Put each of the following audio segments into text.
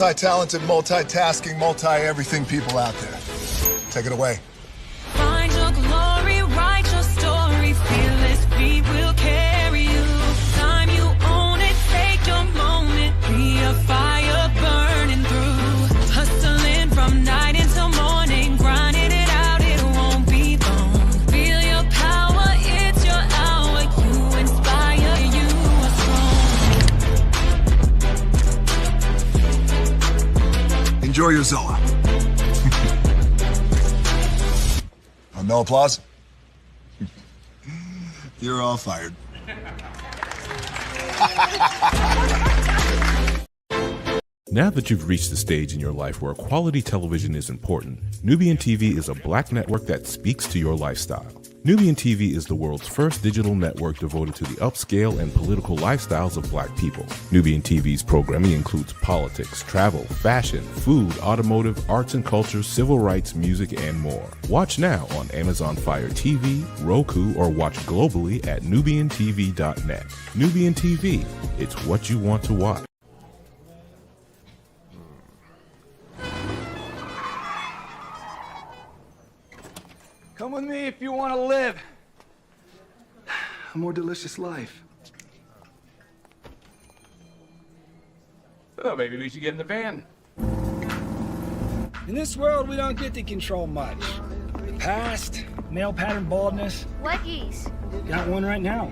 Multi-talented, multitasking, multi-everything people out there. Take it away. Find your glory, write your story, fearless feet will carry you. Time you own it, take your moment, be a fire burning through. Hustling from night until morning, grinding it out, it won't be long. Feel your power, it's your hour, you inspire, you are strong. Enjoy your Zola. No applause? You're all fired. Now that you've reached the stage in your life where quality television is important, Nubian TV is a black network that speaks to your lifestyle. Nubian TV is the world's first digital network devoted to the upscale and political lifestyles of black people. Nubian TV's programming includes politics, travel, fashion, food, automotive, arts and culture, civil rights, music, and more. Watch now on Amazon Fire TV, Roku, or watch globally at nubiantv.net. Nubian TV, it's what you want to watch. Come with me if you want to live a more delicious life. Well, maybe we should get in the van. In this world, we don't get to control much. The past, male pattern baldness. Leggies. Got one right now.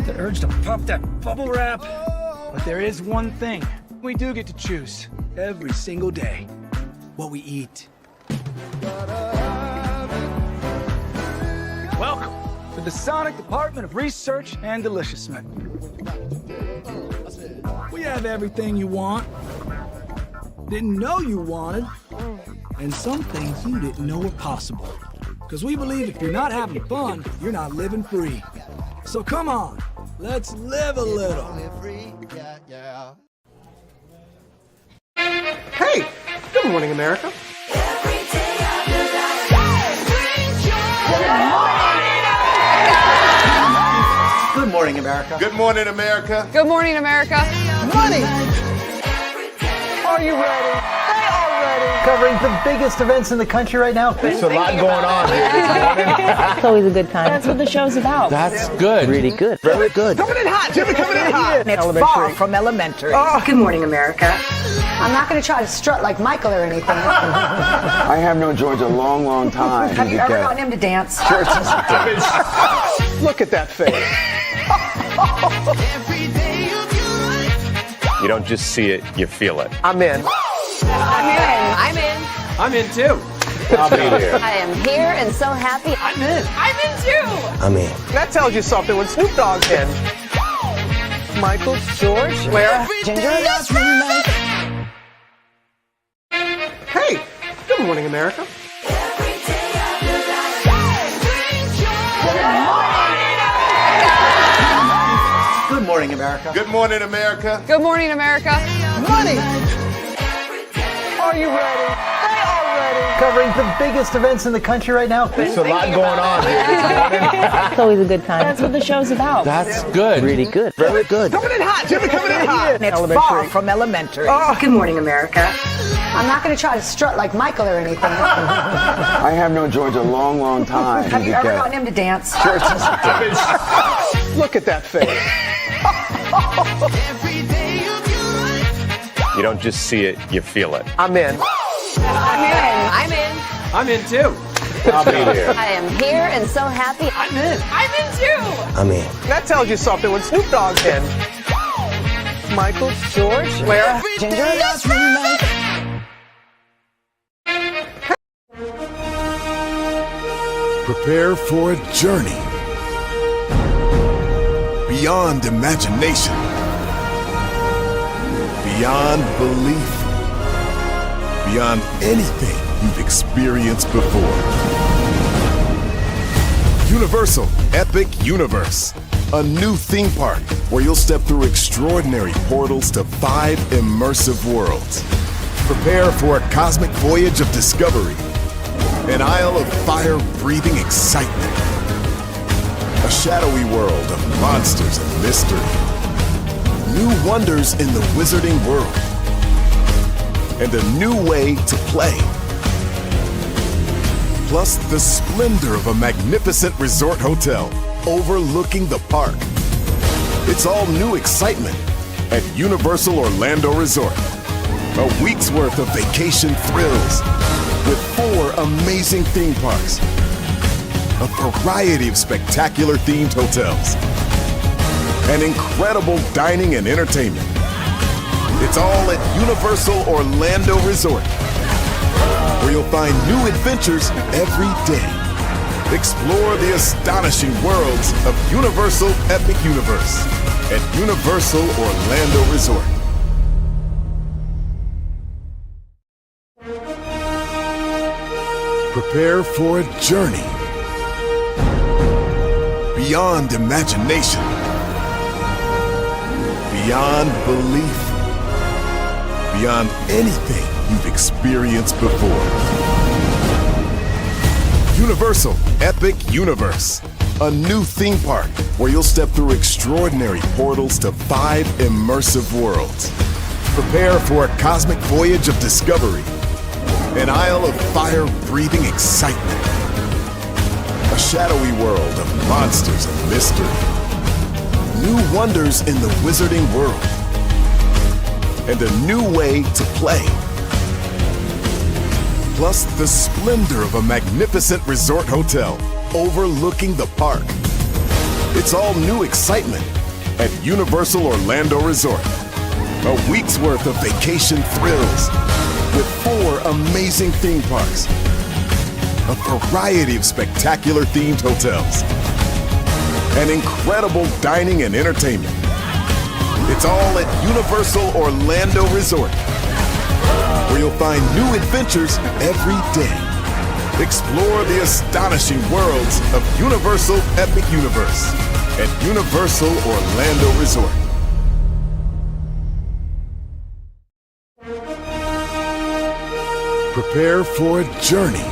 The urge to pop that bubble wrap. But there is one thing we do get to choose every single day: what we eat. Welcome to the Sonic Department of Research and Deliciousment. We have everything you want, didn't know you wanted, and some things you didn't know were possible. Because we believe if you're not having fun, you're not living free. So come on, let's live a little. Hey, good morning, America. Good morning, America. Good morning, America. Good morning, America. Money! Are you ready? They are ready. Covering the biggest events in the country right now. There's a lot going on here this morning. It's always a good time. That's what the show's about. That's good. Really good. Very good. Coming in hot, Jimmy, coming in hot. It's far from elementary. Oh. Good morning, America. I'm not going to try to strut like Michael or anything. I have known George a long, long time. Have you ever gotten him to dance? Look at that face. You don't just see it, you feel it. I'm in. I'm in. I'm in too. I'll be there. I am here and so happy. I'm in. I'm in too. I'm in. That tells you something when Snoop Dogg's in. Michael, George, where? Ginger. Hey, good morning, America. Good morning, America. Good morning, America. Good morning, America. Money! Are you ready? They are ready. Covering the biggest events in the country right now. There's a lot going on here this morning. It's always a good time. That's what the show's about. That's good. Really good. Very good. Coming in hot, Jimmy, coming in hot. It's far from elementary. Good morning, America. I'm not going to try to strut like Michael or anything. I have known George a long, long time. Have you ever gotten him to dance? Look at that face. You don't just see it, you feel it. I'm in. I'm in. I'm in too. I'll be there. I am here and so happy. I'm in. I'm in too. I'm in. That tells you something when Snoop Dogg's in. Michael, George, where? Ginger. Prepare for a journey beyond imagination, beyond belief, beyond anything you've experienced before. Universal Epic Universe, a new theme park where you'll step through extraordinary portals to 5 immersive worlds. Prepare for a cosmic voyage of discovery, an isle of fire-breathing excitement, a shadowy world of monsters and mystery, new wonders in the wizarding world, and a new way to play. Plus the splendor of a magnificent resort hotel overlooking the park. It's all new excitement at Universal Orlando Resort. A week's worth of vacation thrills with 4 amazing theme parks, a variety of spectacular themed hotels, and incredible dining and entertainment. It's all at Universal Orlando Resort, where you'll find new adventures every day. Explore the astonishing worlds of Universal Epic Universe at Universal Orlando Resort. Prepare for a journey beyond imagination, beyond belief, beyond anything you've experienced before. Universal Epic Universe, a new theme park where you'll step through extraordinary portals to 5 immersive worlds. Prepare for a cosmic voyage of discovery, an isle of fire-breathing excitement, a shadowy world of monsters and mystery, new wonders in the wizarding world, and a new way to play. Plus the splendor of a magnificent resort hotel overlooking the park. It's all new excitement at Universal Orlando Resort. A week's worth of vacation thrills with 4 amazing theme parks, a variety of spectacular themed hotels, and incredible dining and entertainment. It's all at Universal Orlando Resort, where you'll find new adventures every day. Explore the astonishing worlds of Universal Epic Universe at Universal Orlando Resort. Prepare for a journey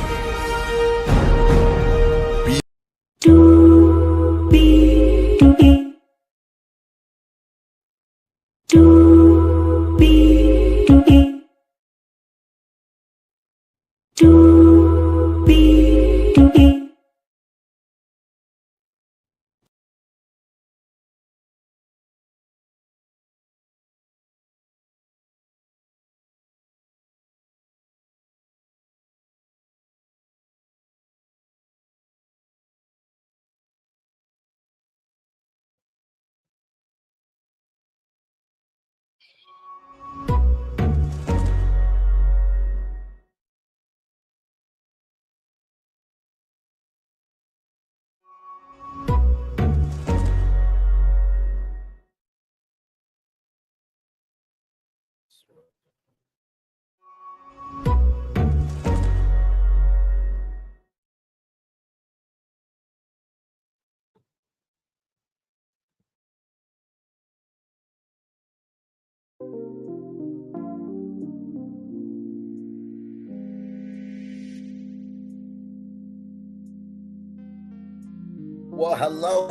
Well, hello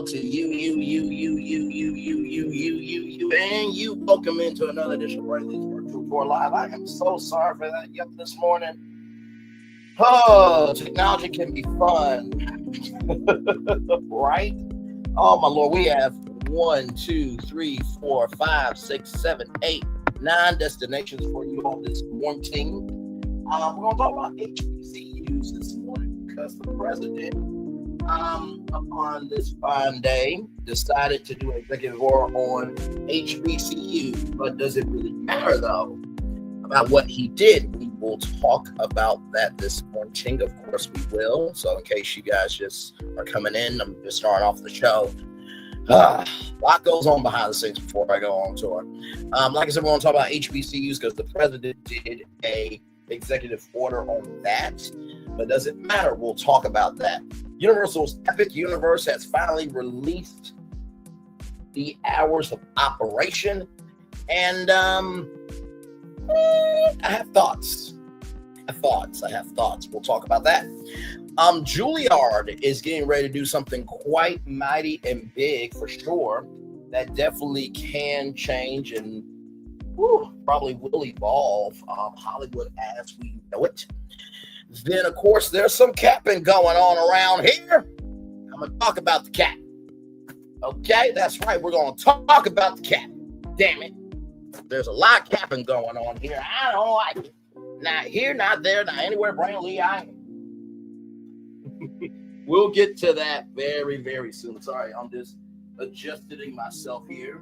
to you, and you. Welcome into another edition of Brainley's Virtual Tour Live. I am so sorry for that this morning. Oh, technology can be fun, right? Oh, my Lord, we have 1, 2, 3, 4, 5, 6, 7, 8, 9 destinations for you on this morning. We're going to talk about HBCUs this morning because the president, upon this fine day, decided to do an executive order on HBCUs. But does it really matter, though, about what he did? We will talk about that this morning. Of course, we will. So in case you guys just are coming in, I'm just starting off the show. A lot goes on behind the scenes before I go on tour. Like I said, we're going to talk about HBCUs because the president did a executive order on that. But does it matter? We'll talk about that. Universal's Epic Universe has finally released the hours of operation. And I have thoughts. I have thoughts. We'll talk about that. Juilliard is getting ready to do something quite mighty and big for sure. That definitely can change and probably will evolve Hollywood as we know it. Then, of course, there's some capping going on around here. I'm going to talk about the cap. Okay, that's right. We're going to talk about the cap. Damn it. There's a lot of capping going on here. I don't like it. Not here, not there, not anywhere. Brandon Lee, I am. We'll get to that very, very soon. Sorry, I'm just adjusting myself here.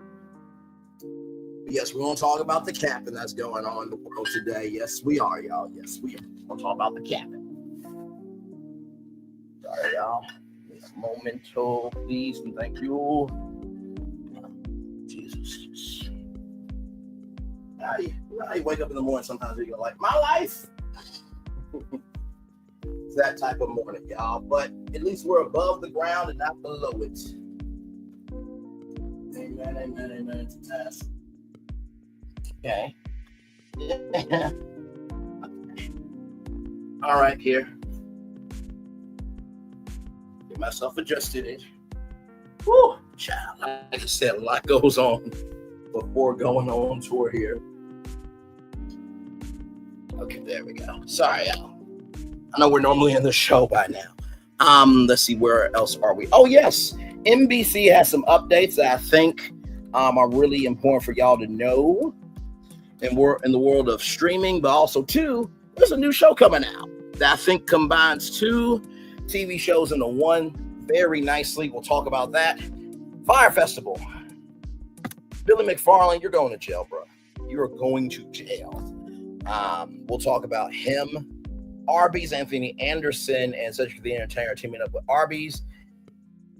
Yes, we're going to talk about the capping that's going on in the world today. Yes, we are, y'all. Yes, we are. We'll talk about the capping. Sorry, y'all. A momento, please, and thank you. Jesus. How you wake up in the morning sometimes and you're like, my life? It's that type of morning, y'all. But at least we're above the ground and not below it. Amen, amen, amen. Okay. All right, here. Get myself adjusted in. Woo, child. Like I said, a lot goes on before going on tour here. Okay, there we go. Sorry, y'all. I know we're normally in the show by now. Let's see, where else are we? Oh, yes. NBC has some updates that I think are really important for y'all to know. And we're in the world of streaming, but also, too, there's a new show coming out that I think combines two TV shows into one very nicely. We'll talk about that. Fyre Festival. Billy McFarland, you're going to jail, bro. You're going to jail. We'll talk about him. Arby's, Anthony Anderson, and Cedric the Entertainer teaming up with Arby's.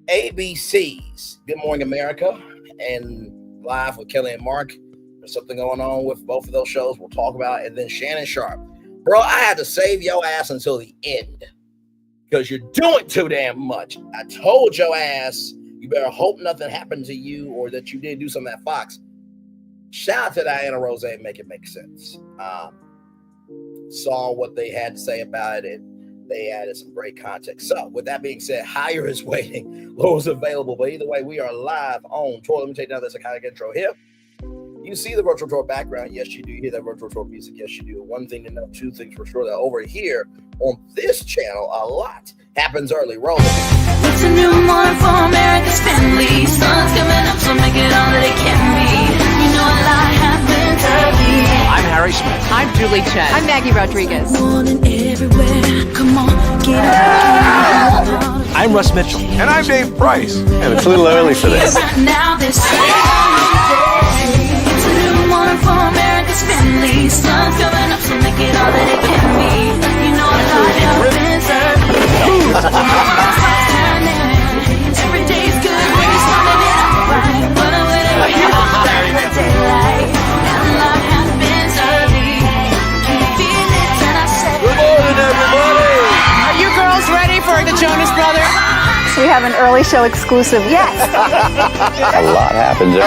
ABC's Good Morning America and Live with Kelly and Mark. There's something going on with both of those shows we'll talk about. And then Shannon Sharpe. Bro, I had to save your ass until the end because you're doing too damn much. I told your ass you better hope nothing happened to you or that you did do something at Fox. Shout out to Diana Rose and make it make sense. Saw what they had to say about it. They added some great context. So, with that being said, Higher is waiting. Lowe's available. But either way, we are live on tour. Let me take down this iconic intro here. You see the virtual tour background. Yes, you do. You hear that virtual tour music. Yes, you do. One thing to know, two things for sure. That over here on this channel, a lot happens early. Roll it. It's a new morning for America's family. Sun's coming up, so make it all that it can be. You know a lot happens early. I'm Harry Smith. I'm Julie Chen. I'm Maggie Rodriguez. Morning everywhere. Come on, get up. I'm Russ Mitchell. And I'm Dave Price. And it's a little early for this. Right now, this it's a new morning for America's family. Sun's coming up, so make it all that it can be. You know a lot happens early. Every day's good when you started it out right. But I'm waiting in the daylight. And a lot happens early. Can you feel it? And I said, Good morning, everybody. Are you girls ready for the Jonas Brothers? We have an early show exclusive. Yes. A lot happens early.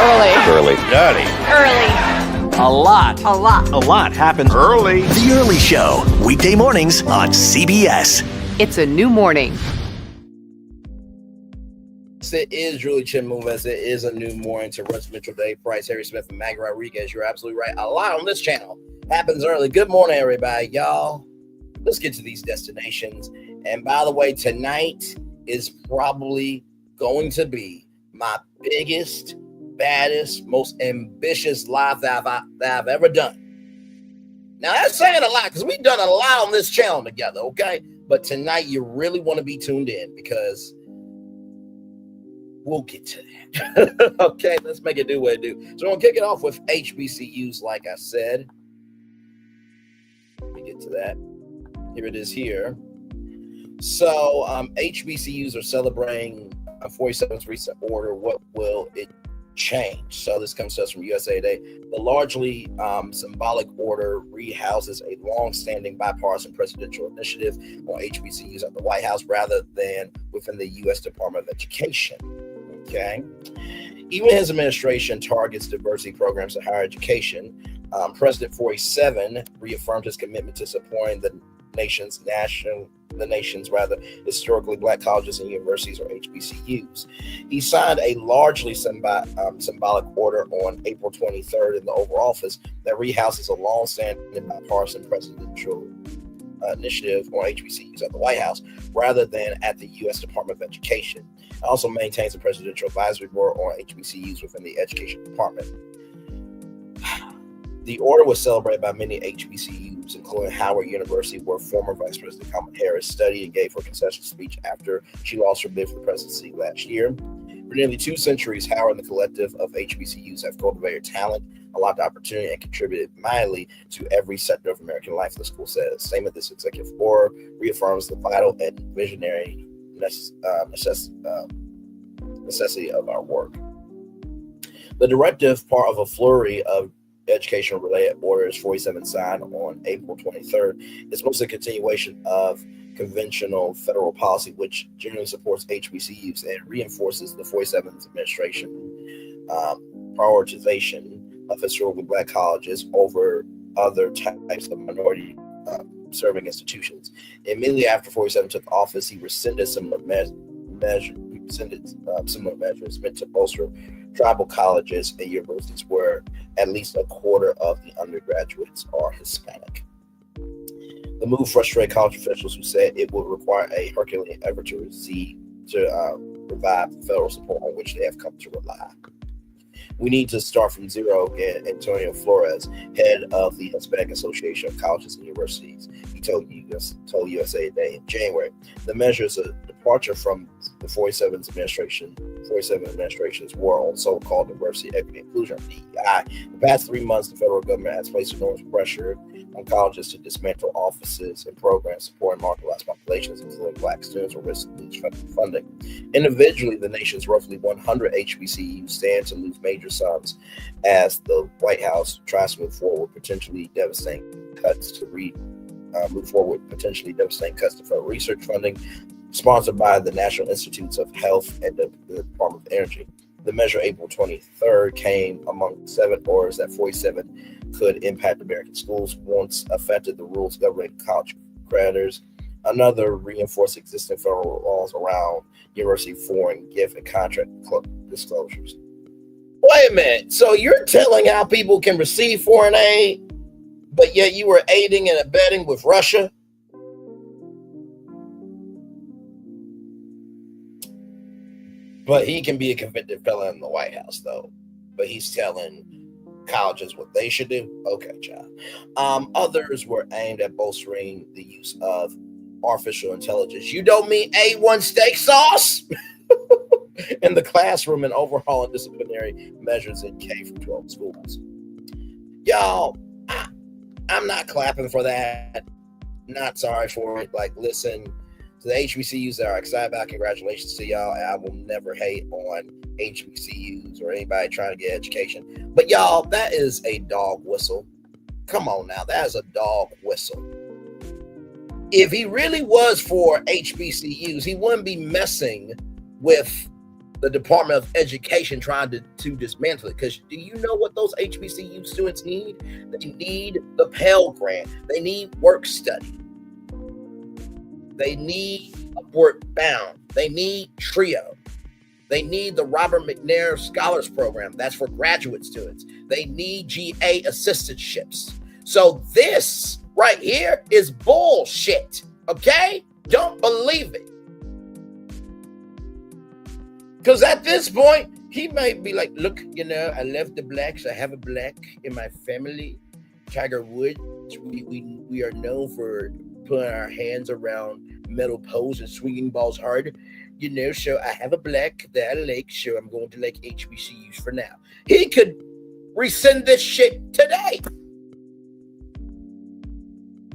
A lot happens Early. The Early Show, weekday mornings on CBS. It's a new morning. It is Julie Chen Moves. It is a new morning to Russ Mitchell, Dave Price, Harry Smith, and Maggie Rodriguez. You're absolutely right. A lot on this channel happens early. Good morning, everybody. Y'all, let's get to these destinations. And by the way, tonight is probably going to be my biggest, baddest, most ambitious live that I've ever done. Now, that's saying a lot because we've done a lot on this channel together, okay? But tonight, you really want to be tuned in because we'll get to that. Okay, let's make it do what it do. So, I'm going to kick it off with HBCUs, like I said. Let me get to that. Here it is here. So, HBCUs are celebrating a 47th recent order. What will it change? So this comes to us from USA Today. The largely symbolic order rehouses a long-standing bipartisan presidential initiative on HBCUs at the White House rather than within the U.S. Department of Education. Okay. Even his administration targets diversity programs in higher education. President 47 reaffirmed his commitment to supporting the nation's national the nation's historically black colleges and universities, or HBCUs. He signed a largely symbolic order on April 23rd in the Oval Office that rehouses a long-standing bipartisan presidential initiative on HBCUs at the White House rather than at the U.S. Department of Education. It also maintains a presidential advisory board on HBCUs within the Education Department. The order was celebrated by many HBCUs, including Howard University, where former Vice President Kamala Harris studied and gave her concession speech after she lost her bid for the presidency last year. For nearly 2 centuries, Howard and the collective of HBCUs have cultivated talent, unlocked opportunity, and contributed mightily to every sector of American life, the school says. A statement this executive order reaffirms the vital and visionary necessity of our work. The directive, part of a flurry of education-related orders 47 signed on April 23rd, is mostly a continuation of conventional federal policy, which generally supports HBCUs and reinforces the 47th administration prioritization of historically black colleges over other types of minority serving institutions. Immediately after 47 took office, he rescinded similar measures meant to bolster tribal colleges and universities where at least a quarter of the undergraduates are Hispanic. The move frustrated college officials who said it would require a Herculean effort to revive federal support on which they have come to rely. We need to start from zero again, Antonio Flores, head of the Hispanic Association of Colleges and Universities, he told USA Today in January. The measure is a departure from the 47 administration's war on so-called diversity, equity, and inclusion, DEI. In the past 3 months, the federal government has placed enormous pressure on colleges to dismantle offices and programs supporting marginalized populations, including black students, or risk of losing funding. Individually, the nation's roughly 100 HBCUs stand to lose major sums as the White House tries to move forward potentially devastating cuts to federal research funding, sponsored by the National Institutes of Health and the Department of Energy. The measure, April 23rd, came among 7 orders that 47 could impact American schools. Once affected the rules governing college creditors. Another reinforced existing federal laws around university foreign gift and contract disclosures. Wait a minute. So you're telling how people can receive foreign aid, but yet you were aiding and abetting with Russia? But he can be a convicted felon in the White House, though. But he's telling colleges what they should do. Okay, child. Others were aimed at bolstering the use of artificial intelligence. You don't mean A1 steak sauce? In the classroom and overhauling disciplinary measures in K-12 schools. Y'all, I'm not clapping for that. Not sorry for it. Like, listen, to the HBCUs that are excited about, congratulations to y'all. I will never hate on HBCUs or anybody trying to get education. But y'all, that is a dog whistle. Come on now, that is a dog whistle. If he really was for HBCUs, he wouldn't be messing with the Department of Education trying to dismantle it. Because do you know what those HBCU students need? They need the Pell Grant. They need work study. They need Upward Bound. They need TRIO. They need the Robert McNair Scholars Program. That's for graduate students. They need GA assistantships. So this right here is bullshit. Okay? Don't believe it. Because at this point, he might be like, look, you know, I love the blacks. I have a black in my family. Tiger Woods, we are known for putting our hands around metal poles and swinging balls hard. You know, so I have a black that I like, so I'm going to like HBCUs for now. He could rescind this shit today.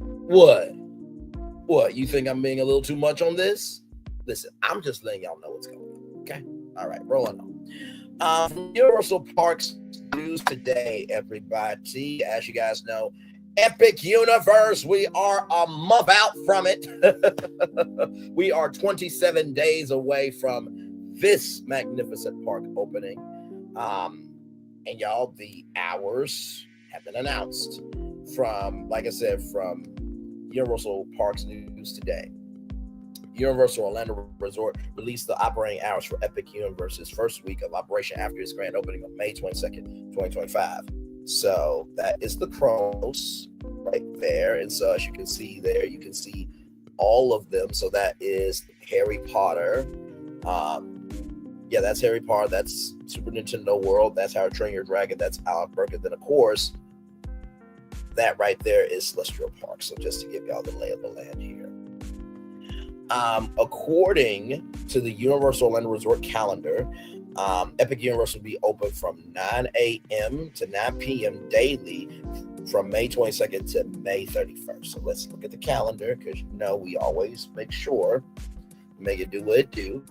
What? You think I'm being a little too much on this? Listen, I'm just letting y'all know what's going on, okay? All right, rolling on. Universal Parks news today, everybody. As you guys know, Epic Universe, we are a month out from it. We are 27 days away from this magnificent park opening. And y'all, the hours have been announced from, like I said, from Universal Parks News today. Universal Orlando Resort released the operating hours for Epic Universe's first week of operation after its grand opening on May 22nd, 2025. So that is the Chronos right there. And so as you can see there, you can see all of them. So that is Harry Potter. Yeah, that's Harry Potter. That's Super Nintendo World. That's How to Train Your Dragon. That's Alan Burke. And then, of course, that right there is Celestial Park. So just to give y'all the lay of the land here. According to the Universal Orlando Resort calendar, Epic Universe will be open from 9 a.m. to 9 p.m. daily from May 22nd to May 31st. So let's look at the calendar because, you know, we always make sure make it do what it do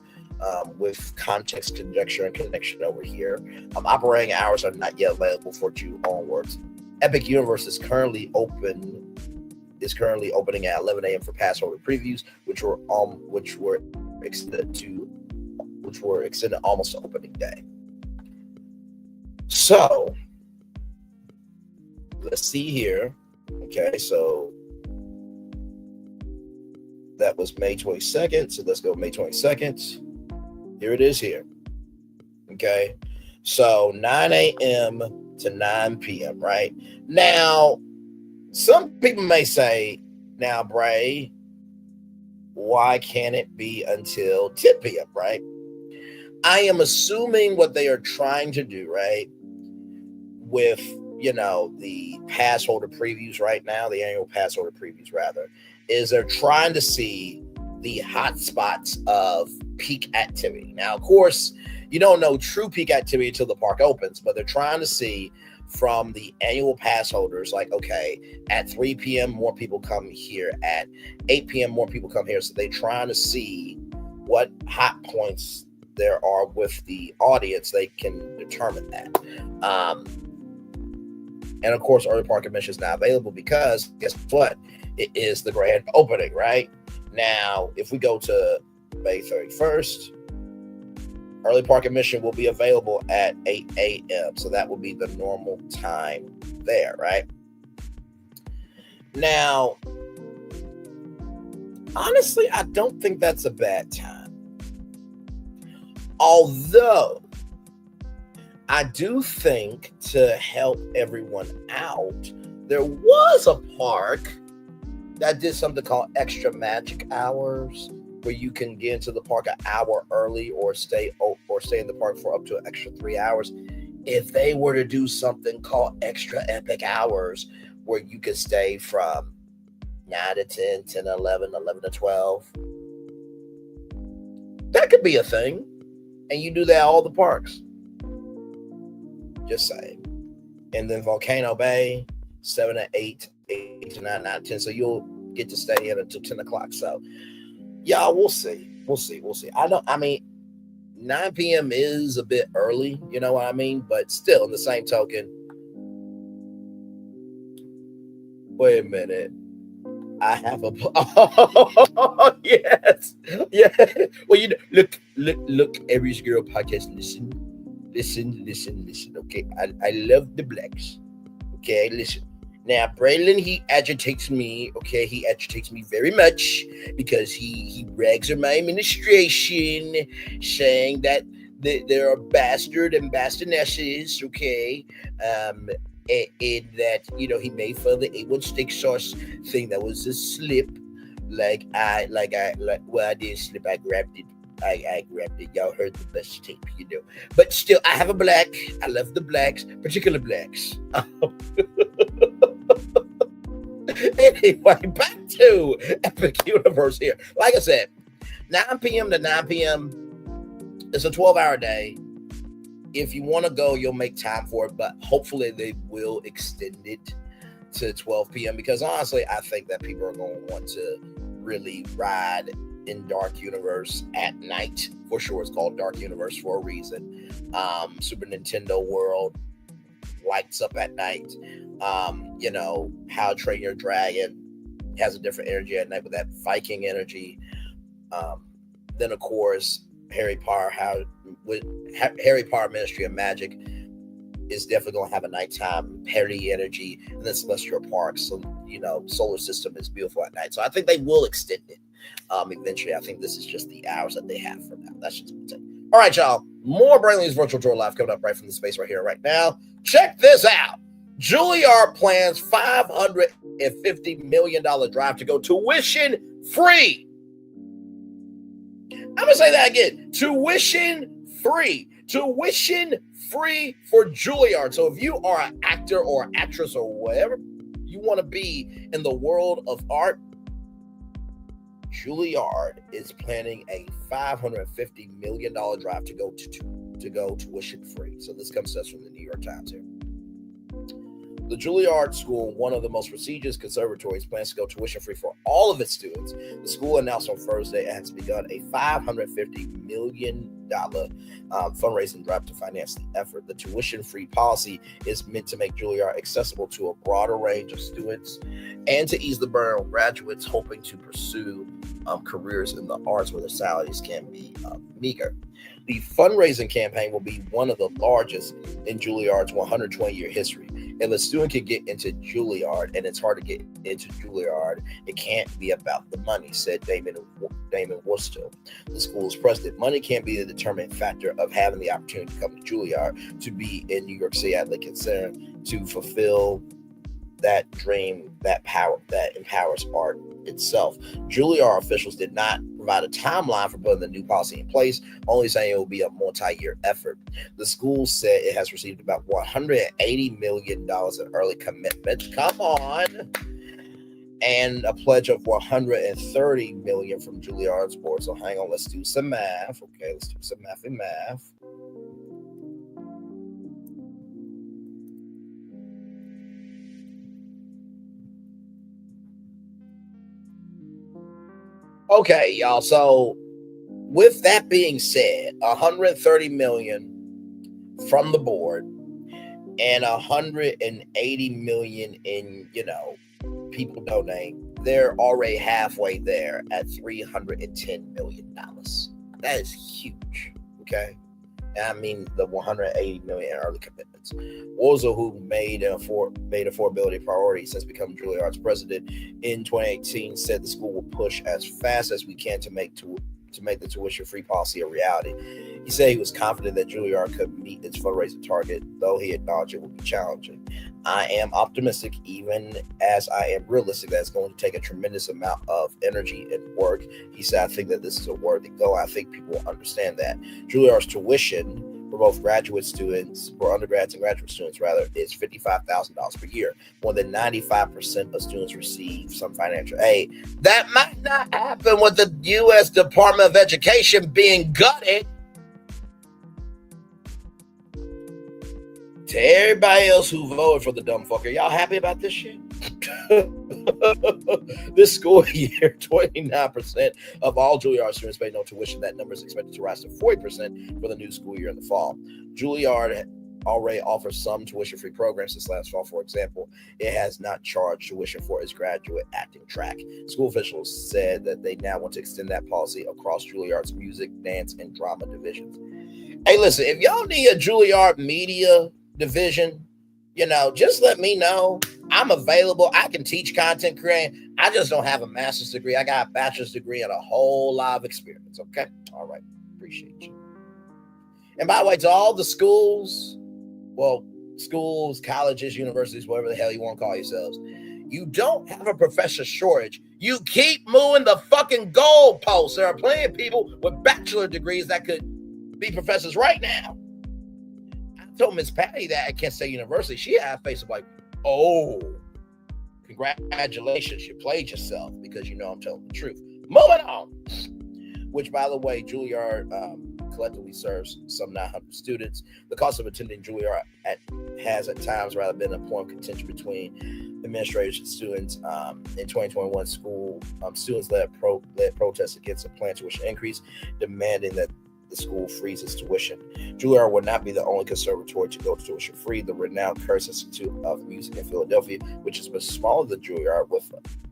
with context, conjecture, and connection over here. Operating hours are not yet available for June onwards. Epic Universe is currently opening at 11 a.m. for pass holder previews, which were extended almost to opening day. So let's see here. Okay, so that was May 22nd. So let's go May 22nd. Here it is here. Okay, so 9 a.m. to 9 p.m. right now. Some people may say, now, Bray, why can't it be until 10 p.m., right? I am assuming what they are trying to do, right, with, you know, the pass holder previews right now, the annual pass holder previews, rather, is they're trying to see the hot spots of peak activity. Now, of course, you don't know true peak activity until the park opens, but they're trying to see from the annual pass holders, like, okay, at 3 p.m., more people come here. At 8 p.m., more people come here. So they're trying to see what hot points there are with the audience. They can determine that. And of course, early park admission is not available because guess what? It is the grand opening, right? Now, if we go to May 31st, early park admission will be available at 8 a.m. So that will be the normal time there, right? Now, honestly, I don't think that's a bad time. Although, I do think to help everyone out, there was a park that did something called extra magic hours, where you can get into the park an hour early or stay in the park for up to an extra 3 hours. If they were to do something called extra epic hours, where you could stay from 9 to 10, 10 to 11, 11 to 12, that could be a thing. And you do that at all the parks. Just saying. And then Volcano Bay, 7 to 8, 8 to 9, 9 to 10. So you'll get to stay in until 10 o'clock. So, y'all, we'll see. 9 p.m. is a bit early, you know what I mean? But still, in the same token, wait a minute. I have a oh, yes. Yeah. Well, you know, look, Aries Girl podcast. Listen. Okay. I love the blacks. Okay, listen. Now, Braylon, he agitates me. Okay, he agitates me very much because he brags on my administration, saying that there are bastard and bastonesses. Okay, and that, you know, he made fun of the A1 steak sauce thing. That was a slip. I didn't slip. I grabbed it. I grabbed it. Y'all heard the best tape, you know. But still, I have a black. I love the blacks, particular blacks. Anyway, back to Epic Universe here. Like I said, 9 p.m. to 9 p.m. It's a 12-hour day. If you want to go, you'll make time for it, but hopefully they will extend it to 12 p.m. because honestly, I think that people are going to want to really ride in Dark Universe at night. For sure, it's called Dark Universe for a reason. Super Nintendo World lights up at night. You know, How to Train Your Dragon has a different energy at night with that Viking energy. Then, of course, Harry Potter Ministry of Magic is definitely going to have a nighttime party energy. And then Celestial Park, so, you know, solar system is beautiful at night. So I think they will extend it. eventually. I think this is just the hours that they have for now. That's just it. All right, y'all. More Brainley's Virtual Draw Live coming up right from the space right here, right now. Check this out. Juilliard plans $550 million drive to go tuition free. I'm going to say that again. Tuition free. Tuition free for Juilliard. So if you are an actor or actress or whatever you want to be in the world of art, Juilliard is planning a $550 million drive to go tuition free. So this comes to us from the New York Times here. The Juilliard School, one of the most prestigious conservatories, plans to go tuition free for all of its students. The school announced on Thursday it has begun a $550 million fundraising drive to finance the effort. The tuition-free policy is meant to make Juilliard accessible to a broader range of students and to ease the burden on graduates hoping to pursue careers in the arts where their salaries can be meager. The fundraising campaign will be one of the largest in Juilliard's 120-year history. If a student can get into Juilliard, and it's hard to get into Juilliard, it can't be about the money, said Damon Worcester, the school's president. Money can't be the determining factor of having the opportunity to come to Juilliard. To be in New York City, I'd like consider to fulfill that dream, that power that empowers art itself. Juilliard officials did not provide a timeline for putting the new policy in place, only saying it will be a multi-year effort. The school said it has received about $180 million in early commitments. Come on. And a pledge of $130 million from Juilliard's board. So hang on, let's do some math. Okay, let's do some math. Okay, y'all. So with that being said, $130 million from the board and $180 million in, people donate. They're already halfway there at $310 million. That is huge. Okay. I mean, the $180 million in early commitments. Wozo, who made affordability a priority since becoming Juilliard's president in 2018, said the school will push as fast as we can to make the tuition-free policy a reality. He said he was confident that Juilliard could meet its fundraising target, though he acknowledged it would be challenging. I am optimistic, even as I am realistic, that it's going to take a tremendous amount of energy and work. He said, I think that this is a worthy goal. I think people will understand that. Juilliard's tuition for both graduate students, for undergrads and graduate students, rather, is $55,000 per year. More than 95% of students receive some financial aid. That might not happen with the U.S. Department of Education being gutted. To everybody else who voted for the dumb fucker, y'all happy about this shit? This school year, 29% of all Juilliard students pay no tuition. That number is expected to rise to 40% for the new school year in the fall. Juilliard already offers some tuition-free programs this last fall. For example, it has not charged tuition for its graduate acting track. School officials said that they now want to extend that policy across Juilliard's music, dance, and drama divisions. Hey, listen, if y'all need a Juilliard media division, just let me know. I'm available. I can teach content creating. I just don't have a master's degree. I got a bachelor's degree and a whole lot of experience. Okay. All right. Appreciate you. And by the way, to all the schools, colleges, universities, whatever the hell you want to call yourselves, you don't have a professor shortage. You keep moving the fucking goalposts. There are plenty of people with bachelor degrees that could be professors right now. Told Miss Patty that at Kent State University, she had a face of like, oh, congratulations, you played yourself, because I'm telling the truth. Moving on. Which, by the way, Juilliard collectively serves some 900 students. The cost of attending Juilliard has at times rather been a point of contention between administrators and students. In 2021, students led protests against a planned tuition increase, demanding that the school freezes tuition. Juilliard will not be the only conservatory to go tuition free. The renowned Curtis Institute of Music in Philadelphia, which is much smaller than Juilliard, with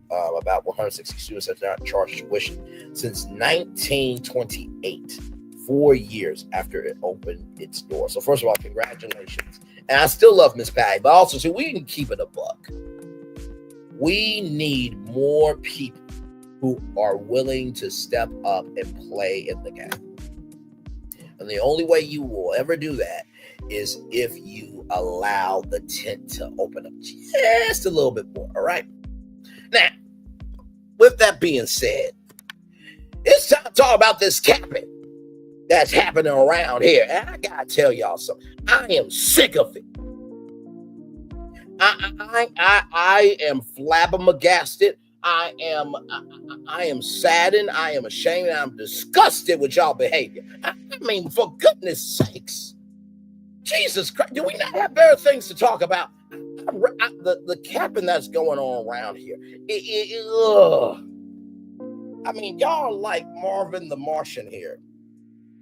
about 160 students, has not charged tuition since 1928, 4 years after it opened its doors. So first of all, congratulations. And I still love Miss Patty, but also too, we can keep it a buck. We need more people who are willing to step up and play in the game. And the only way you will ever do that is if you allow the tent to open up just a little bit more, all right? Now, with that being said, it's time to talk about this capping that's happening around here. And I gotta tell y'all something. I am sick of it. I am flabbergasted. I am saddened. I am ashamed. I'm disgusted with y'all behavior. I mean, for goodness sakes. Jesus Christ. Do we not have better things to talk about? The capping that's going on around here. I mean, y'all are like Marvin the Martian here.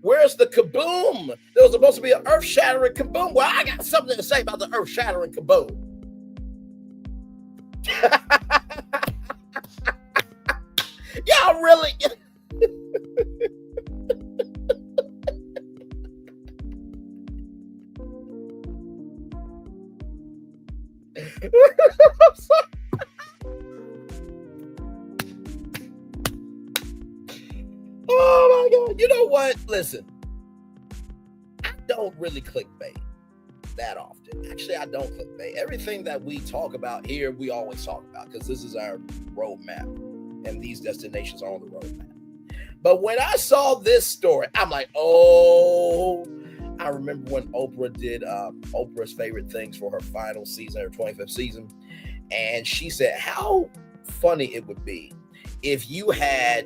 Where's the kaboom? There was supposed to be an earth-shattering kaboom. Well, I got something to say about the earth-shattering kaboom. Y'all really... I'm sorry. Oh my God. You know what? Listen, I don't really clickbait that often. Actually, I don't clickbait. Everything that we talk about here, we always talk about because this is our roadmap and these destinations are on the roadmap. But when I saw this story, I'm like, oh, I remember when Oprah did Oprah's favorite things for her final season, her 25th season. And she said how funny it would be if you had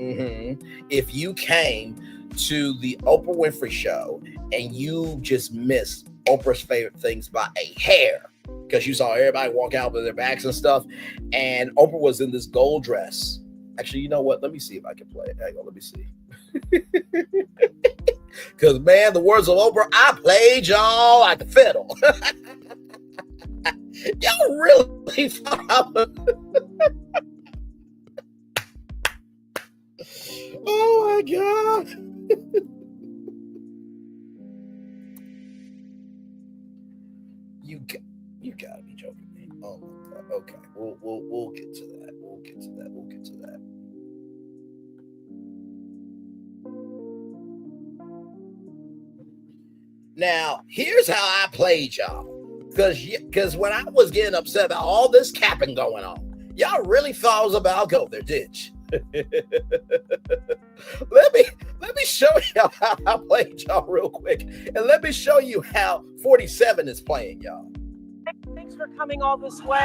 if you came to the Oprah Winfrey show and you just missed Oprah's favorite things by a hair because you saw everybody walk out with their bags and stuff. And Oprah was in this gold dress. Actually, you know what? Let me see if I can play it. Hang on, let me see. Because, man, the words of Oprah, I played y'all like a fiddle. Y'all really thought I was... Oh, my God. You gotta be joking me. Oh, my God. Okay, we'll get to that. We'll get to that. Now, here's how I played y'all. Because when I was getting upset about all this capping going on, y'all really thought I was about to go there, didn't you? Let me show y'all how I played y'all real quick. And let me show you how 47 is playing y'all. Thanks for coming all this way.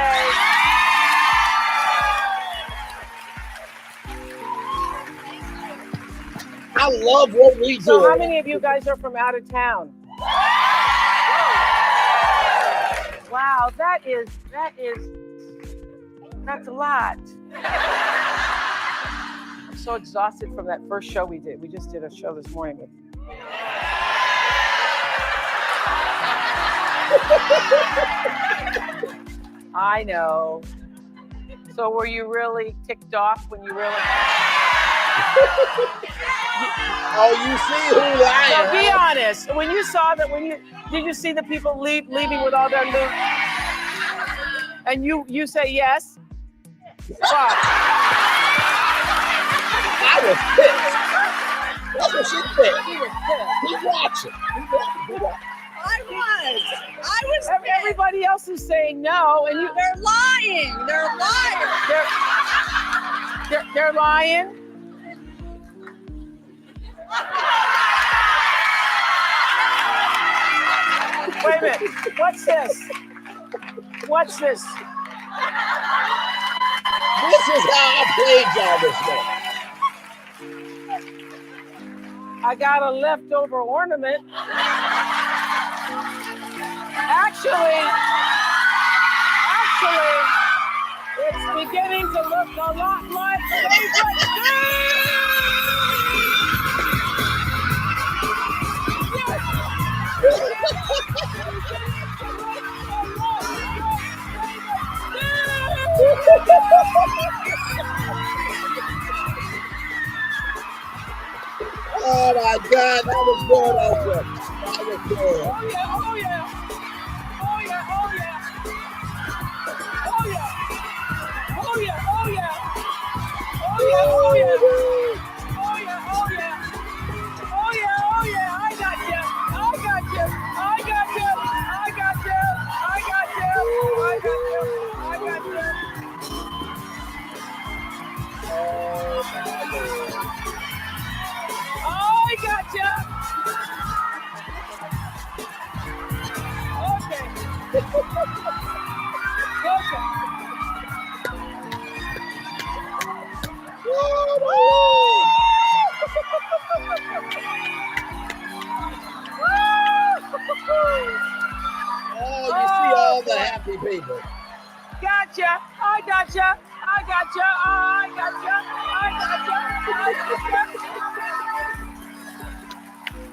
I love what we do. So how many of you guys are from out of town? Wow, that's a lot. I'm so exhausted from that first show we did. We just did a show this morning with I know. So were you really ticked off when you really... Oh, you see who I am. So be honest. When you saw that, did you see the people leaving with all their loot? And you say yes? Why? I was pissed. That's what she said. He was pissed. He's watching. I was. Everybody else is saying no, and they're lying. They're liars. They're lying. Wait a minute. What's this? What's this? This is how I played y'all this morning. I got a leftover ornament. Actually, it's beginning to look a lot like Oh my God, that was good, Oprah. That was good. Oh yeah, oh yeah. Oh yeah, oh yeah. Oh yeah. Oh yeah, oh yeah. gotcha. I gotcha. I gotcha. I gotcha. I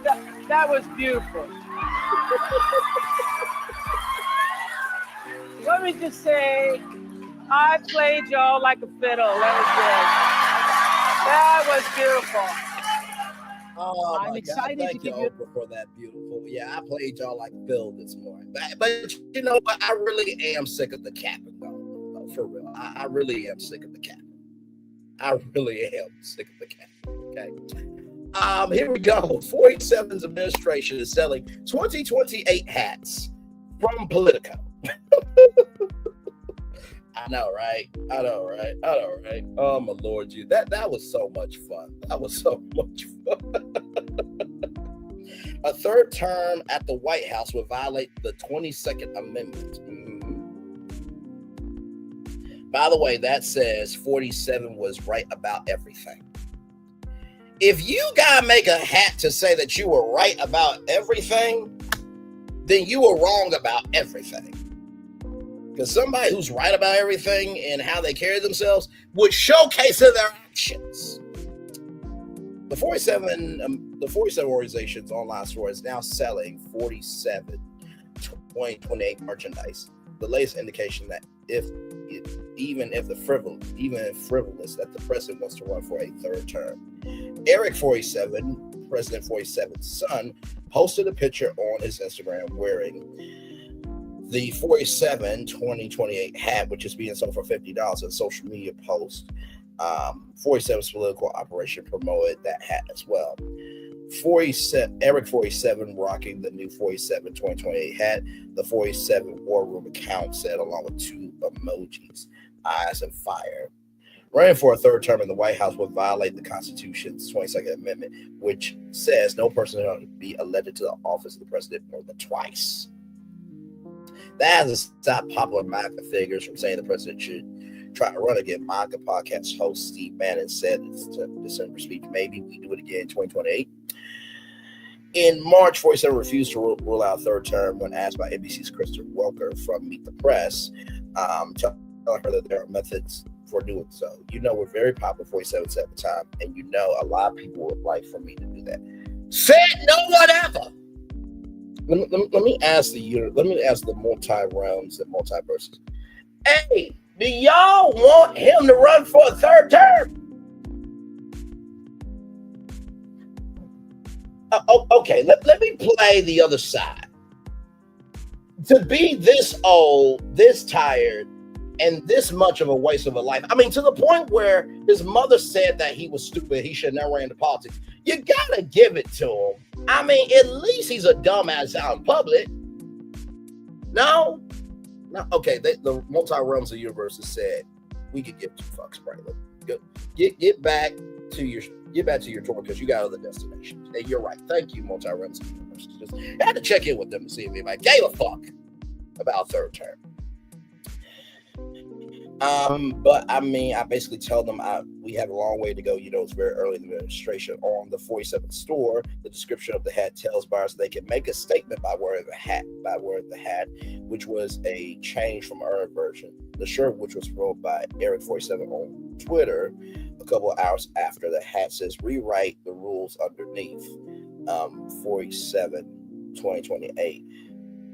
gotcha. That was beautiful. Let me just say, I played y'all like a fiddle. That was beautiful. Oh, I'm excited to Thank give you, you. Oprah, for that beautiful. Yeah, I played y'all like Phil this morning. But you know what? I really am sick of the capping, though. No, for real. I really am sick of the capping. I really am sick of the capping. Okay. Here we go. 47's administration is selling 2028 hats from Politico. I know, right? Oh my Lord, you that was so much fun. A third term at the White House would violate the 22nd Amendment. By the way, that says 47 was right about everything. If you gotta make a hat to say that you were right about everything, then you were wrong about everything. Because somebody who's right about everything and how they carry themselves would showcase in their actions. The 47 organization's online store is now selling 47 2028 merchandise. The latest indication that even if frivolous, that the president wants to run for a third term. Eric 47, President 47's son, posted a picture on his Instagram wearing the 47 2028 hat, which is being sold for $50 in a social media post. 47's political operation promoted that hat as well. Eric 47 rocking the new 47 2028 hat. The 47 War Room account said, along with two emojis, eyes and fire. Running for a third term in the White House would violate the Constitution's 22nd Amendment, which says no person will be elected to the office of the president more than twice. That hasn't stopped popular MAGA figures from saying the president should try to run again. MAGA podcast host Steve Bannon said in his December speech, maybe we do it again in 2028. In March, 47 refused to rule out a third term when asked by NBC's Kristen Welker from Meet the Press, telling her that there are methods for doing so. You know, we're very popular 47 at the time, and you know a lot of people would like for me to do that. Said no one ever. Let me ask the multi-realms and multiverses. Hey, do y'all want him to run for a third term? Okay, let me play the other side. To be this old, this tired, and this much of a waste of a life. I mean, to the point where his mother said that he was stupid, he should never ran into politics. You gotta give it to him. I mean, at least he's a dumbass out in public. No? Okay, the multi-realms of the universe has said, we could give two fucks, Braylon. Get back to your tour because you got other destinations. And you're right. Thank you, multi-realms of the universe. Just had to check in with them to see if anybody gave a fuck about third term. But I mean, I basically tell them we have a long way to go. You know, it's very early in the administration. On the 47 store, the description of the hat tells buyers they can make a statement by wearing the hat, which was a change from our version. The shirt, which was promoted by Eric 47 on Twitter a couple of hours after, the hat says rewrite the rules underneath. 47 2028,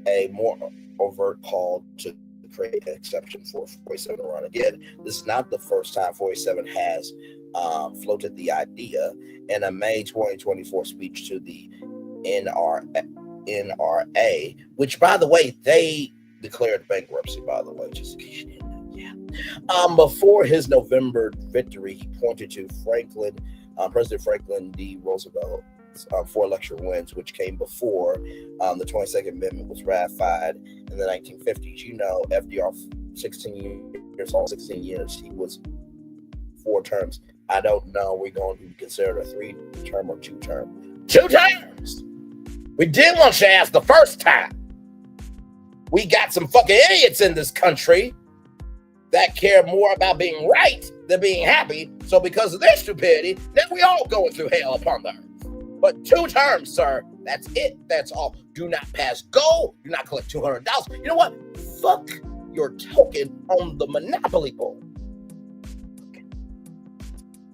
a more overt call to create an exception for 47 to run again. This is not the first time 47 has floated the idea. In a May 2024 speech to the NRA, which, by the way, they declared bankruptcy, by the way, just in case you didn't know. Yeah. Before his November victory, he pointed to President Franklin D. Roosevelt 4 election wins, which came before the 22nd Amendment was ratified in the 1950s. You know, FDR, 16 years, he was 4 terms. I don't know, we're going to consider a 3-term or 2-term. 2 terms! We did want to ask the first time. We got some fucking idiots in this country that care more about being right than being happy. So because of their stupidity, then we all going through hell upon the earth. But 2 terms, sir. That's it. That's all. Do not pass go. Do not collect $200. You know what? Fuck your token on the Monopoly board.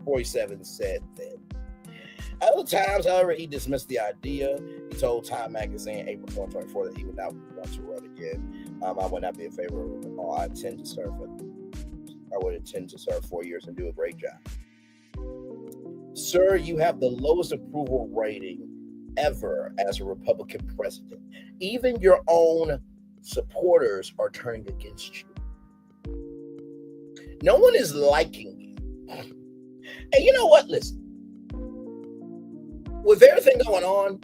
47 said that. Other times, however, he dismissed the idea. He told Time Magazine April 2024 that he would not want to run again. I would not be in favor of it. I would intend to serve 4 years and do a great job. Sir, you have the lowest approval rating ever as a Republican president. Even your own supporters are turning against you. No one is liking you. And you know what? Listen. With everything going on,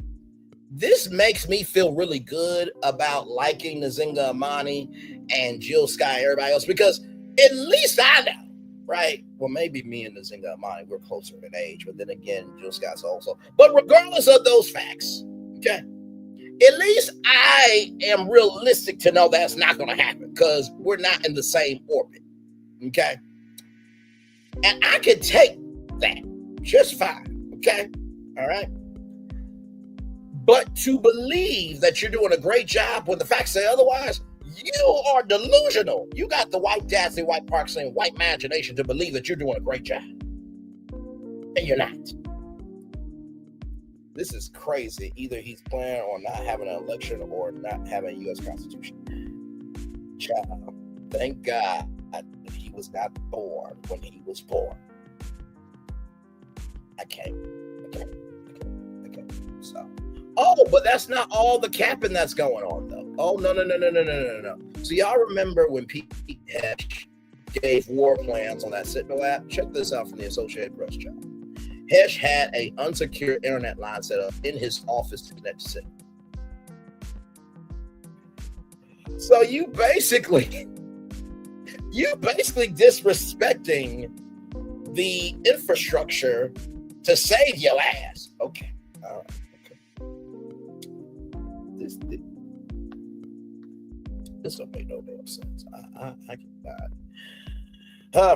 this makes me feel really good about liking Nzinga Amani and Jill Scott and everybody else, because at least I know, right? Well, maybe me and Nzinga Amani, we're closer in age, but then again, Jill Scott's also. But regardless of those facts, okay, at least I am realistic to know that's not going to happen, because we're not in the same orbit, okay? And I could take that just fine, okay? All right. But to believe that you're doing a great job when the facts say otherwise, you are delusional. You got the white dancing, white parking, white imagination to believe that you're doing a great job. And you're not. This is crazy. Either he's planning on not having an election or not having a U.S. Constitution. Child, thank God that he was not born when he was born. I can't. So, but that's not all the capping that's going on, though. Oh, no. So y'all remember when Pete Hesh gave war plans on that Signal app? Check this out from the Associated Press, child. Hesh had an unsecured internet line set up in his office to connect to Signal. So you basically disrespecting the infrastructure to save your ass. Okay. All right. Okay. This don't make no damn sense. I can die.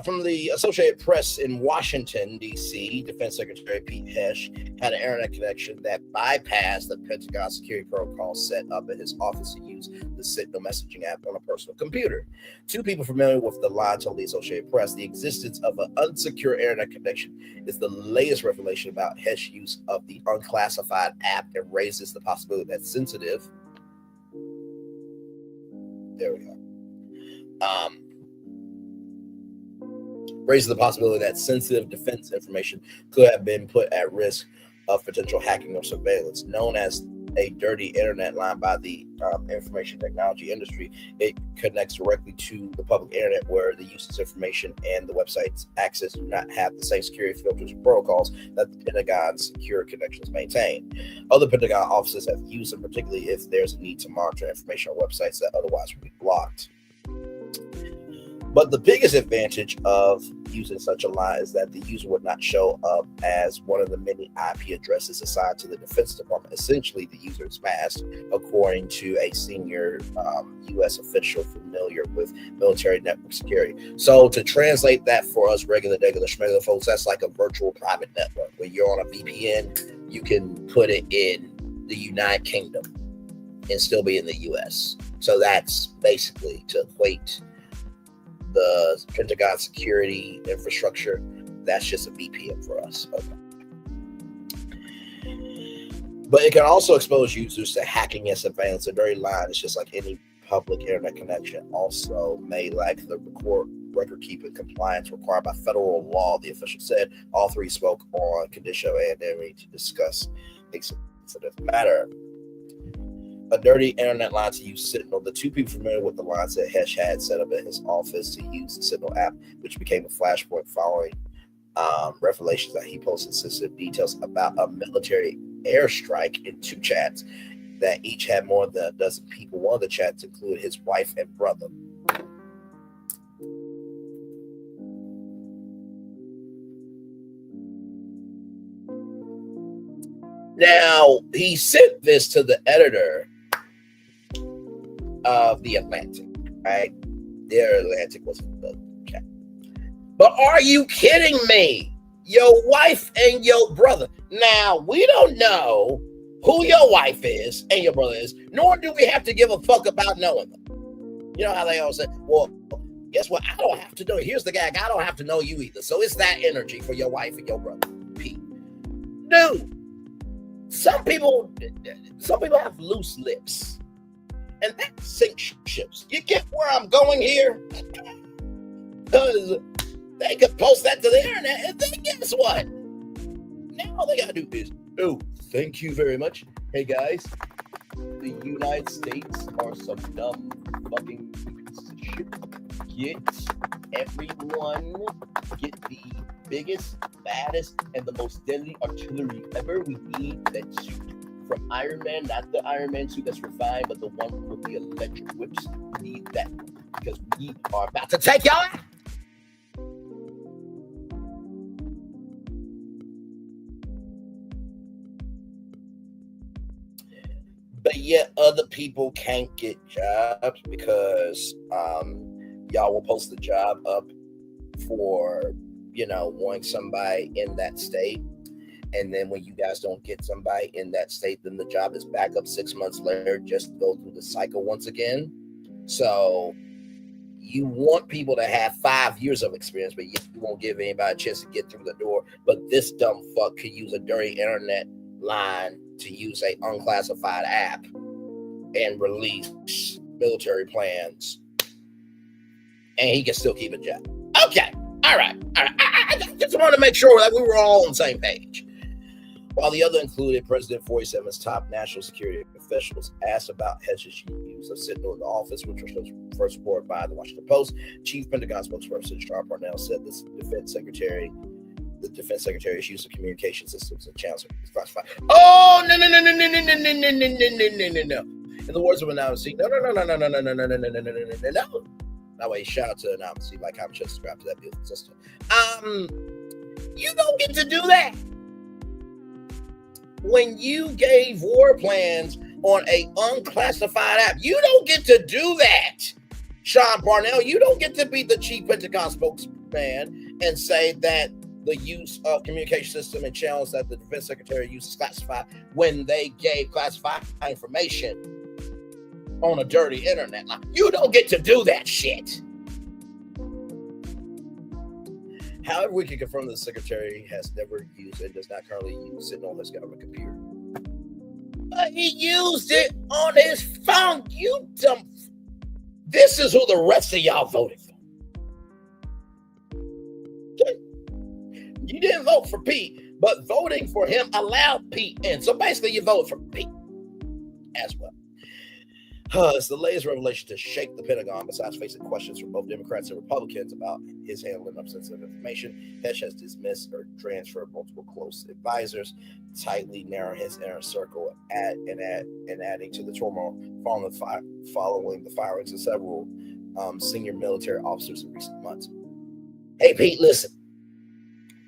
From the Associated Press in Washington, D.C., Defense Secretary Pete Hesh had an internet connection that bypassed the Pentagon security protocol set up at his office to use the Signal messaging app on a personal computer. Two people familiar with the line told the Associated Press the existence of an unsecured internet connection is the latest revelation about Hesh's use of the unclassified app and raises the possibility that sensitive. There we go. Raises the possibility that sensitive defense information could have been put at risk of potential hacking or surveillance. Known as a dirty internet line by the information technology industry, it connects directly to the public internet where the user's information and the website's access do not have the same security filters or protocols that the Pentagon's secure connections maintain. Other Pentagon offices have used them, particularly if there's a need to monitor information on websites that otherwise would be blocked. But the biggest advantage of using such a line is that the user would not show up as one of the many IP addresses assigned to the Defense Department. Essentially, the user is masked, according to a senior U.S. official familiar with military network security. So to translate that for us regular schmegular folks, that's like a virtual private network. When you're on a VPN, you can put it in the United Kingdom and still be in the U.S. So that's basically to equate the Pentagon security infrastructure. That's just a VPN for us. Okay. But it can also expose users to hacking and surveillance. A dirty line is just like any public internet connection. Also may lack the record-keeping compliance required by federal law, the official said. All three spoke on condition of anonymity to discuss a sensitive matter. A dirty internet line to use Signal. The two people familiar with the lines that Hesh had set up at his office to use the Signal app, which became a flashpoint following revelations that he posted sensitive details about a military airstrike in two chats that each had more than a dozen people. One of the chats included his wife and brother. Now, he sent this to the editor of The Atlantic, right? The Atlantic was the chat. But are you kidding me? Your wife and your brother. Now, we don't know who your wife is and your brother is, nor do we have to give a fuck about knowing them. You know how they always say, well, guess what? I don't have to know. Here's the gag. I don't have to know you either. So it's that energy for your wife and your brother. Pete. Dude, some people have loose lips. And that sinks ships. You get where I'm going here? Because they could post that to the internet, and then guess what? Now all they gotta do is, oh, thank you very much. Hey guys, the United States are some dumb fucking pieces of shit. Get the biggest, baddest, and the most deadly artillery ever. We need that suit from Iron Man, not the Iron Man suit that's refined, but the one with the electric whips. We need that because we are about to take y'all out. But yet other people can't get jobs because y'all will post the job up for, wanting somebody in that state. And then when you guys don't get somebody in that state, then the job is back up 6 months later, just to go through the cycle once again. So you want people to have 5 years of experience, but you won't give anybody a chance to get through the door. But this dumb fuck could use a dirty internet line to use a unclassified app and release military plans, and he can still keep a job. Okay, all right. I just want to make sure that we were all on the same page. While the other included President 47's top national security officials asked about HBCUs of sitting in the office, which was first reported by the Washington Post. Chief Pentagon spokesperson Sharpe said this defense secretary's use of communication systems and channels is classified. Oh, no. In the words of an announcee, no. That way, shout out to an announcee like I'm just subscribed to that beautiful system. You don't get to do that. When you gave war plans on a unclassified app, you don't get to do that. Sean Parnell, you don't get to be the chief Pentagon spokesman and say that the use of communication system and channels that the defense secretary uses classified when they gave classified information on a dirty internet line. You don't get to do that shit. However, we can confirm that the secretary has never used and does not currently use it on his government computer. But he used it on his phone. You dumb. This is who the rest of y'all voted for. Okay. You didn't vote for Pete, but voting for him allowed Pete in. So basically, you voted for Pete as well. It's the latest revelation to shake the Pentagon, besides facing questions from both Democrats and Republicans about his handling of sensitive information. Hesh has dismissed or transferred multiple close advisors, tightly narrowing his inner circle, and adding to the turmoil following the firings of several senior military officers in recent months. Hey, Pete, listen.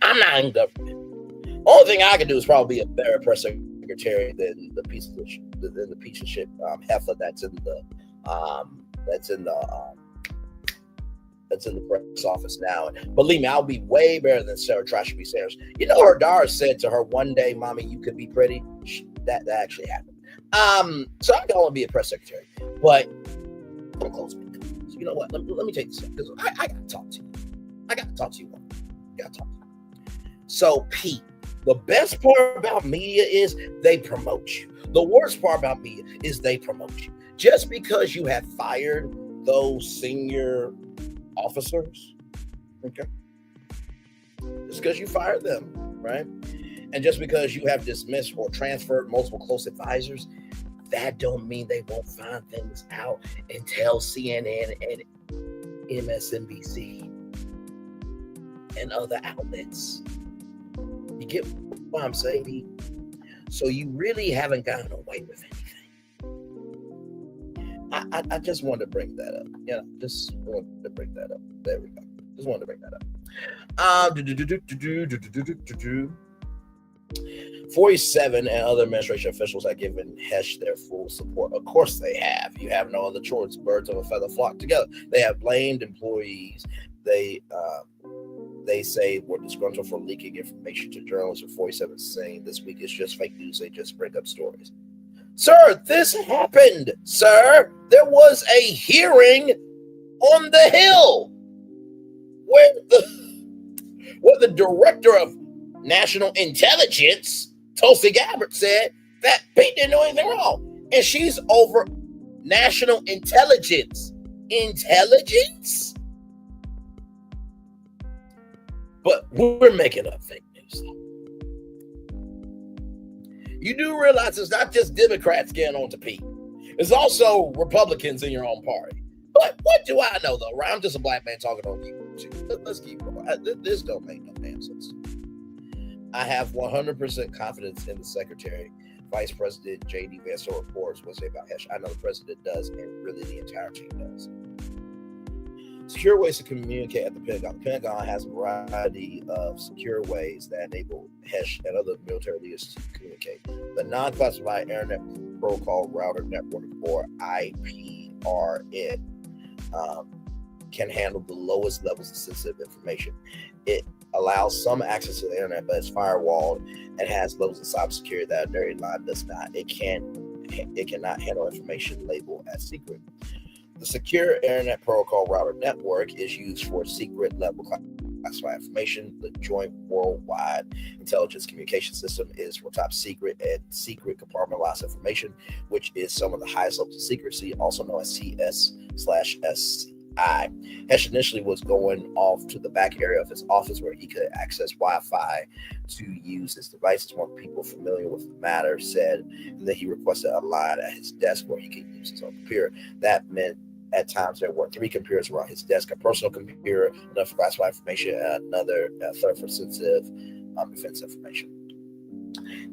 I'm not in government. Only thing I can do is probably be a better press secretary than the piece of shit heifer that's in the press office now. And believe me, I'll be way better than Sarah Trashby Sanders. You know, her daughter said to her one day, "Mommy, you could be pretty." That actually happened. So I can only be a press secretary, but don't close me. So you know what? Let me take this because I gotta talk to you. I gotta talk to you. So Pete, the best part about media is they promote you. The worst part about media is they promote you. Just because you have fired those senior officers, okay? Just because you fired them, right? And just because you have dismissed or transferred multiple close advisors, that don't mean they won't find things out and tell CNN and MSNBC and other outlets. You get what I'm saying? So you really haven't gotten away with anything. I just wanted to bring that up. Just wanted to bring that up. There we go. Just wanted to bring that up. 47 and other administration officials have given Hesh their full support. Of course they have. You have no other choice. Birds of a feather flock together. They have blamed employees. They say were disgruntled for leaking information to journalists. For 47 saying this week is just fake news. They just bring up stories. Sir, this happened, sir. There was a hearing on the Hill where the director of national intelligence, Tulsi Gabbard, said that Pete didn't know anything wrong. And she's over national intelligence. Intelligence? But we're making up fake news. You do realize it's not just Democrats getting on to Pete. It's also Republicans in your own party. But what do I know, though, right? I'm just a black man talking on YouTube. Let's keep going. This don't make no damn sense. I have 100% confidence in the Secretary. Vice President J.D. Vance reports what say about Hesh. I know the president does, and really the entire team does. Secure ways to communicate at the Pentagon. The Pentagon has a variety of secure ways that enable Hesh and other military leaders to communicate. The Non-Classified Internet Protocol Router Network, or IPRN, can handle the lowest levels of sensitive information. It allows some access to the internet, but it's firewalled and has levels of cybersecurity that a dirty line does not. It cannot handle information labeled as secret. The Secure Internet Protocol Router Network is used for secret level classified information. The Joint Worldwide Intelligence Communication System is for top secret and secret compartmentalized information, which is some of the highest levels of secrecy, also known as CS/SCI. Hesh initially was going off to the back area of his office where he could access Wi-Fi to use his devices. One people familiar with the matter said that he requested a line at his desk where he could use his own computer. That meant at times there were 3 computers around his desk: a personal computer, enough for classified information, and another third for sensitive defense information.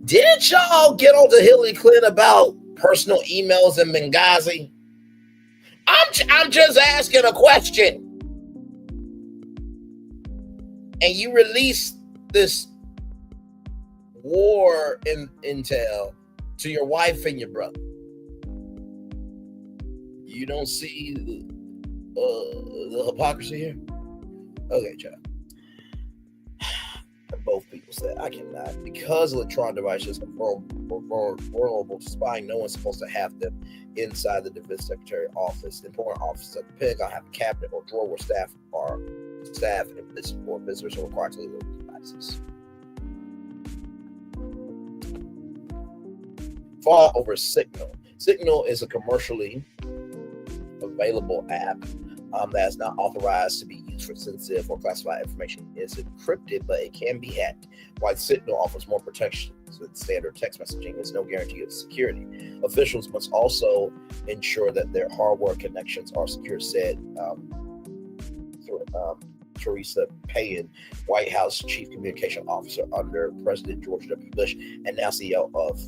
Didn't y'all get on to Hillary Clinton about personal emails in Benghazi? I'm just asking a question. And you release this war intel to your wife and your brother. You don't see the hypocrisy here? Okay, child. Both people said, I cannot. Because electronic devices are vulnerable to spying, no one's supposed to have them inside the Defense Secretary office. The important offices of the Pentagon have a cabinet or drawer where staff and visitors are required to leave those devices. Fall over Signal. Signal is a commercially available app that is not authorized to be used for sensitive or classified information. It's encrypted, but it can be hacked. While Signal offers more protection than standard text messaging, there's no guarantee of security. Officials must also ensure that their hardware connections are secure, said Teresa Payan, White House Chief Communication Officer under President George W. Bush, and now CEO of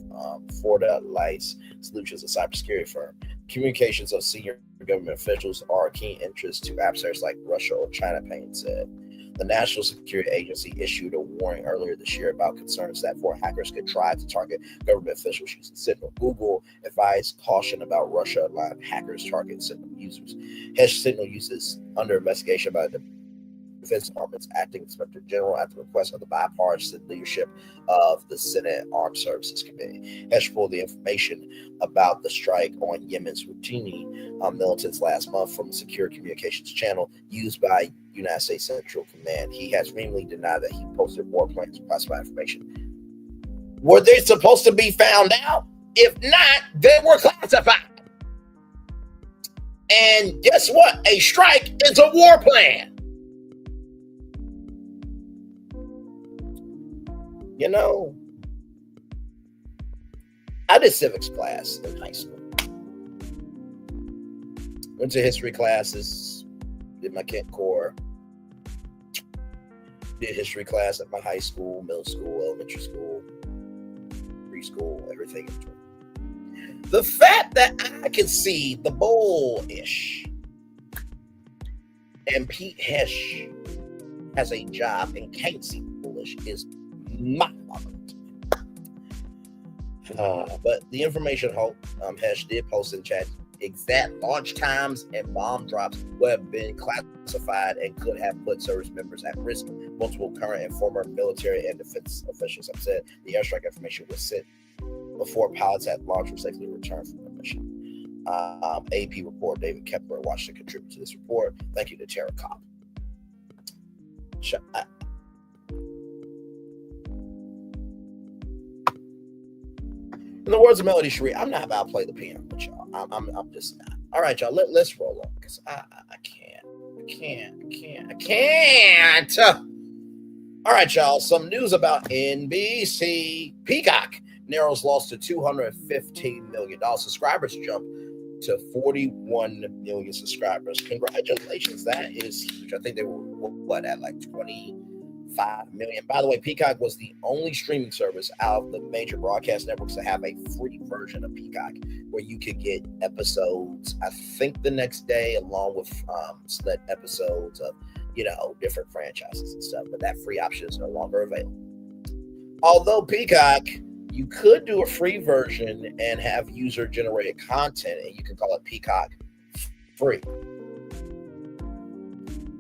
Fortalice Solutions, a cybersecurity firm. Communications of senior government officials are a keen interest to adversaries like Russia or China, Payan said. The National Security Agency issued a warning earlier this year about concerns that foreign hackers could try to target government officials using Signal. Google advised caution about Russia-aligned hackers targeting Signal users. Hesh Signal uses under investigation by the Defense Department's acting inspector general at the request of the bipartisan leadership of the Senate Armed Services Committee. Hesh pulled the information about the strike on Yemen's Houthi militants last month from the secure communications channel used by United States Central Command. He has vehemently denied that he posted war plans with classified information. Were they supposed to be found out? If not, they were classified. And guess what? A strike is a war plan. You know, I did civics class in high school. Went to history classes, did my Kent Corps, did history class at my high school, middle school, elementary school, preschool, everything in between. The fact that I could see the bowl-ish and Pete Hesh has a job and can't see the bullish is mind-boggling to me. But the information Hesh did post in chat exact launch times and bomb drops would have been classified and could have put service members at risk. Multiple current and former military and defense officials have said the airstrike information was sent before pilots had launched or safely returned from their mission. AP report, David Kepler, Washington, contributed to this report. Thank you to Tara Cobb. In the words of Melody Cherie, I'm not about to play the piano with y'all. I'm just not. All right, y'all, let's roll on because I can't. All right, y'all, some news about NBC. Peacock narrows loss to $215 million. Subscribers jump to 41 million subscribers. Congratulations. That is huge. I think they were, at like 25 million. By the way, Peacock was the only streaming service out of the major broadcast networks to have a free version of Peacock where you could get episodes, I think, the next day, along with select episodes of, different franchises and stuff. But that free option is no longer available. Although Peacock, you could do a free version and have user-generated content, and you can call it Peacock free.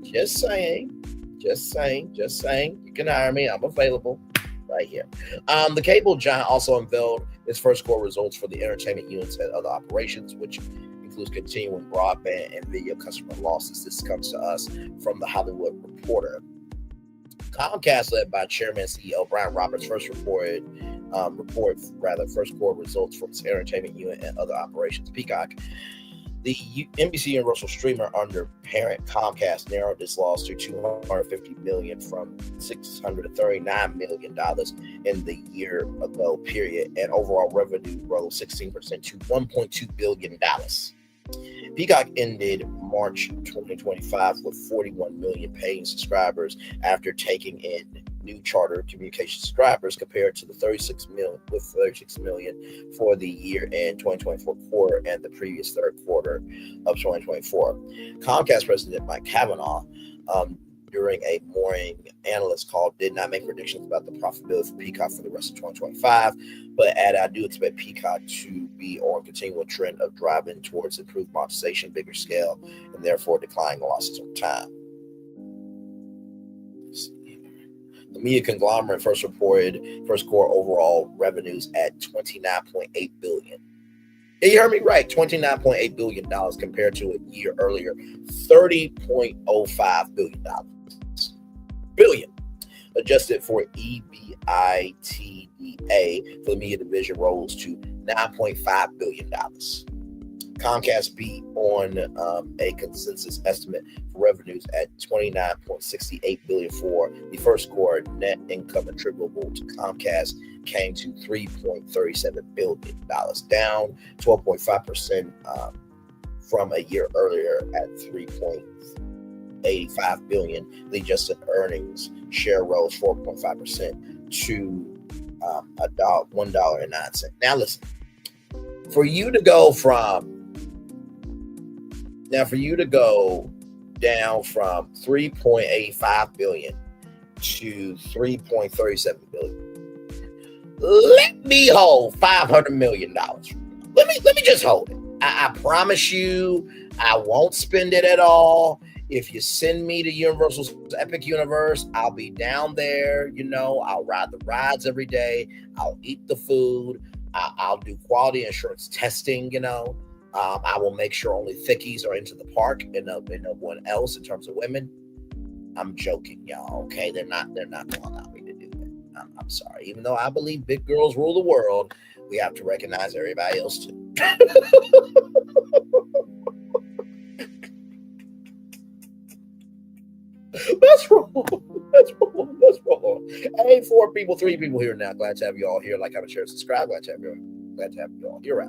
Just saying. You can hire me. I'm available right here. The cable giant also unveiled its first quarter results for the entertainment units and other operations, which includes continuing broadband and video customer losses. This comes to us from the Hollywood Reporter. Comcast, led by Chairman and CEO Brian Roberts, first quarter results from its entertainment unit and other operations. Peacock, the NBC Universal streamer under parent Comcast, narrowed its loss to $250 million from $639 million in the year ago period, and overall revenue rose 16% to $1.2 billion. Peacock ended March 2025 with 41 million paying subscribers after taking in new Charter communication subscribers, compared to the 36 million for the year-end 2024 quarter and the previous third quarter of 2024. Comcast President Mike Cavanaugh, during a morning analyst call, did not make predictions about the profitability for Peacock for the rest of 2025, but added, I do expect Peacock to be on a continual trend of driving towards improved monetization, bigger scale, and therefore declining losses over time. The media conglomerate first reported first quarter overall revenues at $29.8 billion. Yeah, you heard me right, $29.8 billion compared to a year earlier, $30.05 billion. Adjusted for EBITDA for the media division rose to $9.5 billion. Comcast beat on a consensus estimate for revenues at $29.68 billion for the first quarter. Net income attributable to Comcast came to $3.37 billion, down 12.5% from a year earlier at $3.85 billion. The adjusted earnings share rose 4.5% to $1.09. Now listen, for you to go down from 3.85 billion to 3.37 billion, let me hold $500 million. Let me just hold it. I promise you, I won't spend it at all. If you send me to Universal's Epic Universe, I'll be down there. I'll ride the rides every day. I'll eat the food. I'll do quality assurance testing. I will make sure only thickies are into the park and no one else in terms of women. I'm joking, y'all. Okay, they're not going to allow me to do that. I'm sorry. Even though I believe big girls rule the world, we have to recognize everybody else too. That's wrong. Hey, 4 people, 3 people here now. Glad to have you all here. Like, comment, share, subscribe. Glad to have you all here.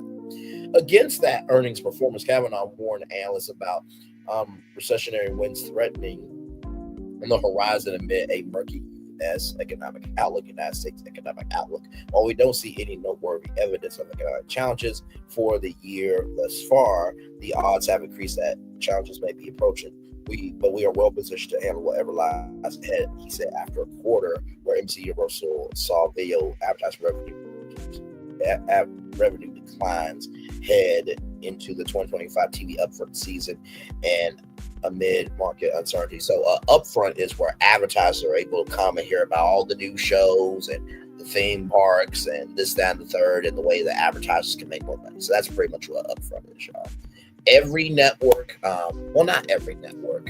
Against that earnings performance, Kavanaugh warned analysts about recessionary winds threatening on the horizon amid a murky United States economic outlook. While we don't see any noteworthy evidence of economic challenges for the year thus far, the odds have increased that challenges may be approaching. But we are well positioned to handle whatever lies ahead, he said, after a quarter where NBC Universal saw video advertising revenue declines head into the 2025 TV upfront season and amid market uncertainty. So upfront is where advertisers are able to come and hear about all the new shows and the theme parks and this, that, and the third, and the way the advertisers can make more money. So that's pretty much what upfront is, y'all. Every network, well, not every network.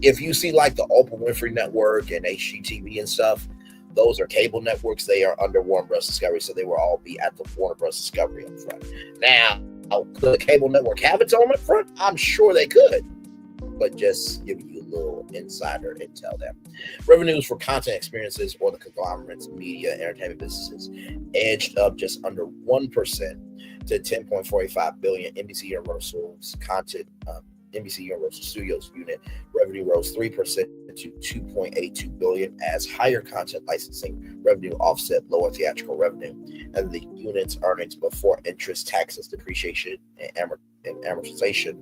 If you see like the Oprah Winfrey Network and HGTV and stuff, those are cable networks. They are under Warner Bros. Discovery, so they will all be at the Warner Bros. Discovery up front. Now, could a cable network have its own up front? I'm sure they could, but just giving you a little insider intel there. Revenues for content experiences or the conglomerates, media, and entertainment businesses edged up just under 1% to $10.45 billion. NBC Universal's content, NBC Universal Studios unit revenue rose 3% to $2.82 billion as higher content licensing revenue offset lower theatrical revenue, and the unit's earnings before interest, taxes, depreciation, and amortization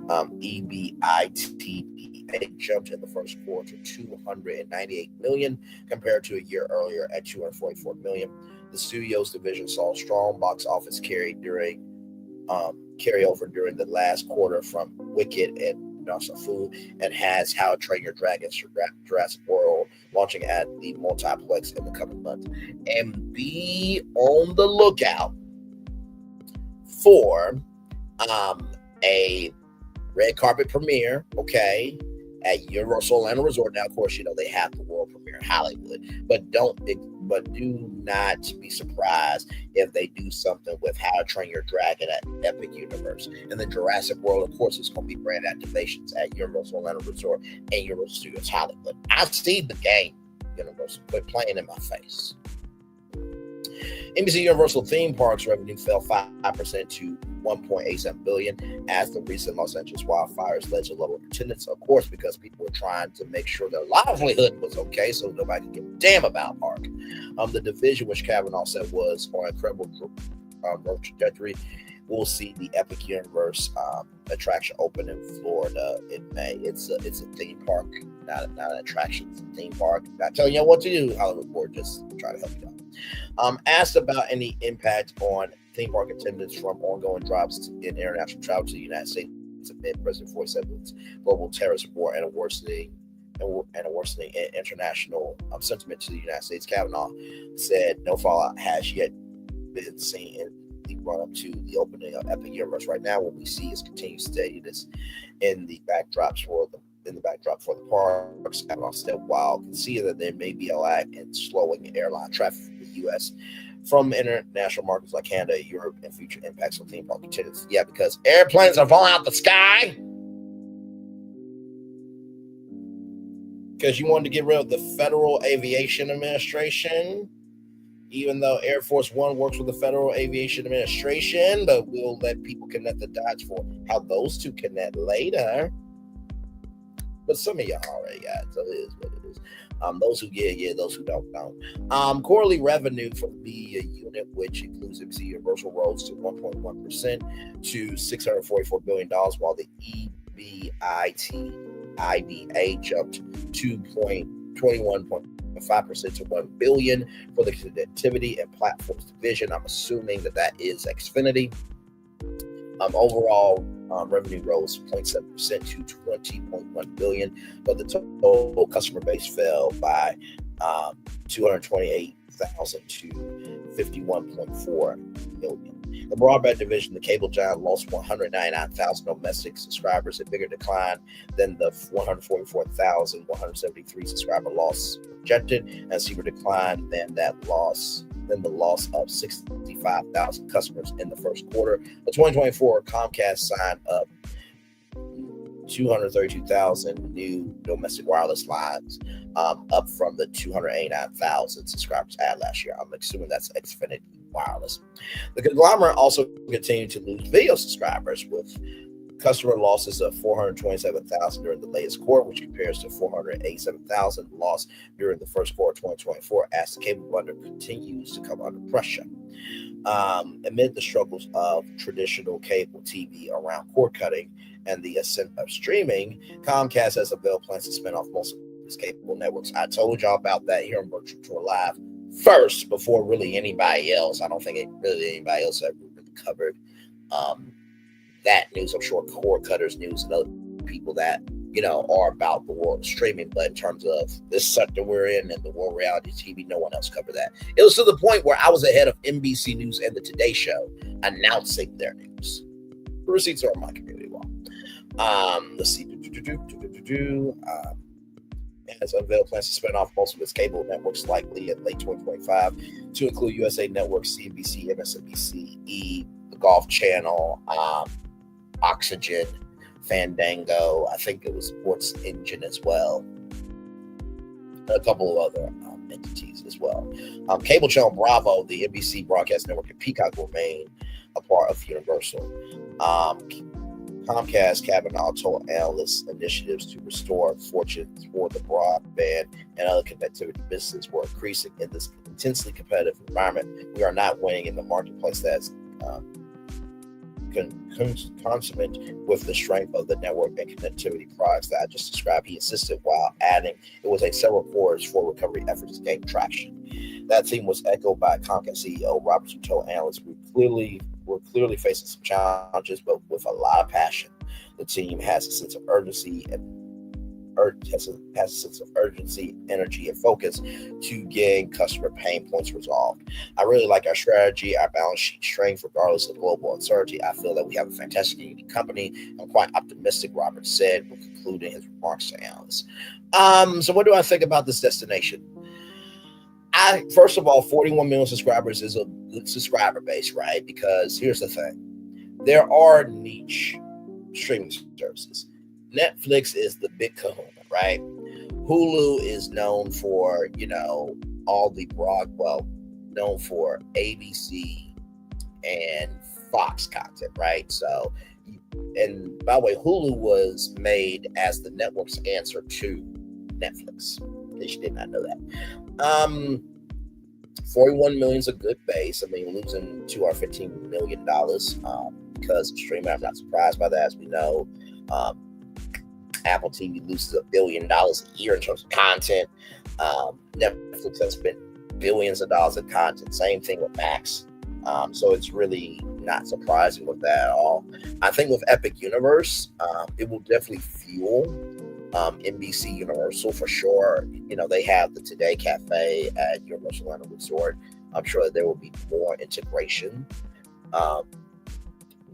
(EBITDA) jumped in the first quarter to $298 million compared to a year earlier at $244 million. The studios division saw strong box office carryover during the last quarter from Wicked and also Food, and has How to Train Your Dragon, Jurassic World launching at the multiplex in the coming months. And be on the lookout for a red carpet premiere, okay, at Universal Orlando Resort. Now, of course, you know they have the world premiere in Hollywood, but do not be surprised if they do something with How to Train Your Dragon at Epic Universe. And the Jurassic World, of course, is going to be brand activations at Universal Orlando Resort and Universal Studios Hollywood. I see the game, Universal, quit playing in my face. NBC Universal theme parks revenue fell 5% to $1.87 billion as the recent Los Angeles wildfires led to lower attendance, of course, because people were trying to make sure their livelihood was okay, so nobody could give a damn about park. The division, which Kavanaugh said was on incredible growth trajectory, we'll see the Epic Universe attraction open in Florida in May. It's a theme park, not an attraction. It's a theme park. Not telling you what to do, Hollywood Board, just try to help you out. Asked about any impact on theme park attendance from ongoing drops in international travel to the United States amid President 47's global terrorist war and a worsening international sentiment to the United States, Kavanaugh said no fallout has yet been seen in the run-up to the opening of Epic Universe. Right now, what we see is continued steadiness in the backdrop for the parks. Kavanaugh said, while conceding that there may be a lag in slowing airline traffic from the U.S. from international markets like Canada, Europe, and future impacts on theme park attendance. Yeah, because airplanes are falling out the sky. Because you wanted to get rid of the Federal Aviation Administration, even though Air Force One works with the Federal Aviation Administration, but we'll let people connect the dots for how those two connect later. But some of y'all already got it, so it is what it is. Those who get it, those who don't. Quarterly revenue for the media unit, which includes NBC Universal, rose to 1.1% to $644 billion, while the EBITDA jumped 21.5% to $1 billion for the connectivity and platforms division. I'm assuming that is Xfinity. Overall, revenue rose 0.7% to $20.1 billion, but the total customer base fell by 228,000 to 51.4 million. The broadband division, the cable giant, lost 199,000 domestic subscribers, a bigger decline than the 144,173 subscriber loss projected, and a steeper decline than the loss of 65,000 customers in the first quarter. The 2024, Comcast signed up 232,000 new domestic wireless lines, up from the 289,000 subscribers had last year. I'm assuming that's Xfinity Wireless. The conglomerate also continued to lose video subscribers, with customer losses of 427,000 during the latest quarter, which compares to 487,000 lost during the first quarter of 2024, as the cable bundle continues to come under pressure. Amid the struggles of traditional cable TV around cord cutting and the ascent of streaming, Comcast has unveiled plans to spin off most of its cable networks. I told y'all about that here on Virtual Tour Live first, before really anybody else. I don't think anybody else ever really covered that news. I'm sure cord cutters news and other people that are about the world of streaming. But in terms of this sector we're in and the world reality TV, no one else covered that. It was to the point where I was ahead of NBC News and the Today Show announcing their news. The receipts are on my community wall. Let's see. Has unveiled plans to spin off most of its cable networks likely in late 2025 to include USA Network, CNBC, MSNBC, E, the Golf Channel, Oxygen, Fandango. I think it was Sports Engine as well. A couple of other entities as well. Cable channel Bravo, the NBC broadcast network, and Peacock remain a part of Universal. Comcast Kavanaugh told analysts initiatives to restore fortunes for the broadband and other connectivity businesses were increasing in this intensely competitive environment. We are not winning in the marketplace that's consummate with the strength of the network and connectivity products that I just described. He insisted while adding it was a several quarters for recovery efforts to gain traction. That theme was echoed by Comcast CEO Roberts, who told analysts we're clearly facing some challenges, but with a lot of passion. The team has a sense of urgency energy, and focus to gain customer pain points resolved. I really like our strategy, our balance sheet strength, regardless of global uncertainty. I feel that we have a fantastic unique company. I'm quite optimistic, Roberts said, concluding his remarks to analysts. So what do I think about this destination? First of all, 41 million subscribers is a good subscriber base, right? Because here's the thing. There are niche streaming services. Netflix is the big kahuna, right? Hulu is known for, all the known for ABC and Fox content, right? So, and by the way, Hulu was made as the network's answer to Netflix. In case you did not know that. 41 million is a good base. I mean, losing $215 million because of streaming, I'm not surprised by that. As we know, Apple TV loses $1 billion a year in terms of content. Netflix has spent billions of dollars in content. Same thing with Max. So it's really not surprising with that at all. I think with Epic Universe, it will definitely fuel NBC Universal for sure. They have the Today Cafe at Universal Orlando Resort. I'm sure that there will be more integration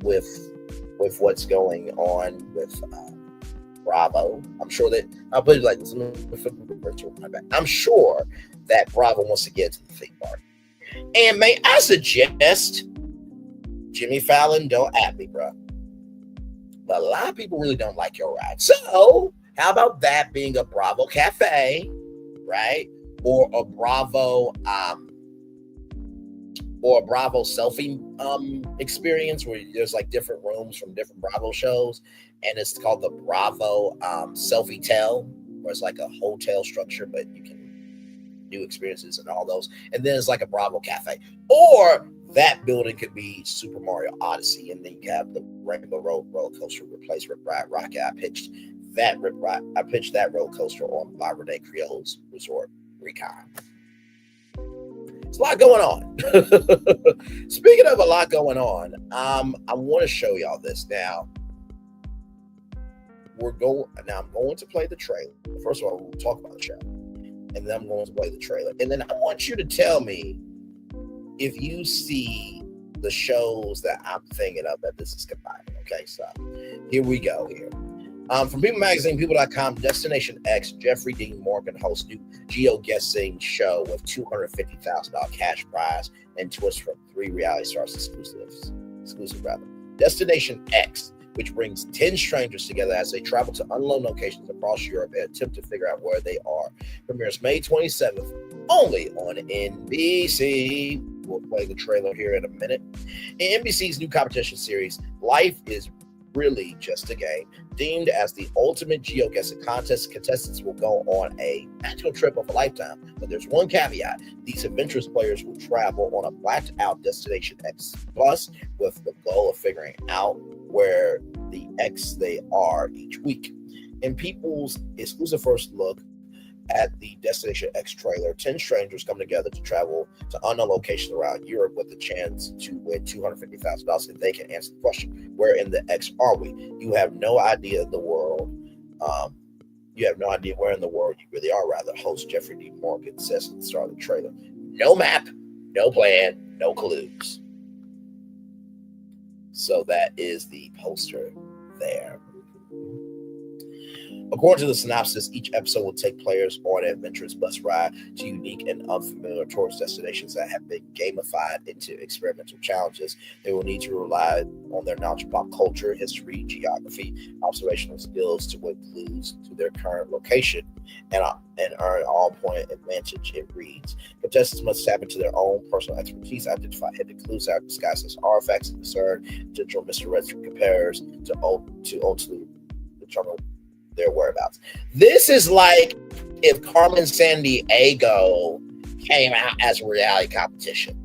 with what's going on with Bravo. I'm sure that I'll put it like this. I'm sure that Bravo wants to get to the theme park. And may I suggest Jimmy Fallon, don't at me, bro. But a lot of people really don't like your ride. So how about that being a Bravo cafe, right? Or a Bravo selfie experience where there's like different rooms from different Bravo shows, and it's called the Bravo Selfie Tell, where it's like a hotel structure, but you can do experiences and all those. And then it's like a Bravo cafe, or that building could be Super Mario Odyssey, and then you have the Rainbow Road roller coaster replaced with Ride Rocket. I pitched that roller coaster on La Renee Creole's Resort Recon. It's a lot going on. Speaking of a lot going on, I want to show y'all this now. I'm going to play the trailer. First of all, we'll talk about the show, and then I'm going to play the trailer, and then I want you to tell me if you see the shows that I'm thinking of that this is combining. Okay, so here we go. From People Magazine, People.com, Destination X, Jeffrey Dean Morgan hosts new geo-guessing show with $250,000 cash prize and twist from 3 reality stars exclusive. Destination X, which brings 10 strangers together as they travel to unknown locations across Europe and attempt to figure out where they are. Premieres May 27th, only on NBC. We'll play the trailer here in a minute. In NBC's new competition series, Life is Really Just a Game, deemed as the ultimate geoguessing contest, contestants will go on a magical trip of a lifetime. But there's one caveat: these adventurous players will travel on a blacked-out Destination X Plus with the goal of figuring out where the X they are each week. In People's exclusive first look at the Destination X trailer, 10 strangers come together to travel to unknown locations around Europe with the chance to win $250,000 if they can answer the question, where in the X are we? You have no idea the world You have no idea where in the world you really are, rather. Host Jeffrey D. Morgan says at the start of the trailer. No map, no plan, no clues. So that is the poster there. According to the synopsis, each episode will take players on an adventurous bus ride to unique and unfamiliar tourist destinations that have been gamified into experimental challenges. They will need to rely on their knowledge of pop culture, history, geography, observational skills to win clues to their current location and earn all-point advantage, it reads. Contestants must tap into their own personal expertise, identify hidden clues that are disguised as artifacts, and discern digital misread compares to ultimately determine their whereabouts. This is like if Carmen Sandiego came out as a reality competition.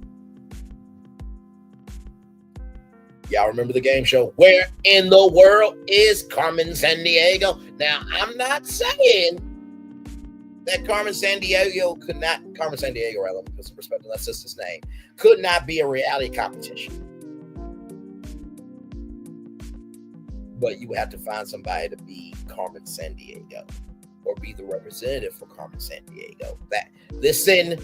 Y'all remember the game show? Where in the world is Carmen Sandiego? Now, I'm not saying that Carmen Sandiego, right, let me put some respect on that sister's name, could not be a reality competition. But you would have to find somebody to be Carmen Sandiego or be the representative for Carmen Sandiego. Listen,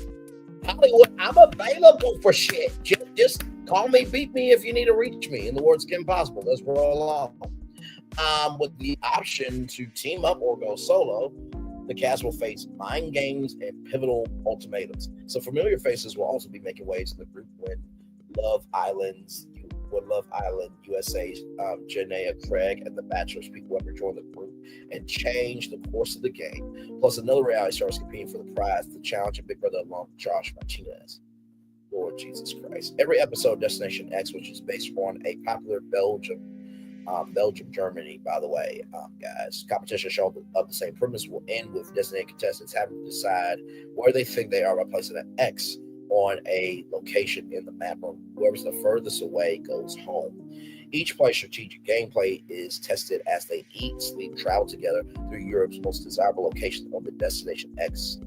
Hollywood, I'm available for shit. Just call me, beat me if you need to reach me. In the words of Kim Possible, let's roll along. With the option to team up or go solo, the cast will face mind games and pivotal ultimatums. Some familiar faces will also be making waves in the group when Love Island USA's Janaea Craig and The Bachelor's Pete Weber join the group and change the course of the game. Plus, another reality star is competing for the prize, the challenge of Big Brother alum Josh Martinez. Lord Jesus Christ. Every episode of Destination X, which is based on a popular Belgium, Germany, by the way, guys. Competition show of the same premise will end with designated contestants having to decide where they think they are by placing an X on a location in the map room. Whoever's the furthest away goes home. Each player's strategic gameplay is tested as they eat, sleep, travel together through Europe's most desirable location on the Destination X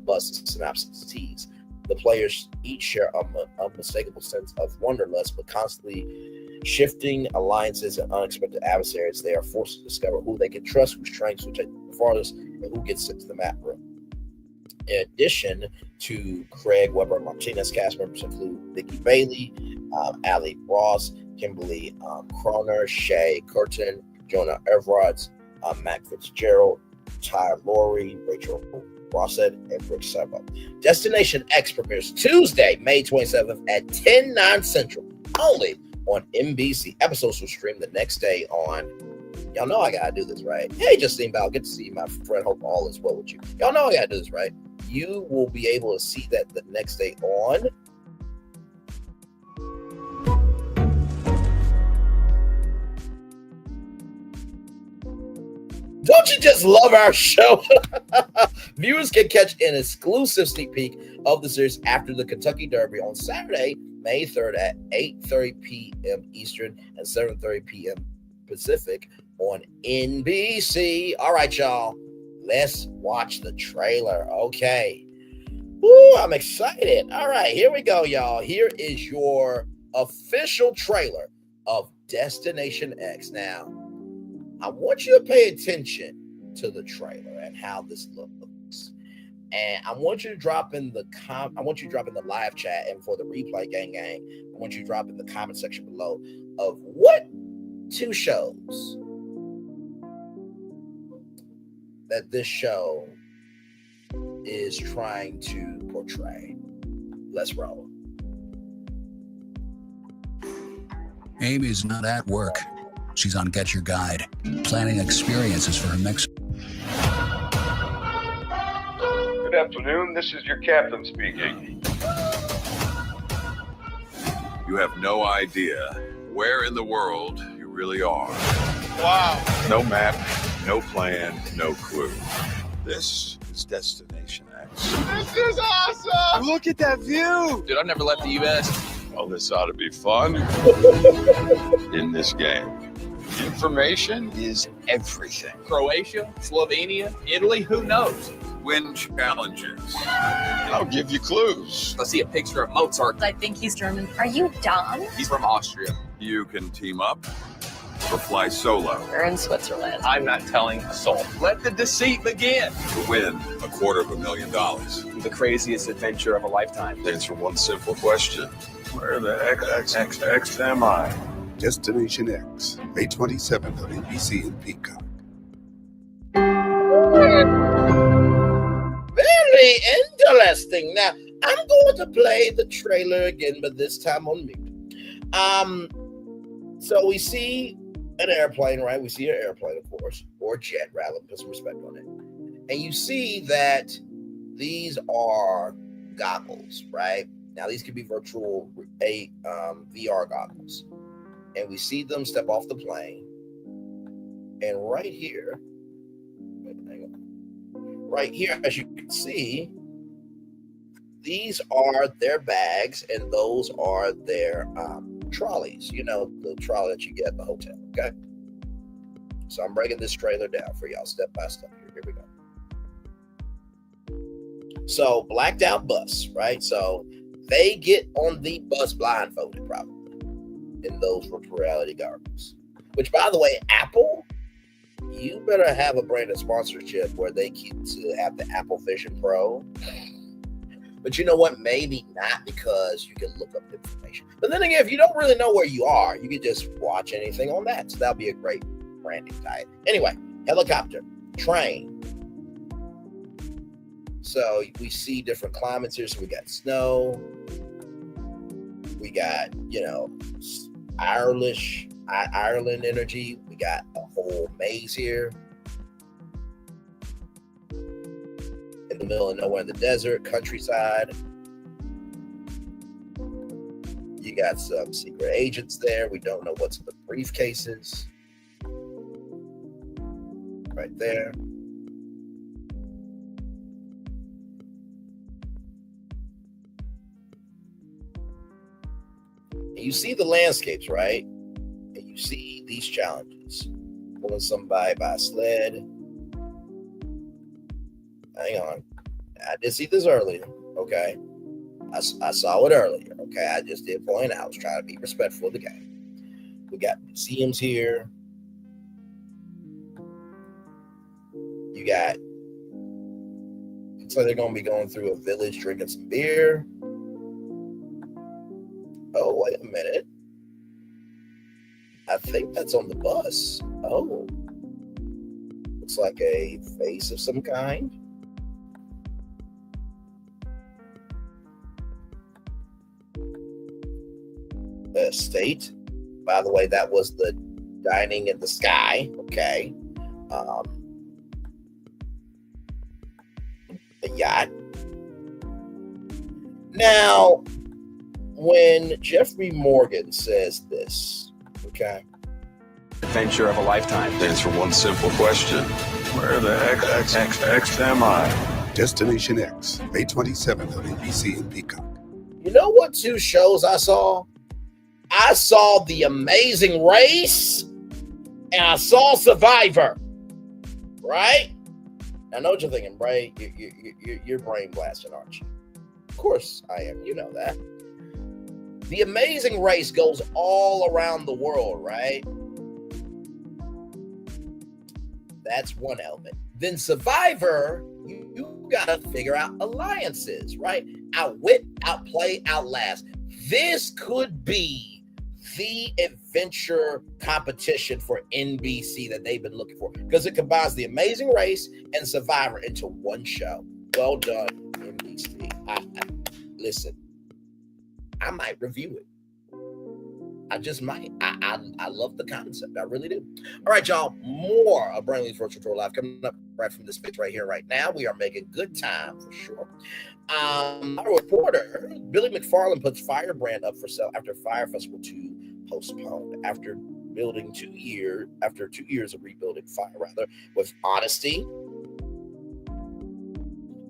bus synopsis tease. The players each share an unmistakable sense of wanderlust, but constantly shifting alliances and unexpected adversaries. They are forced to discover who they can trust, whose strengths will take the farthest, and who gets sent to the map room. In addition to Craig, Weber, and Martinez, cast members include Vicky Bailey, Ali Ross, Kimberly Croner, Shay Curtin, Jonah Everett, Mac Fitzgerald, Ty Laurie, Rachel Rossett, and Rick Sebo. Destination X premieres Tuesday, May 27th at 10/9 Central, only on NBC. Episodes will stream the next day on. Y'all know I gotta do this, right? Hey, Justine Bell, good to see you, my friend. Hope all is well with you. Y'all know I gotta do this, right? You will be able to see that the next day on. Don't you just love our show? Viewers can catch an exclusive sneak peek of the series after the Kentucky Derby on Saturday, May 3rd at 8:30 p.m. Eastern and 7:30 p.m. Pacific on NBC. All right, y'all. Let's watch the trailer. Okay. Woo, I'm excited. All right, here we go, y'all. Here is your official trailer of Destination X. Now, I want you to pay attention to the trailer and how this looks. And I want you to drop in the live chat, and for the replay gang, I want you to drop in the comment section below of what two shows that this show is trying to portray. Let's roll. Amy's not at work. She's on Get Your Guide, planning experiences for her next. Good afternoon, this is your captain speaking. You have no idea where in the world you really are. Wow. No map, no plan, no clue. This is Destination X. This is awesome! Look at that view! Dude, I've never left the U.S. Well, this ought to be fun in this game. Information is everything. Croatia, Slovenia, Italy, who knows? Win challenges. I'll give you clues. I see a picture of Mozart. I think he's German. Are you Don? He's from Austria. You can team up or fly solo? We're in Switzerland. I'm not telling a soul. Let the deceit begin. To win $250,000. The craziest adventure of a lifetime. Answer one simple question. Where the X am I? Destination X, May 27th on NBC and Peacock. Very interesting. Now, I'm going to play the trailer again, but this time on mute. So we see an airplane, right? We see an airplane, of course, or jet, rather, put some respect on it. And you see that these are goggles, right? Now, these could be virtual VR goggles. And we see them step off the plane. And right here, as you can see, these are their bags and those are their trolleys. You know, the trolley that you get at the hotel, okay? So I'm breaking this trailer down for y'all step by step here. Here we go. So blacked out bus, right? So they get on the bus blindfolded probably in those virtual reality goggles. Which, by the way, Apple, you better have a branded sponsorship where they keep to have the Apple Vision Pro. But you know what? Maybe not, because you can look up information. But then again, if you don't really know where you are, you can just watch anything on that. So that'll be a great branding type. Anyway, helicopter, train. So we see different climates here. So we got snow. We got, Ireland energy. We got a whole maze here. In the middle of nowhere in the desert, countryside. You got some secret agents there. We don't know what's in the briefcases. Right there. And you see the landscapes, right? And you see these challenges. Pulling somebody by a sled. Hang on. I did see this earlier, okay? I saw it earlier, okay? I just did point out. I was trying to be respectful of the game. We got museums here. You got, looks like they're going to be going through a village drinking some beer. Oh, wait a minute. I think that's on the bus. Oh. Looks like a face of some kind. Estate. By the way, that was the dining in the sky. Okay. The yacht. Now, when Jeffrey Morgan says this, okay, Adventure of a lifetime. Answer one simple question. Where the X am I? Destination X, May 27th on NBC and Peacock. You know what two shows I saw? I saw The Amazing Race and I saw Survivor. Right? I know what you're thinking, Bray. You're brain blasting, aren't you? Of course I am. You know that. The Amazing Race goes all around the world, right? That's one element. Then Survivor, you gotta figure out alliances, right? Outwit, outplay, outlast. This could be the adventure competition for NBC that they've been looking for, because it combines The Amazing Race and Survivor into one show. Well done, NBC. Listen, I might review it. I just might. I love the concept. I really do. All right, y'all. More of Brainley's Virtual Tour Live coming up right from this pitch right here, right now. We are making good time for sure. Our reporter, Billy McFarland, puts Fyre brand up for sale after Fyre Festival 2 postponed. After 2 years of rebuilding Fyre, with honesty.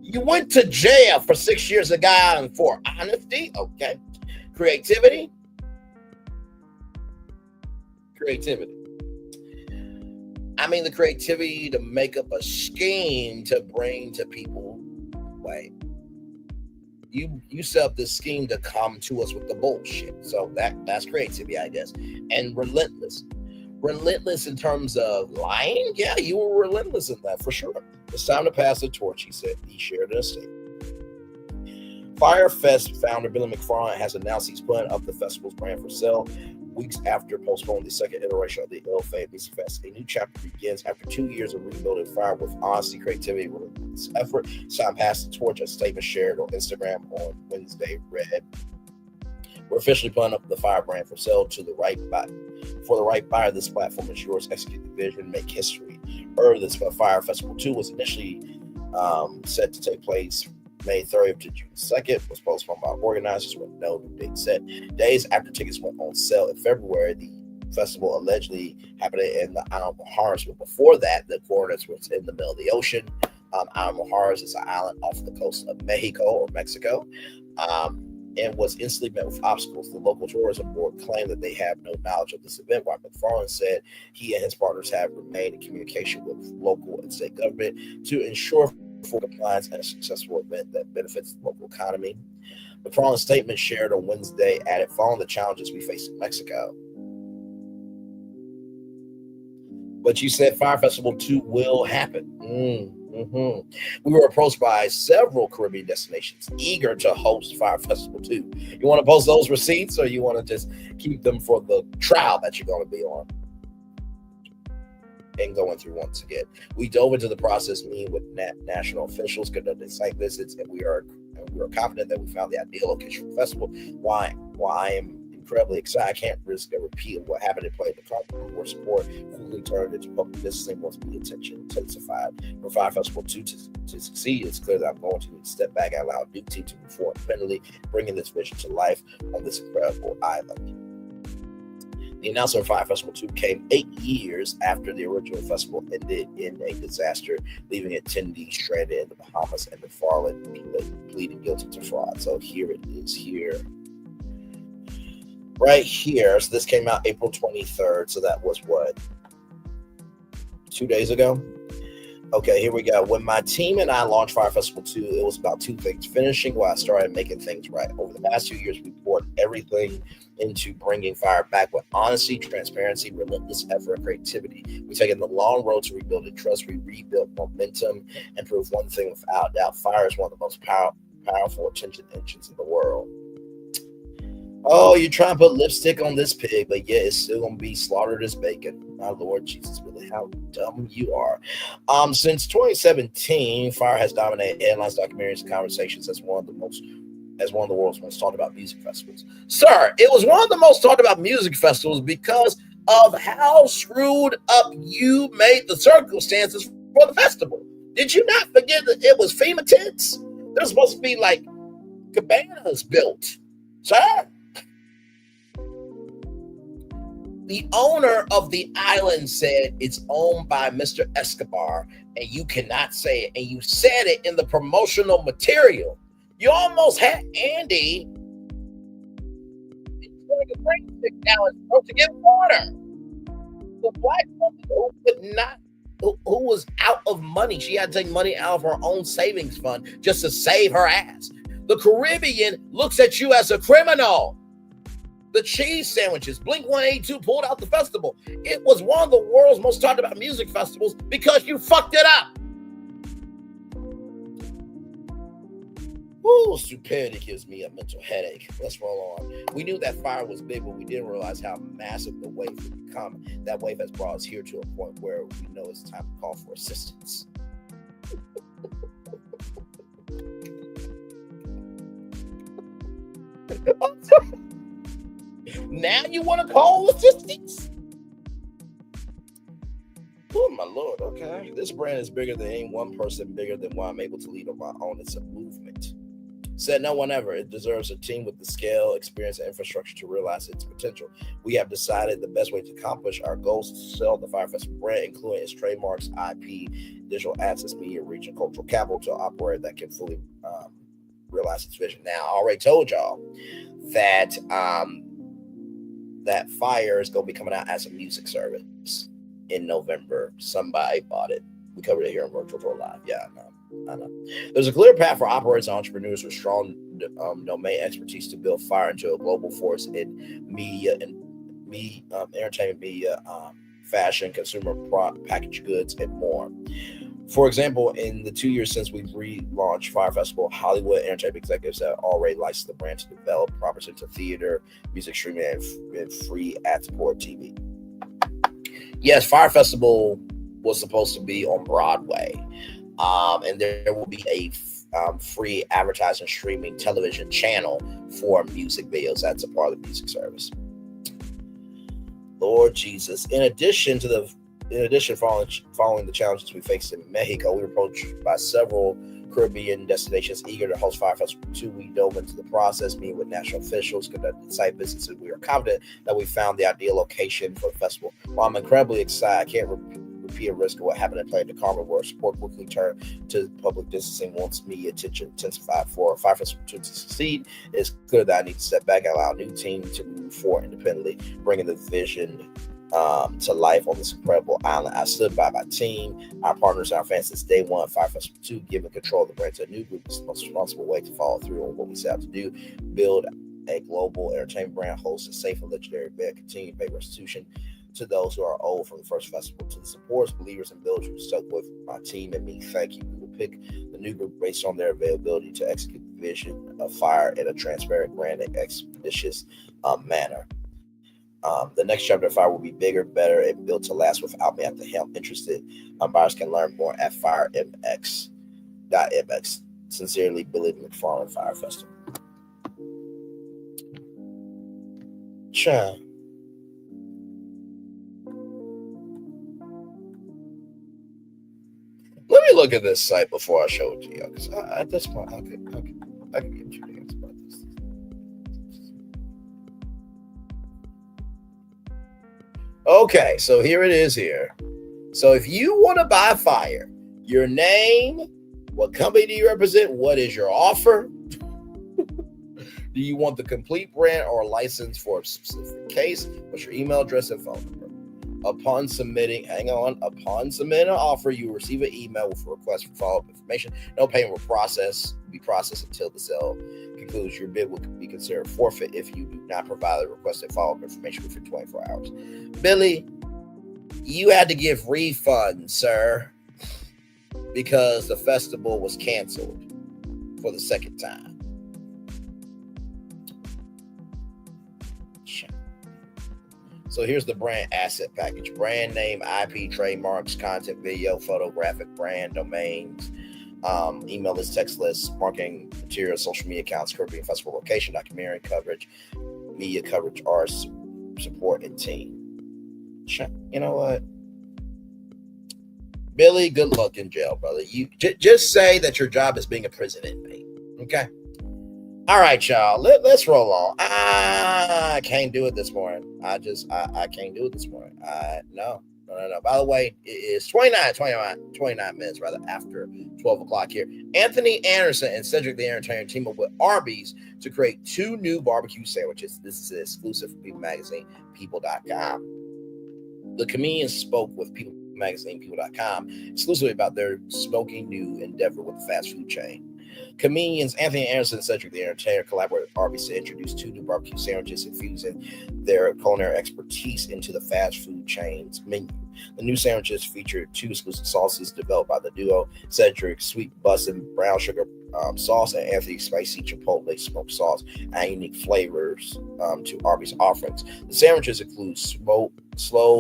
You went to jail for 6 years ago and for honesty. Okay. Creativity. I mean, the creativity to make up a scheme to bring to people. Wait, you set up this scheme to come to us with the bullshit. So that's creativity, I guess. And relentless. Relentless in terms of lying? Yeah, you were relentless in that for sure. It's time to pass the torch, he said. He shared in a statement. Fyre Fest founder Billy McFarland has announced he's putting up the festival's brand for sale weeks after postponing the second iteration of the ill-fated Music Fest. A new chapter begins after 2 years of rebuilding Fyre with honesty, creativity, and relentless effort. It's time to pass the torch. A statement shared on Instagram on Wednesday read, "We're officially putting up the Fyre brand for sale to the right buyer. For the right buyer, this platform is yours. Execute the vision, make history." Earlier this Fyre Festival 2 was initially set to take place May 30th to June 2nd, was postponed by organizers with no new date set. Days after tickets went on sale in February, the festival allegedly happened in the Island of Bahamas, but before that, the coordinates was in the middle of the ocean. Island of Bahamas is an island off the coast of Mexico, and was instantly met with obstacles. The local tourism board claimed that they have no knowledge of this event, while McFarland said he and his partners have remained in communication with local and state government to ensure full compliance and a successful event that benefits the local economy. McFarland's statement shared on Wednesday added, "Following the challenges we face in Mexico." But you said Fyre Festival 2 will happen. We were approached by several Caribbean destinations eager to host Fyre Festival 2. You want to post those receipts, or you want to just keep them for the trial that you're going to be on and going through once again? We dove into the process, meeting with national officials, conducting site visits, and we are confident that we found the ideal location for the festival. Why I am incredibly excited. I can't risk a repeat of what happened in play. The company where support quickly turned into public distancing once the attention intensified. For Fyre Festival 2 to succeed, it's clear that I'm going to step back and allow a new team to move forward independently, bringing this vision to life on this incredible island. The announcement of Fyre Festival 2 came 8 years after the original festival ended in a disaster, leaving attendees stranded in the Bahamas and McFarland pleading guilty to fraud. So here it is here. Right here. So this came out April 23rd. So that was what? 2 days ago? Okay, here we go. When my team and I launched Fyre Festival 2, it was about two things. Finishing while I started making things right. Over the past 2 years, we poured everything into bringing Fyre back with honesty, transparency, relentless effort, and creativity. We've taken the long road to rebuilding trust. We rebuilt momentum and proved one thing without doubt. Fyre is one of the most powerful attention engines in the world. Oh, you're trying to put lipstick on this pig, but yeah, it's still going to be slaughtered as bacon. My Lord Jesus, really, how dumb you are. Since 2017, Fyre has dominated headlines, documentaries, and conversations as one of the world's most talked about music festivals. Sir, it was one of the most talked about music festivals because of how screwed up you made the circumstances for the festival. Did you not forget that it was FEMA tents? There's supposed to be like cabanas built, sir. The owner of the island said it's owned by Mr. Escobar, and you cannot say it. And you said it in the promotional material. You almost had Andy to get water. The black woman who could not, who was out of money. She had to take money out of her own savings fund just to save her ass. The Caribbean looks at you as a criminal. The cheese sandwiches, Blink-182 pulled out the festival. It was one of the world's most talked about music festivals because you fucked it up. Ooh, stupidity gives me a mental headache. Let's roll on. We knew that Fyre was big, but we didn't realize how massive the wave would become. That wave has brought us here to a point where we know it's time to call for assistance. Now you want to call assistance? Oh, my Lord. Okay. This brand is bigger than any one person, bigger than what I'm able to lead on my own. It's a movement. Said no one ever. It deserves a team with the scale, experience, and infrastructure to realize its potential. We have decided the best way to accomplish our goals is to sell the Fyre Festival brand, including its trademarks, IP, digital assets, media reach, and cultural capital to operate that can fully realize its vision. Now, I already told y'all that that Fyre is going to be coming out as a music service in November. Somebody bought it. We covered it here on Virtual Pro Live. Yeah, I know. There's a clear path for operators and entrepreneurs with strong domain expertise to build Fyre into a global force in media and entertainment media fashion, consumer packaged goods, and more. For example, in the 2 years since we relaunched Fyre Festival, Hollywood entertainment executives have already licensed the brand to develop properties into theater, music streaming, and free ad-supported TV. Yes, Fyre Festival was supposed to be on Broadway, and there will be a free advertising streaming television channel for music videos. That's a part of the music service. Lord Jesus. In addition, following the challenges we faced in Mexico, we were approached by several Caribbean destinations eager to host Fyre Festival 2. We dove into the process, meeting with national officials, conducted site visits, and we are confident that we found the ideal location for the festival. While I'm incredibly excited, I can't repeat a risk of what happened at Playa del Carmen, where support quickly turned to public distancing once media attention intensified. For Fyre Festival 2 to succeed, it's clear that I need to step back and allow a new team to move forward independently, bringing the vision to life on this incredible island. I stood by my team, our partners, and our fans since day one. Fyre Festival 2, giving control of the brand to a new group is the most responsible way to follow through on what we set out to do: build a global entertainment brand, host a safe and legendary event, continue to pay restitution to those who are owed from the first festival. To the supporters, believers, and builders who stuck with my team and me, thank you. We will pick the new group based on their availability to execute the vision of Fyre in a transparent, brand, and expeditious manner. The next chapter of Fyre will be bigger, better, and built to last without me at the helm. Interested buyers can learn more at firemx.mx. Sincerely, Billy McFarland, Fyre Festival. Let me look at this site before I show it to you, because at this point, I can give you the answer about this. Okay, so here it is here. So if you want to buy Fyre, your name, what company do you represent, what is your offer? Do you want the complete brand or a license for a specific case? What's your email address and phone number? Upon submitting an offer, you will receive an email with a request for follow-up information. No payment will be processed until the sale concludes. Your bid will be considered forfeit if you do not provide the requested follow-up information within 24 hours. Billy, you had to give refunds, sir, because the festival was canceled for the second time. So here's the brand asset package: brand name, IP, trademarks, content, video, photographic, brand, domains, email list, text list, marketing materials, social media accounts, Caribbean Festival location, documentary coverage, media coverage, arts, support, and team. You know what? Billy, good luck in jail, brother. You just say that your job is being a prison inmate. Okay? All right, y'all. Let's roll on. I can't do it this morning. I can't do it this morning. No. By the way, it is 29 minutes rather after 12 o'clock here. Anthony Anderson and Cedric the Entertainer team up with Arby's to create 2 new barbecue sandwiches. This is exclusive for People Magazine, people.com. The comedians spoke with People Magazine, people.com, exclusively about their smoking new endeavor with the fast food chain. Comedians Anthony Anderson and Cedric the Entertainer collaborated with Arby to introduce 2 new barbecue sandwiches, infusing their culinary expertise into the fast food chain's menu. The new sandwiches feature 2 exclusive sauces developed by the duo: Cedric Sweet Bussin' Brown Sugar sauce and Anthony Spicy Chipotle Smoked Sauce, add unique flavors to Arby's offerings. The sandwiches include slow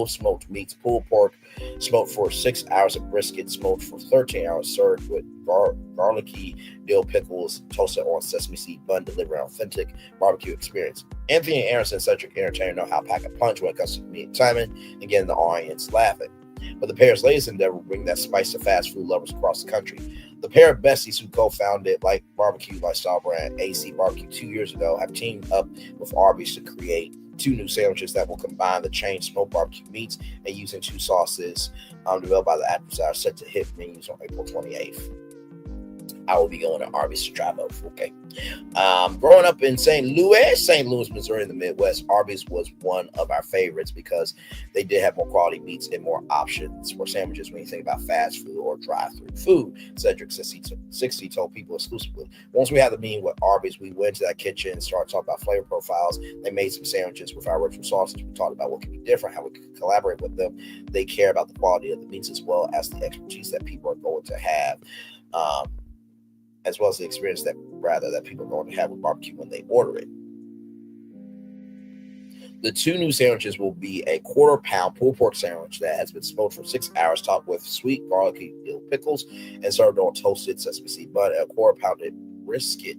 smoked meats, pulled pork smoked for 6 hours, of brisket smoked for 13 hours, served with garlicky dill pickles, toasted on sesame seed bun, delivering an authentic barbecue experience. Anthony Anderson and Cedric Entertainer know how to pack a punch when it comes to meat timing and getting the audience laughing. But the pair's latest endeavor will bring that spice to fast food lovers across the country. The pair of besties who co-founded Like Barbecue lifestyle brand AC Barbecue 2 years ago have teamed up with Arby's to create 2 new sandwiches that will combine the chain smoked barbecue meats and using 2 sauces developed by the actors that are set to hit menus on April 28th. I will be going to Arby's to try both. Okay. Growing up in St. Louis, Missouri, in the Midwest, Arby's was one of our favorites because they did have more quality meats and more options for sandwiches when you think about fast food or drive-through food. Cedric 60 told people exclusively. Once we had the meeting with Arby's, we went to that kitchen and started talking about flavor profiles. They made some sandwiches with our original sauces. We talked about what could be different, how we could collaborate with them. They care about the quality of the meats as well as the expertise that people are going to have. As well as the experience that people are going to have with barbecue when they order it. The two new sandwiches will be a 1/4 pound pulled pork sandwich that has been smoked for 6 hours, topped with sweet garlicky dill pickles and served on toasted sesame seed bun. A 1/4 pounded brisket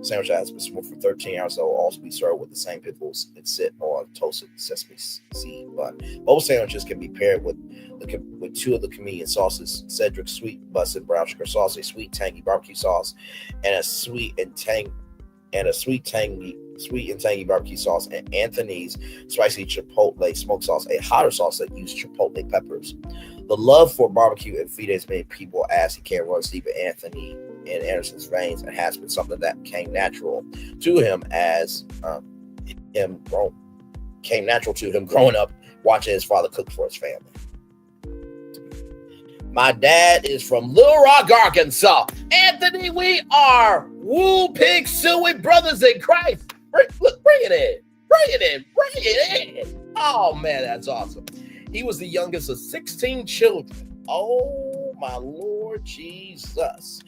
sandwich that has been smoked for 13 hours. That will also be served with the same pickles and sit on toasted sesame seed bun. Both sandwiches can be paired with two of the comedian sauces: Cedric's sweet busted brown sugar sauce, a sweet tangy barbecue sauce, and a sweet and tangy barbecue sauce, and Anthony's spicy chipotle smoked sauce, a hotter sauce that uses chipotle peppers. The love for barbecue and food has made people ask he can't run deep in Anthony and Anderson's veins, and has been something that came natural to him growing up watching his father cook for his family. My dad is from Little Rock, Arkansas. Anthony, we are Woo Pig Suey brothers in Christ. Bring it in. Oh, man, that's awesome. He was the youngest of 16 children. Oh, my Lord Jesus.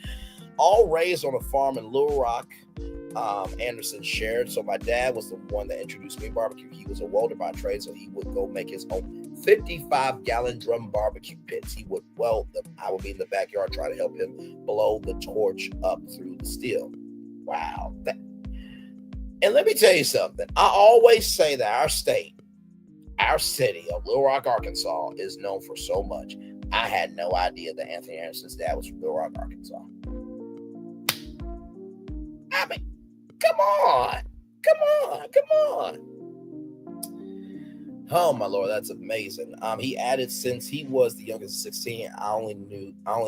All raised on a farm in Little Rock. Anderson shared. So my dad was the one that introduced me to barbecue. He was a welder by trade, so he would go make his own 55-gallon drum barbecue pits. He would weld them. I would be in the backyard trying to help him blow the torch up through the steel. Wow. And let me tell you something. I always say that our city of Little Rock, Arkansas, is known for so much. I had no idea that Anthony Anderson's dad was from Little Rock, Arkansas. I mean, come on. Oh my Lord, that's amazing. He added, since he was the youngest of 16, I only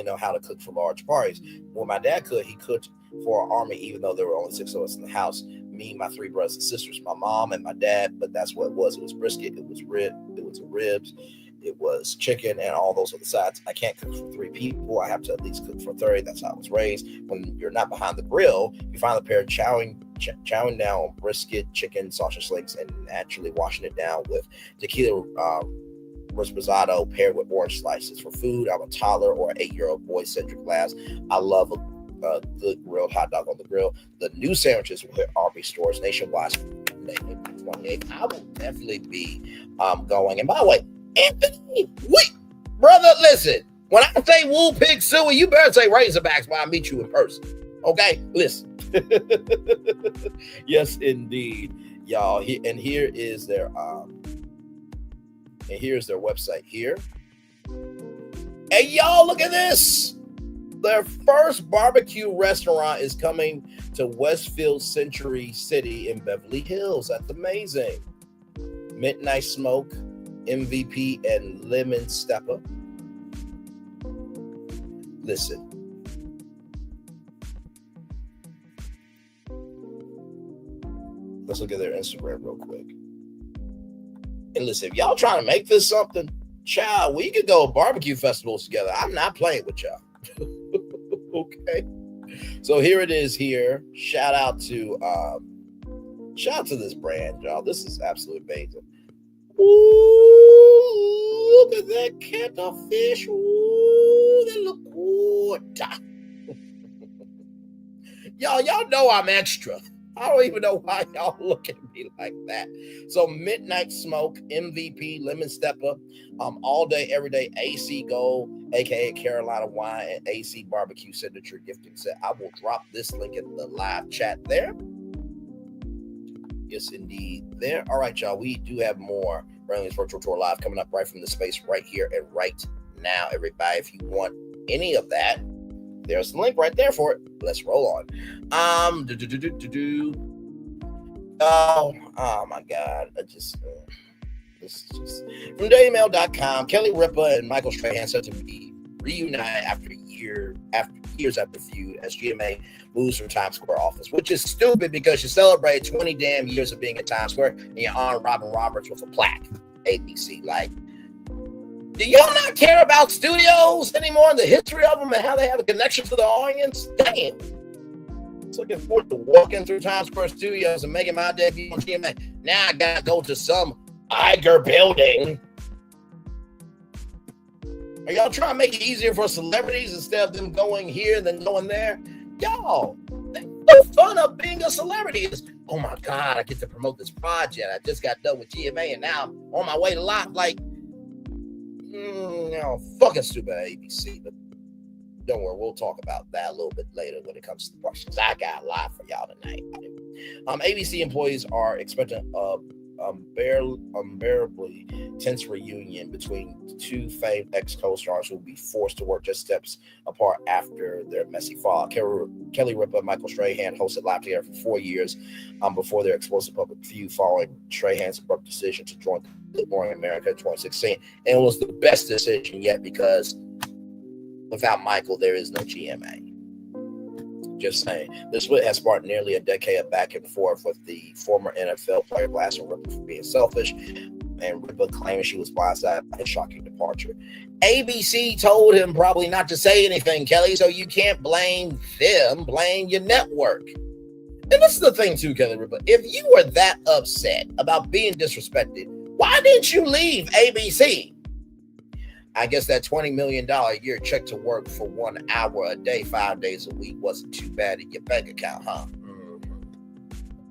know how to cook for large parties. When my dad cooked, he cooked for our army, even though there were only 6 of us in the house. Me, my 3 brothers and sisters, my mom and my dad, but that's what it was. It was brisket, it was ribs, it was chicken, and all those other sides. I can't cook for 3 people. I have to at least cook for 30. That's how I was raised. When you're not behind the grill, you find the pair chowing down on brisket, chicken, sausage links, and naturally washing it down with tequila reposado paired with orange slices. For food, I'm a toddler or an 8-year-old boy. Cedric laughs. I love a good grilled hot dog on the grill. The new sandwiches will hit Arby stores nationwide. 28th. I will definitely be going. And by the way, Anthony, wait, brother, listen. When I say Woo Pig Suey, you better say Razorbacks when I meet you in person. Okay, listen. Yes, indeed, y'all. And here is their website here. Hey, y'all, look at this. Their first barbecue restaurant is coming to Westfield Century City in Beverly Hills. That's amazing. Midnight Smoke, MVP, and Lemon Stepper. Listen. Let's look at their Instagram real quick. And listen, if y'all trying to make this something, child, we could go barbecue festivals together. I'm not playing with y'all. Okay. So here it is here. Shout out to this brand, y'all. This is absolutely amazing. Ooh, look at that cattlefish. Ooh, they look good. Y'all know I'm extra. I don't even know why y'all look at me like that. So Midnight Smoke, MVP, Lemon Stepper, all day, every day, AC Gold, aka Carolina Wine, and AC Barbecue Signature Gifting Set. I will drop this link in the live chat there. Yes, indeed. There. All right, y'all. We do have more Burnley's Virtual Tour Live coming up right from the space right here and right now, everybody. If you want any of that, there's the link right there for it. Let's roll on. Oh my God. This is just from dailymail.com. Kelly Ripa and Michael Strahan said to be reunited after years after feud as GMA moves from Times Square office, which is stupid because you celebrate 20 damn years of being in Times Square and you honor Robin Roberts with a plaque. ABC, like, do y'all not care about studios anymore and the history of them and how they have a connection to the audience? Damn. Looking forward to walking through Times Square Studios and making my debut on GMA. Now I gotta go to some Iger building. Are y'all trying to make it easier for celebrities instead of them going here than going there? Y'all, the fun of being a celebrity is, oh my God, I get to promote this project. I just got done with GMA and now I'm on my way to live. Like, fucking stupid ABC. But don't worry, we'll talk about that a little bit later when it comes to the questions. I got a lot for y'all tonight. ABC employees are expecting unbearably tense reunion between two famed ex-co-stars who will be forced to work just steps apart after their messy fall. Kelly Ripa and Michael Strahan hosted Live together for 4 years before their explosive public feud following Strahan's abrupt decision to join Good Morning America in 2016. And it was the best decision yet because without Michael, there is no GMA. Just saying. This split has sparked nearly a decade of back and forth with the former NFL player blasting Ripa for being selfish, and Ripa claiming she was blindsided by his shocking departure. ABC told him probably not to say anything, Kelly, so you can't blame them, blame your network. And this is the thing too, Kelly Ripa. If you were that upset about being disrespected, why didn't you leave ABC? I guess that $20 million a year check to work for 1 hour a day, 5 days a week wasn't too bad in your bank account, huh?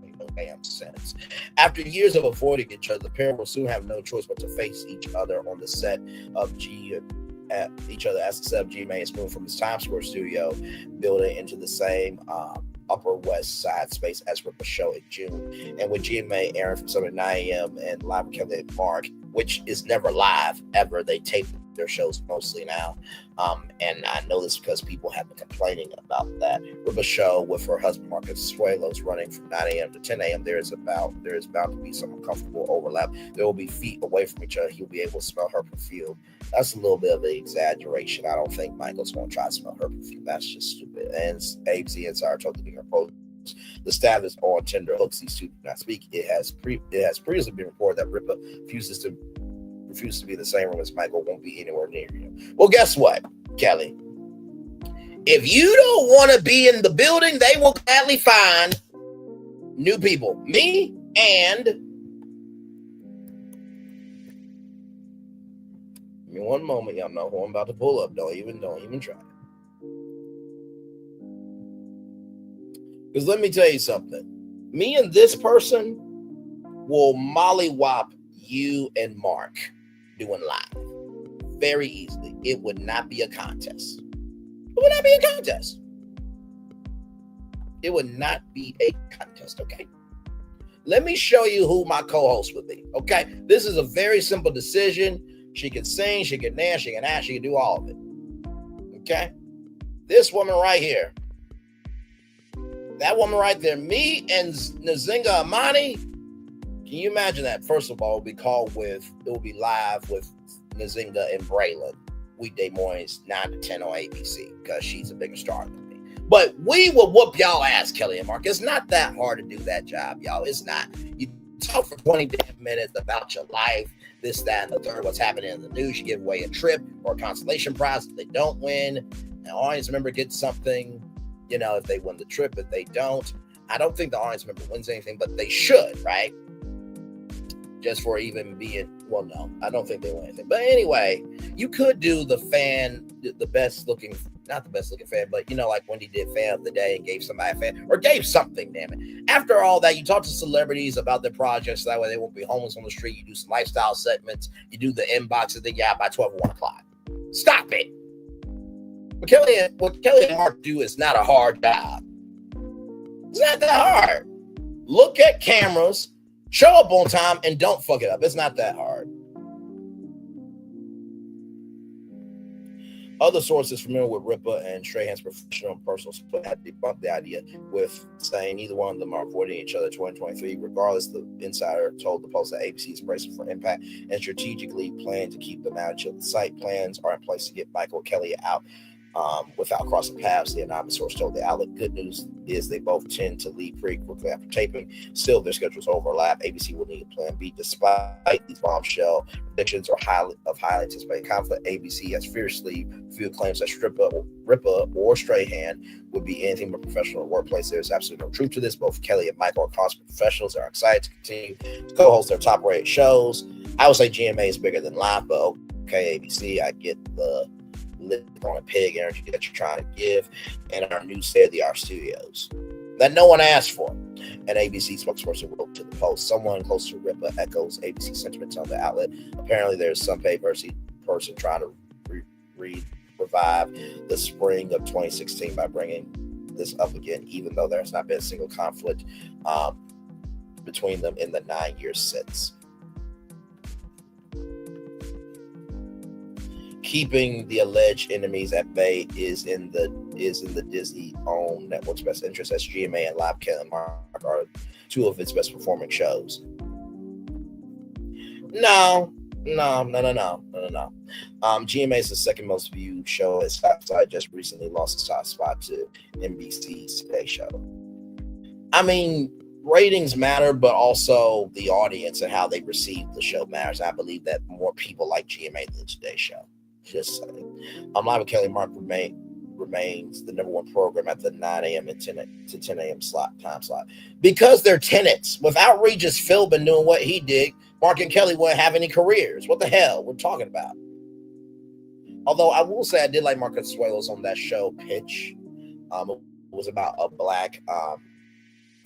Make no damn sense. After years of avoiding each other, the pair will soon have no choice but to face each other on the set of each other as the set of GMA is moved from the Times Square studio building into the same Upper West Side space as Ripa's show in June. And with GMA airing from 7 to 9 a.m. and Live with Kelly and Mark, which is never live ever, they tape their shows mostly now. And I know this because people have been complaining about that. Ripa's show with her husband Marcus Suelos running from 9 a.m. to 10 a.m. There is bound to be some uncomfortable overlap. There will be feet away from each other. He'll be able to smell her perfume. That's a little bit of an exaggeration. I don't think Michael's going to try to smell her perfume. That's just stupid. And ABC Insider told the New York Post, the staff is on tender hooks. These two do not speak. It has previously been reported that Ripa refuses to be in the same room as Michael, won't be anywhere near you. Well, guess what, Kelly? If you don't want to be in the building, they will gladly find new people. Me and give me one moment, y'all know who I'm about to pull up. Don't even try. Because let me tell you something. Me and this person will mollywop you and Mark doing live very easily. It would not be a contest. It would not be a contest. It would not be a contest, okay? Let me show you who my co-host would be, okay? This is a very simple decision. She can sing, she can dance, she can act, she can do all of it, okay? This woman right here, that woman right there, me and Nzinga Amani. Can you imagine that? First of all, it will be live with Nzinga and Braylon weekday mornings 9 to 10 on ABC because she's a bigger star than me. But we will whoop y'all ass, Kelly and Mark. It's not that hard to do that job, y'all. It's not. You talk for 20 damn minutes about your life, this, that, and the third, what's happening in the news. You give away a trip or a consolation prize if they don't win. An audience member gets something, if they win the trip. If they don't, I don't think the audience member wins anything, but they should, right? Just for even being, well, no, I don't think they win anything. But anyway, you could do the best looking, not the best looking fan, but like Wendy did fan of the day and gave somebody a fan, or gave something, damn it. After all that, you talk to celebrities about their projects, so that way they won't be homeless on the street. You do some lifestyle segments, you do the inbox that they got by 12 or 1 o'clock. Stop it. What Kelly and Mark do is not a hard job. It's not that hard. Look at cameras, show up on time, and don't fuck it up. It's not that hard. Other sources familiar with Ripa and Strahan's professional and personal split have debunked the idea with saying neither one of them are avoiding each other in 2023. Regardless, the insider told the Post that ABC is bracing for impact and strategically planning to keep them out. The site plans are in place to get Michael Kelly out without crossing paths. The anonymous source told the outlet, good news is they both tend to leave pretty quickly after taping. Still, their schedules overlap. ABC will need a plan B despite these bombshell predictions of highly anticipated conflict. ABC has fiercely few claims that Ripper or Strahan would be anything but professional in the workplace. There's absolutely no truth to this. Both Kelly and Michael are consummate professionals. They're excited to continue to co-host their top-rated shows. I would say GMA is bigger than live, but okay, ABC, I get the lip on a pig energy that you're trying to give, and our new state-of-the-art studios that no one asked for. An ABC spokesperson wrote to the Post, someone close to Ripper echoes ABC sentiments on the outlet. Apparently, there's some paper person trying to revive the spring of 2016 by bringing this up again, even though there's not been a single conflict between them in the 9 years since. Keeping the alleged enemies at bay is in the Disney-owned network's best interest, as GMA and Live Kelly and Mark are two of its best performing shows. No. GMA is the second most viewed show, as Southside just recently lost its top spot to NBC's Today Show. I mean, ratings matter, but also the audience and how they receive the show matters. I believe that more people like GMA than the Today Show. Just saying. Live with Kelly and Mark remains the number one program at the 9 a.m. to 10 a.m. time slot. Because they're tenants. Without Regis Philbin doing what he did, Mark and Kelly wouldn't have any careers. What the hell we're talking about? Although I will say I did like Mark Consuelos on that show, Pitch. It was about a black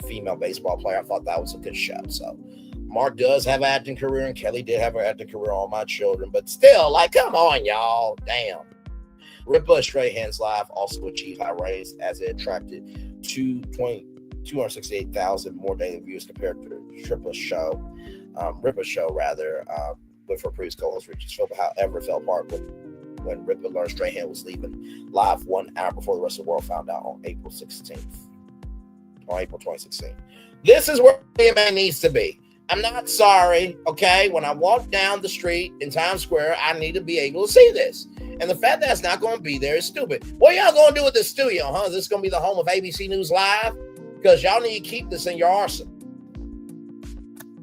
female baseball player. I thought that was a good show. So Mark does have an acting career, and Kelly did have an acting career on My Children. But still, like, come on, y'all. Damn. Ripper Strahan's Live also achieved high ratings as it attracted 268,000 more daily views compared to Ripper's show, with her previous co-host Regis Philbin. However, it fell apart when Ripper learned Strahan was leaving Live 1 hour before the rest of the world found out on April 2016. This is where GMA needs to be. I'm not sorry, okay? When I walk down the street in Times Square, I need to be able to see this. And the fact that it's not going to be there is stupid. What y'all going to do with this studio, huh? Is this going to be the home of ABC News Live? Because y'all need to keep this in your arsenal.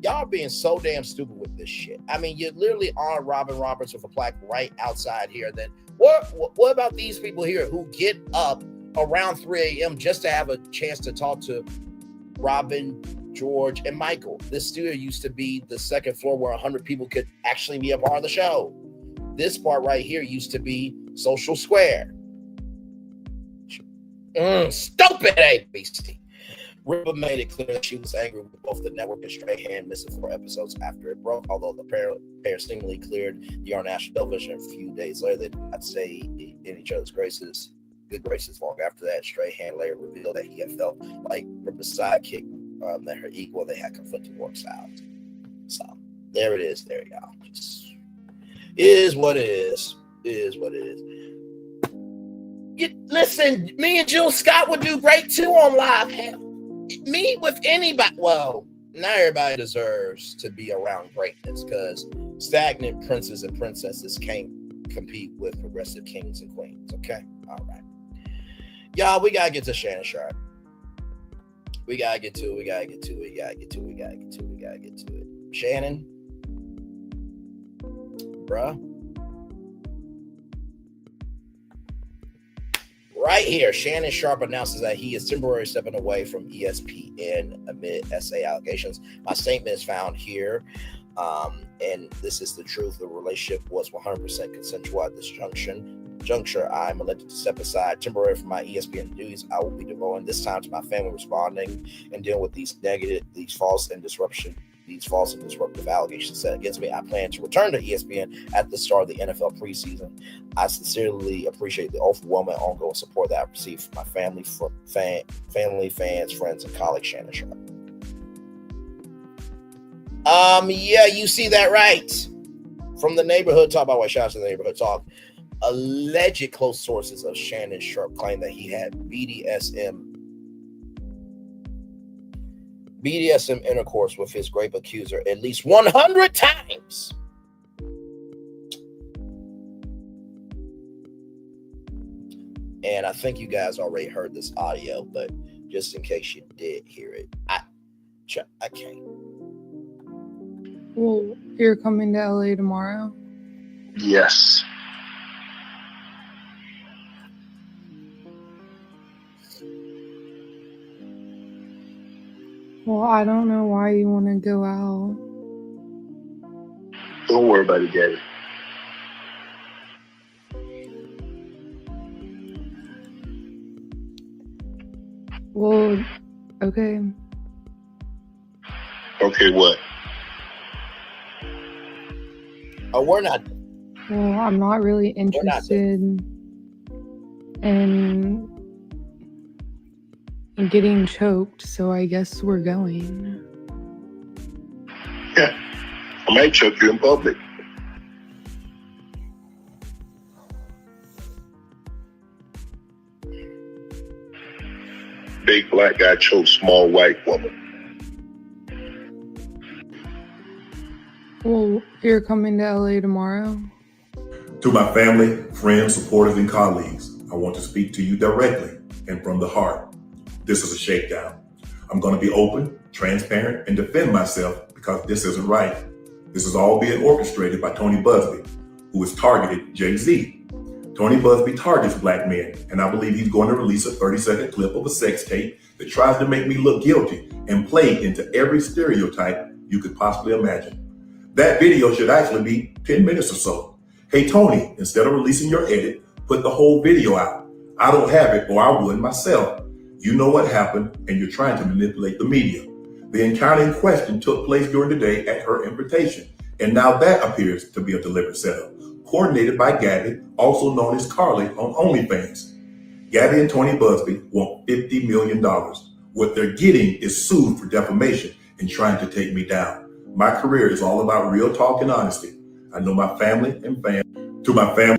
Y'all being so damn stupid with this shit. I mean, you literally are Robin Roberts with a plaque right outside here. Then what about these people here who get up around 3 a.m. just to have a chance to talk to Robin, George, and Michael? This studio used to be the second floor where 100 people could actually be a part of the show. This part right here used to be Social Square. Stupid ABC. Ripper made it clear that she was angry with both the network and Strahan missing 4 episodes after it broke, although the pair seemingly cleared the on national television a few days later. They did not stay in each other's good graces long after that. Strahan later revealed that he had felt like Ripper's sidekick, that her equal, they had conflicting work styles. So there it is, there y'all. Just is what it is. Is what it is. Listen, me and Jill Scott would do great too on Live. Hell, me with anybody. Well, not everybody deserves to be around greatness, because stagnant princes and princesses can't compete with progressive kings and queens. Okay, all right, y'all. We gotta get to Shannon Sharpe. We gotta get to it. Shannon, bruh. Right here, Shannon Sharpe announces that he is temporarily stepping away from ESPN amid SA allegations. My statement is found here, and this is the truth. The relationship was 100% consensual at this juncture. I'm elected to step aside temporarily from my ESPN duties. I will be devoting this time to my family, responding and dealing with these false and disruptive allegations set against me. I plan to return to ESPN at the start of the NFL preseason. I sincerely appreciate the overwhelming ongoing support that I've received from my family, fans, friends, and colleagues. Shannon Sharpe. Yeah, you see that right. From the neighborhood talk, by the way, shout out to the neighborhood talk. Alleged close sources of Shannon Sharpe claim that he had BDSM intercourse with his grape accuser at least 100 times. And I think you guys already heard this audio, but just in case you did hear it, I can't. Well, you're coming to LA tomorrow? Yes. Well, I don't know why you want to go out. Don't worry about it, Daddy. Well, okay. Okay, what? Oh, we're not. Well, I'm not really interested in getting choked, so I guess we're going. Yeah, I might choke you in public. Big black guy chokes small white woman. Well, you're coming to LA tomorrow? To my family, friends, supporters, and colleagues, I want to speak to you directly and from the heart. This is a shakedown. I'm going to be open, transparent, and defend myself because this isn't right. This is all being orchestrated by Tony Busby, who has targeted Jay-Z. Tony Busby targets black men, and I believe he's going to release a 30-second clip of a sex tape that tries to make me look guilty and play into every stereotype you could possibly imagine. That video should actually be 10 minutes or so. Hey, Tony, instead of releasing your edit, put the whole video out. I don't have it, or I would myself. You know what happened, and you're trying to manipulate the media. The encounter in question took place during the day at her invitation, and now that appears to be a deliberate setup, coordinated by Gabby, also known as Carly on OnlyFans. Gabby and Tony Busby want $50 million. What they're getting is sued for defamation and trying to take me down. My career is all about real talk and honesty. I know my family and to my family.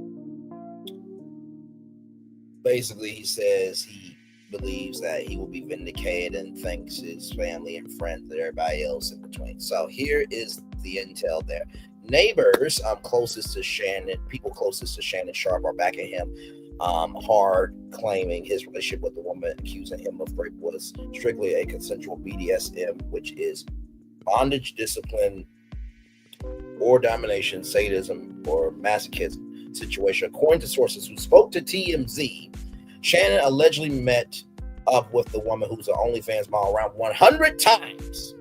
Basically, he says he believes that he will be vindicated and thanks his family and friends and everybody else in between. So here is the intel there. Neighbors closest to Shannon, people closest to Shannon Sharpe are backing him hard, claiming his relationship with the woman accusing him of rape was strictly a consensual BDSM, which is bondage, discipline, or domination, sadism, or masochism situation. According to sources who spoke to TMZ, Shannon allegedly met up with the woman who's an OnlyFans model around 100 times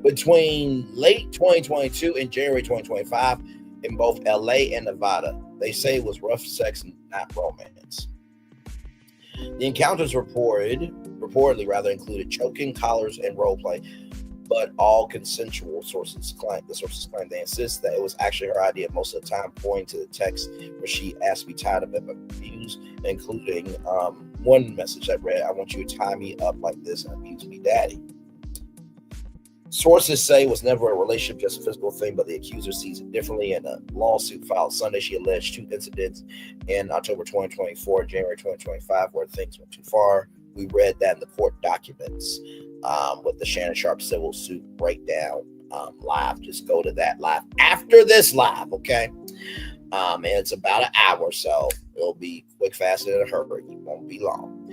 between late 2022 and January 2025 in both LA and Nevada. They say it was rough sex, not romance. The encounters reportedly included choking, collars, and role play, but all consensual. The sources claim they insist that it was actually her idea most of the time, pointing to the text where she asked to be tied up and abused, including one message that read, "I want you to tie me up like this and abuse me, daddy." Sources say it was never a relationship, just a physical thing, but the accuser sees it differently. In a lawsuit filed Sunday, she alleged 2 incidents in October 2024 and January 2025 where things went too far. We read that in the court documents with the Shannon Sharpe civil suit breakdown live. Just go to that live after this live, okay? And it's about an hour, so it'll be quick, fast, and in a hurry. It won't be long.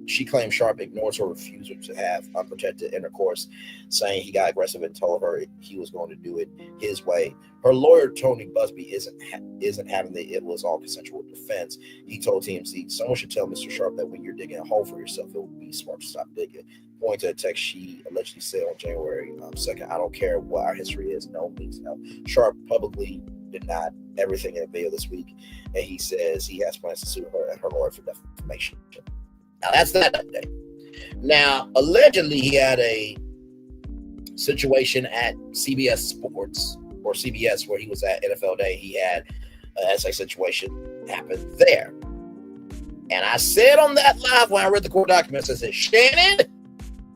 She claims Sharpe ignores her refusal to have unprotected intercourse, saying he got aggressive and told her he was going to do it his way. Her lawyer, Tony Busby, isn't having the "it was all consensual" defense. He told TMZ, "Someone should tell Mr. Sharpe that when you're digging a hole for yourself, it would be smart to stop digging." Pointing to a text she allegedly said on January 2nd, "I don't care what our history is, no means no." Sharpe publicly denied everything in a video this week, and he says he has plans to sue her and her lawyer for defamation. Now, that's that update. Now, allegedly, he had a situation at CBS Sports, or CBS, where he was at NFL Day. He had a sex situation happen there. And I said on that live when I read the court documents, I said, Shannon,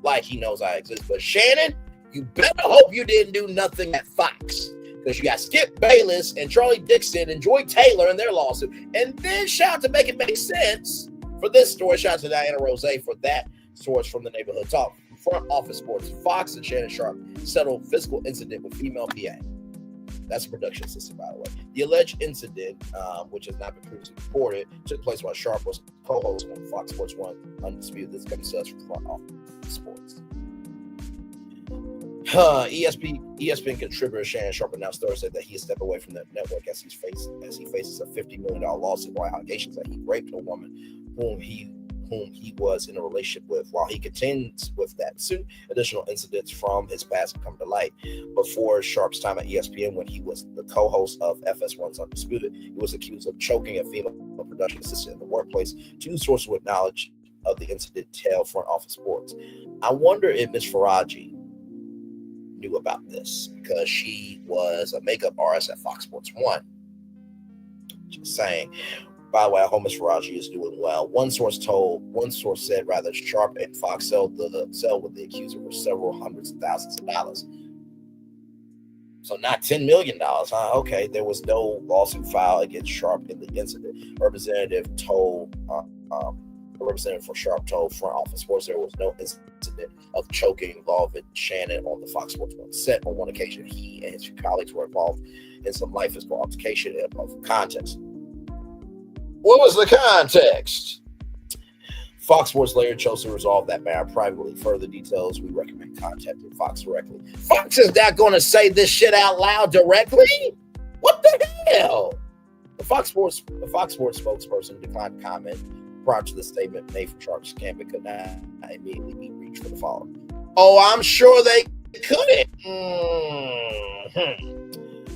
like he knows I exist, but Shannon, you better hope you didn't do nothing at Fox. Because you got Skip Bayless and Charlie Dixon and Joy Taylor in their lawsuit. And then shout to make it make sense. For this story, shout out to Diana Rose for that source from the Neighborhood Talk. Front Office Sports, Fox and Shannon Sharpe settled physical incident with female PA. That's a production assistant, by the way. The alleged incident, which has not been previously reported, took place while Sharpe was co-host on Fox Sports 1 Undisputed. This comes to us from Front Office Sports. ESPN contributor Shannon Sharpe announced Thursday that he has stepped away from the network as he faces a $50 million lawsuit by allegations that he raped a woman whom he was in a relationship with. While he contends with that suit, additional incidents from his past have come to light. Before Sharpe's time at ESPN, when he was the co-host of FS1's Undisputed, he was accused of choking a female production assistant in the workplace. Two sources with knowledge of the incident tell Front Office Sports. I wonder if Ms. Faraji knew about this, because she was a makeup artist at Fox Sports 1. Just saying. By the way, I hope Ms. Faraji is doing well. One source said Sharpe and Fox settled with the accuser for several hundreds of thousands of dollars. So not $10 million, huh? Okay, there was no lawsuit filed against Sharpe in the incident. A representative for Sharpe told Front Office Sports there was no incident of choking involving Shannon on the Fox Sports 1 set. On one occasion, he and his colleagues were involved in some life-physical altercation of context. What was the context? Fox Sports later chose to resolve that matter privately. Further details, we recommend contacting Fox directly. Fox is not going to say this shit out loud directly? What the hell? The Fox Sports spokesperson declined to comment prior to the statement made from Sharpe's camp and could not immediately be reached for the following. Oh, I'm sure they couldn't.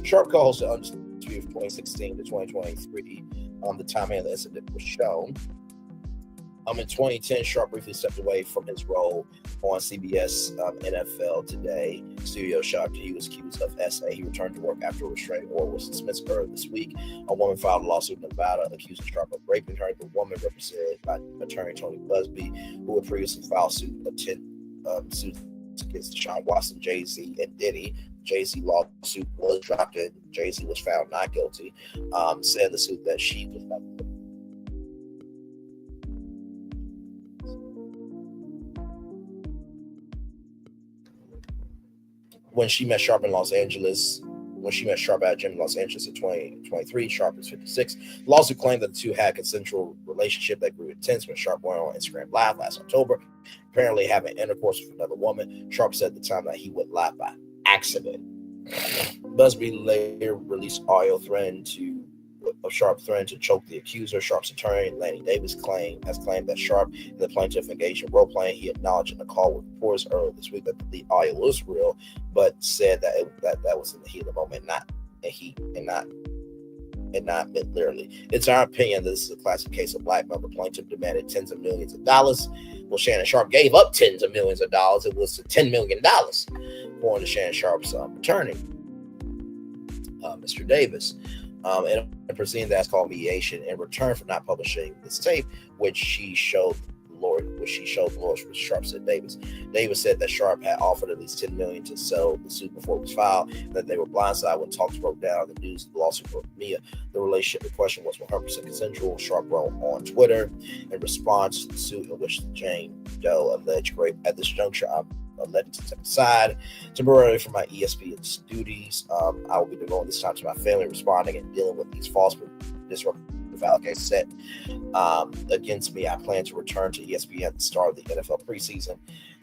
Sharpe co-hosted Undisputed from 2016 to 2023. The timing of the incident was shown. In 2010, Sharpe briefly stepped away from his role on CBS NFL Today studio show after he was accused of SA. He returned to work after a restraining order was dismissed earlier this week. A woman filed a lawsuit in Nevada accusing Sharpe of raping her. The woman, represented by attorney Tony Busby, who had previously filed suits against Deshaun Watson, Jay-Z, and Diddy. Jay-Z lawsuit was dropped and Jay-Z was found not guilty, said the suit that she was not guilty. When she met Sharpe at a gym in Los Angeles in 2023, Sharpe is 56. The lawsuit claimed that the two had a consensual relationship that grew intense when Sharpe went on Instagram Live last October, apparently having intercourse with another woman. Sharpe said at the time that he went live by accident. Busby later released audio Sharpe threatened to choke the accuser. Sharpe's attorney, Lanny Davis, has claimed that Sharpe and the plaintiff engaged in role-playing. He acknowledged in a call with reporters earlier this week that the audio was real, but said that that was in the heat of the moment, not meant literally. It's our opinion that this is a classic case of blackmail. The plaintiff demanded tens of millions of dollars. Well, Shannon Sharpe gave up tens of millions of dollars. It was $10 million, according to Shannon Sharpe's attorney, Mr. Davis. And a proceeding that's called mediation in return for not publishing this tape, which she showed lawyers for Sharpe, said Davis. Davis said that Sharpe had offered at least $10 million to settle the suit before it was filed, and that they were blindsided when talks broke down. The news of the lawsuit broke Mia. The relationship in question was 100% consensual. Sharpe wrote on Twitter in response to the suit in which Jane Doe alleged rape. At this juncture, I'm elected to step aside temporarily from my ESPN duties. I will be devoting this time to my family, responding and dealing with these false but disruptive allegations set against me. I plan to return to ESPN at the start of the NFL preseason.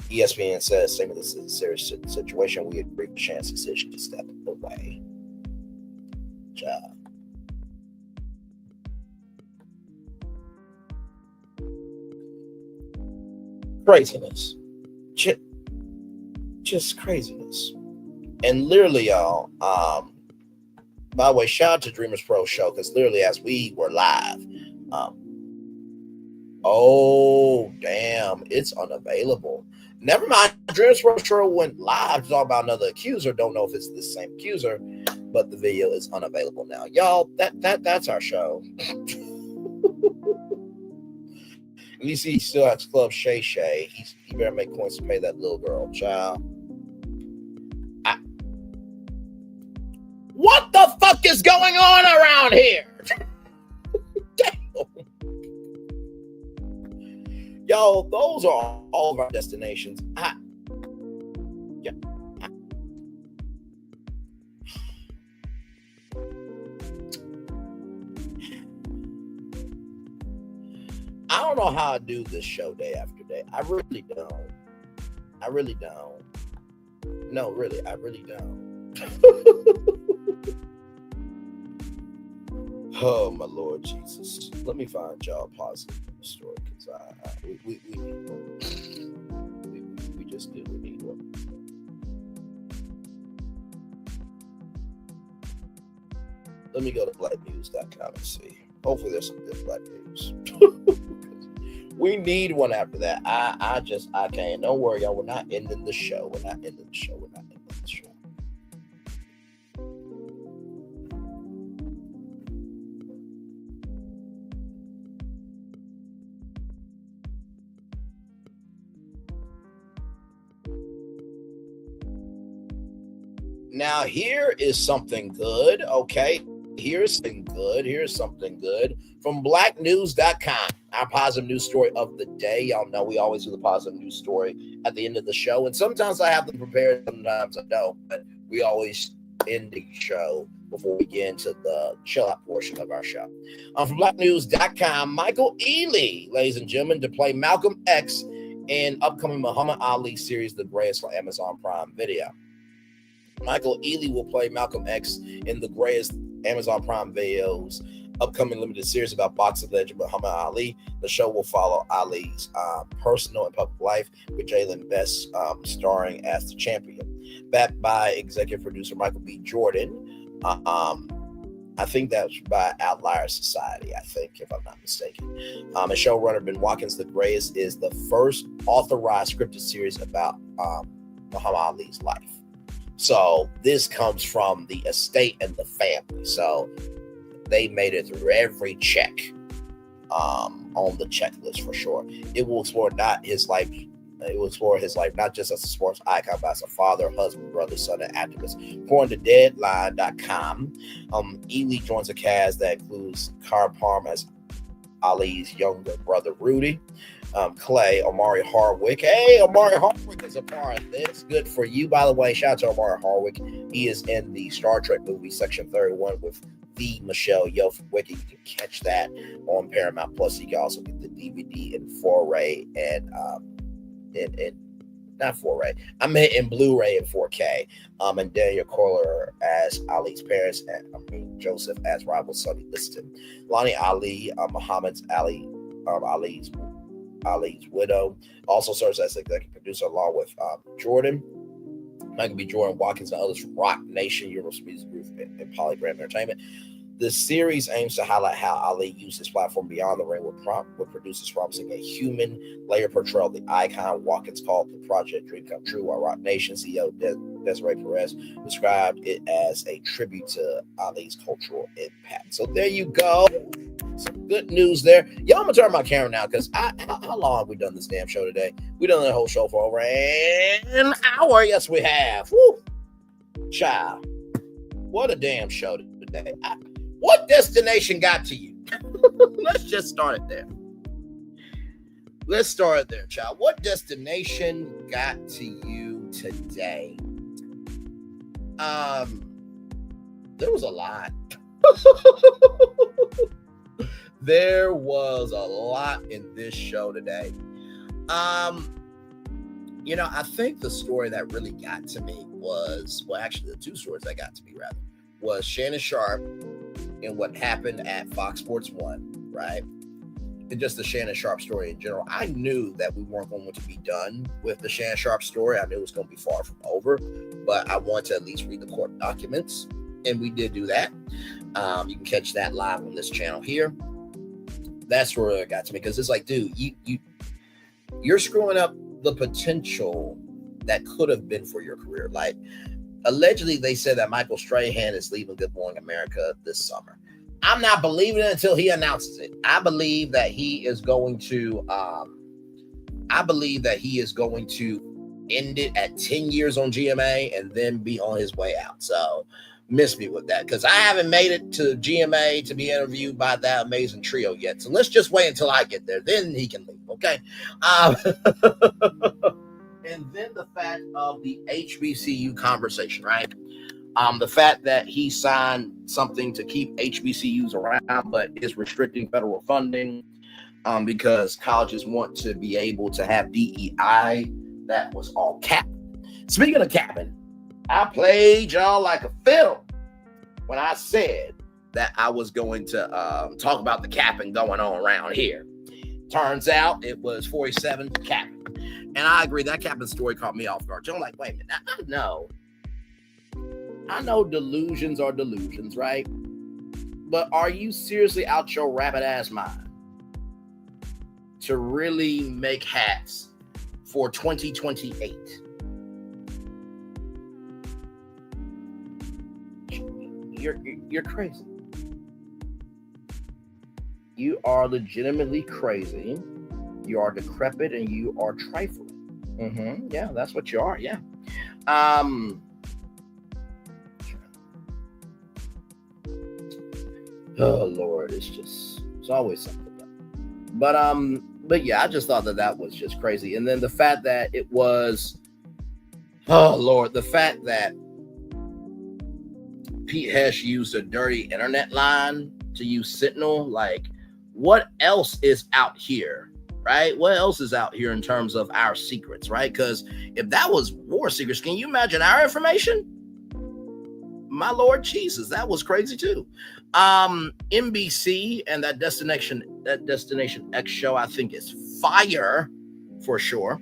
ESPN said, statement, this is a serious situation. We agree with Shannon's decision to step away. Craziness. Just craziness. And literally, y'all, by the way, shout out to Dreamers Pro Show, because literally as we were live, oh, damn, it's unavailable. Never mind, Dreamers Pro Show went live to talk about another accuser. Don't know if it's the same accuser, but the video is unavailable now. Y'all, that's our show. At least he still has Club Shay Shay. He better make coins to pay that little girl, child. What the fuck is going on around here? Yo, those are all of our destinations. don't know how I do this show day after day. I really don't. No, really, I really don't. Oh my Lord Jesus! Let me find y'all positive story because we need one. We just do. We need one. Let me go to blacknews.com and see. Hopefully, there's some good black news. We need one after that. I can't. Don't worry, y'all. We're not ending the show. We're not ending the show. Now, here is something good, okay? Here's something good from blacknews.com, our positive news story of the day. Y'all know we always do the positive news story at the end of the show, and sometimes I have them prepared, sometimes I don't, but we always end the show before we get into the chill out portion of our show. From blacknews.com, Michael Ealy, ladies and gentlemen, to play Malcolm X in upcoming Muhammad Ali series, The Greatest, on Amazon Prime Video. Michael Ealy will play Malcolm X in The Greatest, Amazon Prime Video's upcoming limited series about boxing legend Muhammad Ali. The show will follow Ali's personal and public life, with Jalen Best starring as the champion. Backed by executive producer Michael B. Jordan. I think that's by Outlier Society, I think, if I'm not mistaken. And showrunner Ben Watkins, The Greatest is the first authorized scripted series about Muhammad Ali's life. So this comes from the estate and the family. So they made it through every check on the checklist for sure. It will explore his life, not just as a sports icon, but as a father, husband, brother, son, and activist. According to Deadline.com, Ealy joins a cast that includes Kara Palmer as Ali's younger brother, Rudy. Clay, Omari Hardwick. Hey, Omari Hardwick is a part of this. Good for you, by the way. Shout out to Omari Hardwick. He is in the Star Trek movie Section 31 with the Michelle Yeoh from Wiki. You can catch that on Paramount Plus. You can also get the DVD in 4Ray and not 4Ray. I meant in Blu-ray and 4K. And Daniel Kohler as Ali's parents, and Joseph as rival Sonny Liston. Lonnie Ali, Muhammad's Ali's widow, also serves as executive producer along with Jordan, Michael B. Jordan, Watkins, and others from Rock Nation, Universal Music Group, and Polygram Entertainment. The series aims to highlight how Ali used his platform beyond the ring, with producers promising a human layer portrayal of the icon. Watkins called the project Dream Come True, while Rock Nation CEO Desiree Perez described it as a tribute to Ali's cultural impact. So there you go. Some good news there. Y'all, I'm gonna turn my camera now because how long have we done this damn show today? We done the whole show for over an hour. Yes, we have. Woo. Child, what a damn show today. What destination got to you? Let's just start it there. Let's start it there, child. What destination got to you today? There was a lot. There was a lot in this show today. I think the story that really got to me was, well, actually the two stories that got to me rather, was Shannon Sharpe and what happened at Fox Sports 1, right? And just the Shannon Sharpe story in general. I knew that we weren't going to be done with the Shannon Sharpe story. I knew it was going to be far from over, but I wanted to at least read the court documents, and we did do that. You can catch that live on this channel here. That's where it got to me, because it's like, dude, you're screwing up the potential that could have been for your career. Like, allegedly, they said that Michael Strahan is leaving Good Morning America this summer. I'm not believing it until he announces it. I believe that he is going to. End it at 10 years on GMA and then be on his way out. So miss me with that, because I haven't made it to GMA to be interviewed by that amazing trio yet. So let's just wait until I get there. Then he can leave. Okay. And then the fact of the HBCU conversation, right? The fact that he signed something to keep HBCUs around, but is restricting federal funding. because colleges want to be able to have DEI. That was all cap. Speaking of capping, I played y'all like a fiddle when I said that I was going to talk about the capping going on around here. Turns out it was 47 capping. And I agree, that capping story caught me off guard. So I'm like, wait a minute, I know delusions are delusions, right? But are you seriously out your rabbit ass mind to really make hats for 2028? You're crazy. You are legitimately crazy. You are decrepit and you are trifling. Yeah, that's what you are. Yeah. Oh Lord, it's always something. But yeah, I just thought that was just crazy. And then the fact that it was, oh Lord, the fact that Pete Hesh used a dirty internet line to use Sentinel, like, what else is out here, right? What else is out here in terms of our secrets, right? Because if that was war secrets, can you imagine our information? My Lord Jesus, that was crazy too. NBC and that Destination X show, I think is Fyre for sure.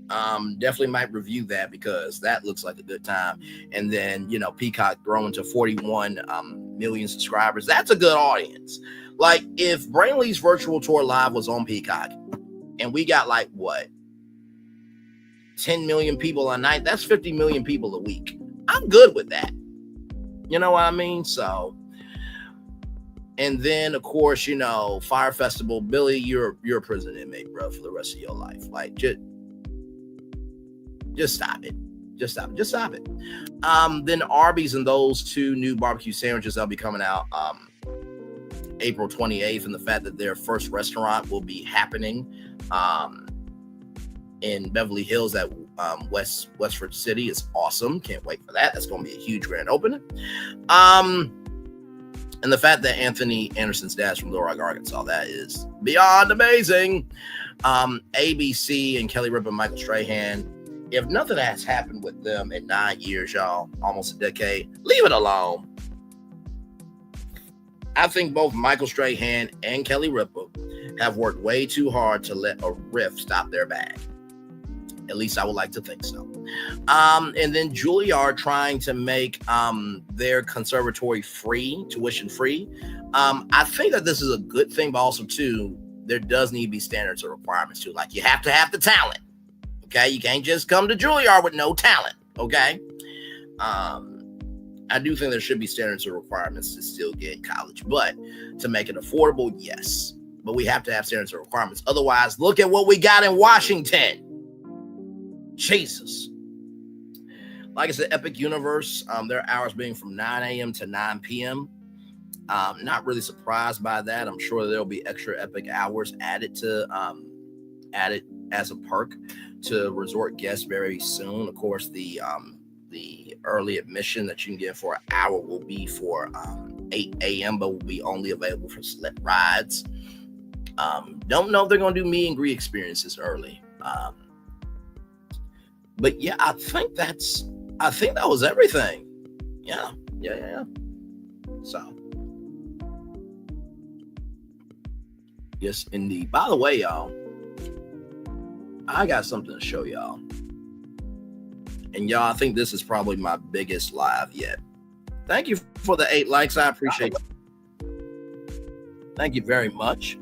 Definitely might review that because that looks like a good time. And then, Peacock growing to 41 million subscribers. That's a good audience. Like, if Brainley's virtual tour live was on Peacock and we got 10 million people a night, that's 50 million people a week. I'm good with that. You know what I mean? So, and then of course, Fyre Festival, Billy, you're a prison inmate, bro, for the rest of your life. Like, just stop it. Just stop it. Then Arby's and those two new barbecue sandwiches that'll be coming out April 28th, and the fact that their first restaurant will be happening in Beverly Hills at Westford City is awesome. Can't wait for that. That's going to be a huge grand opening. And the fact that Anthony Anderson's dad's from Little Rock, Arkansas, that is beyond amazing. ABC and Kelly Ripa and Michael Strahan, if nothing has happened with them in 9 years, y'all, almost a decade, leave it alone. I think both Michael Strahan and Kelly Ripa have worked way too hard to let a riff stop their bag. At least I would like to think so. And then Juilliard trying to make their conservatory tuition free. I think that this is a good thing, but also too, there does need to be standards or requirements too. Like, you have to have the talent. Okay, you can't just come to Juilliard with no talent. Okay. I do think there should be standards or requirements to still get in college, but to make it affordable, yes. But we have to have standards or requirements. Otherwise, look at what we got in Washington. Jesus. Like I said, Epic Universe, their hours being from 9 a.m. to 9 p.m. Not really surprised by that. I'm sure there'll be extra Epic hours added as a perk to resort guests very soon. Of course, the early admission that you can get for an hour will be for 8 a.m., but will be only available for select rides. Don't know if they're going to do meet and greet experiences early. But yeah, I think that was everything. Yeah. So, yes, indeed. By the way, y'all, I got something to show y'all. And y'all, I think this is probably my biggest live yet. Thank you for the 8 likes. I appreciate it. Thank you very much.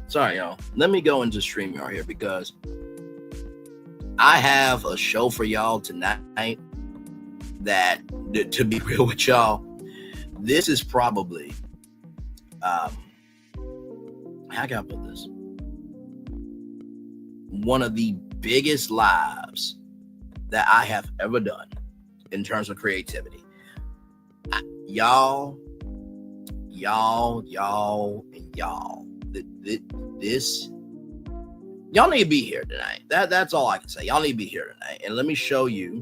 Sorry, y'all. Let me go into StreamYard here because I have a show for y'all tonight that, to be real with y'all, this is probably, how can I put this? One of the biggest lives that I have ever done in terms of creativity. Y'all y'all, and y'all. This, y'all need to be here tonight. That's all I can say. Y'all need to be here tonight. And let me show you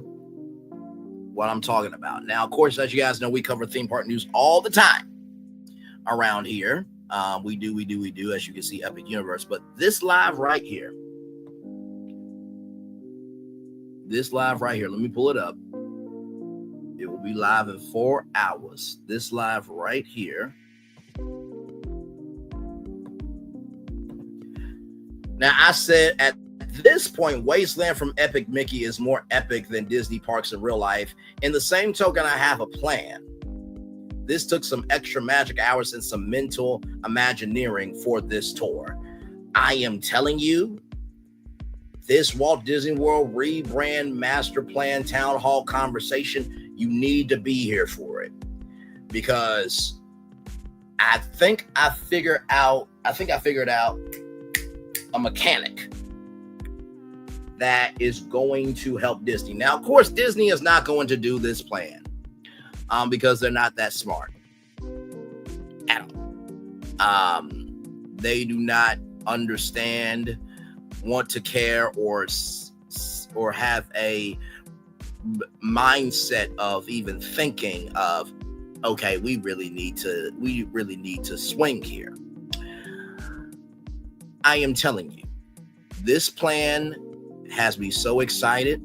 what I'm talking about. Now, of course, as you guys know, we cover theme park news all the time around here. We do, as you can see, Epic Universe. But this live right here, let me pull it up. It will be live in 4 hours. This live right here. Now, I said at this point, Wasteland from Epic Mickey is more epic than Disney parks in real life. In the same token, I have a plan. This took some extra magic hours and some mental imagineering for this tour. I am telling you, this Walt Disney World rebrand master plan town hall conversation, you need to be here for it. Because I think I figured out a mechanic that is going to help Disney. Now, of course, Disney is not going to do this plan because they're not that smart at all. They do not understand, want to care, or have a mindset of even thinking of, okay, we really need to swing here. I am telling you, this plan has me so excited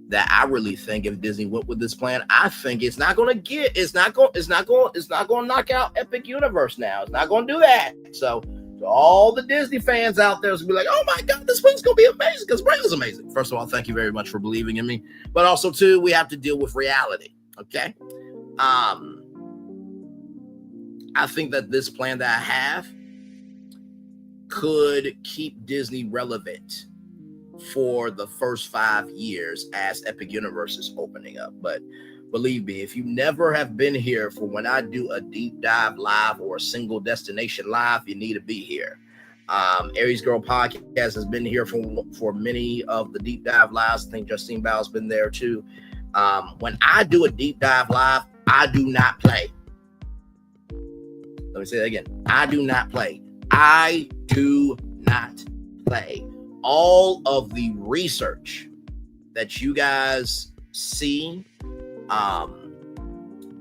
that I really think if Disney went with this plan, I think it's not going to knock out Epic Universe now. It's not going to do that. So to all the Disney fans out there, will be like, oh my God, this thing's going to be amazing because Braille is amazing. First of all, thank you very much for believing in me. But also, too, we have to deal with reality. Okay. I think that this plan that I have could keep Disney relevant for the first 5 years as Epic Universe is opening up. But believe me, if you never have been here for when I do a deep dive live or a single destination live, you need to be here. Aries Girl Podcast has been here for many of the deep dive lives. I think Justine Bow's been there too. When I do a deep dive live, I do not play. Let me say that again. I do not play. I do not play. All of the research that you guys see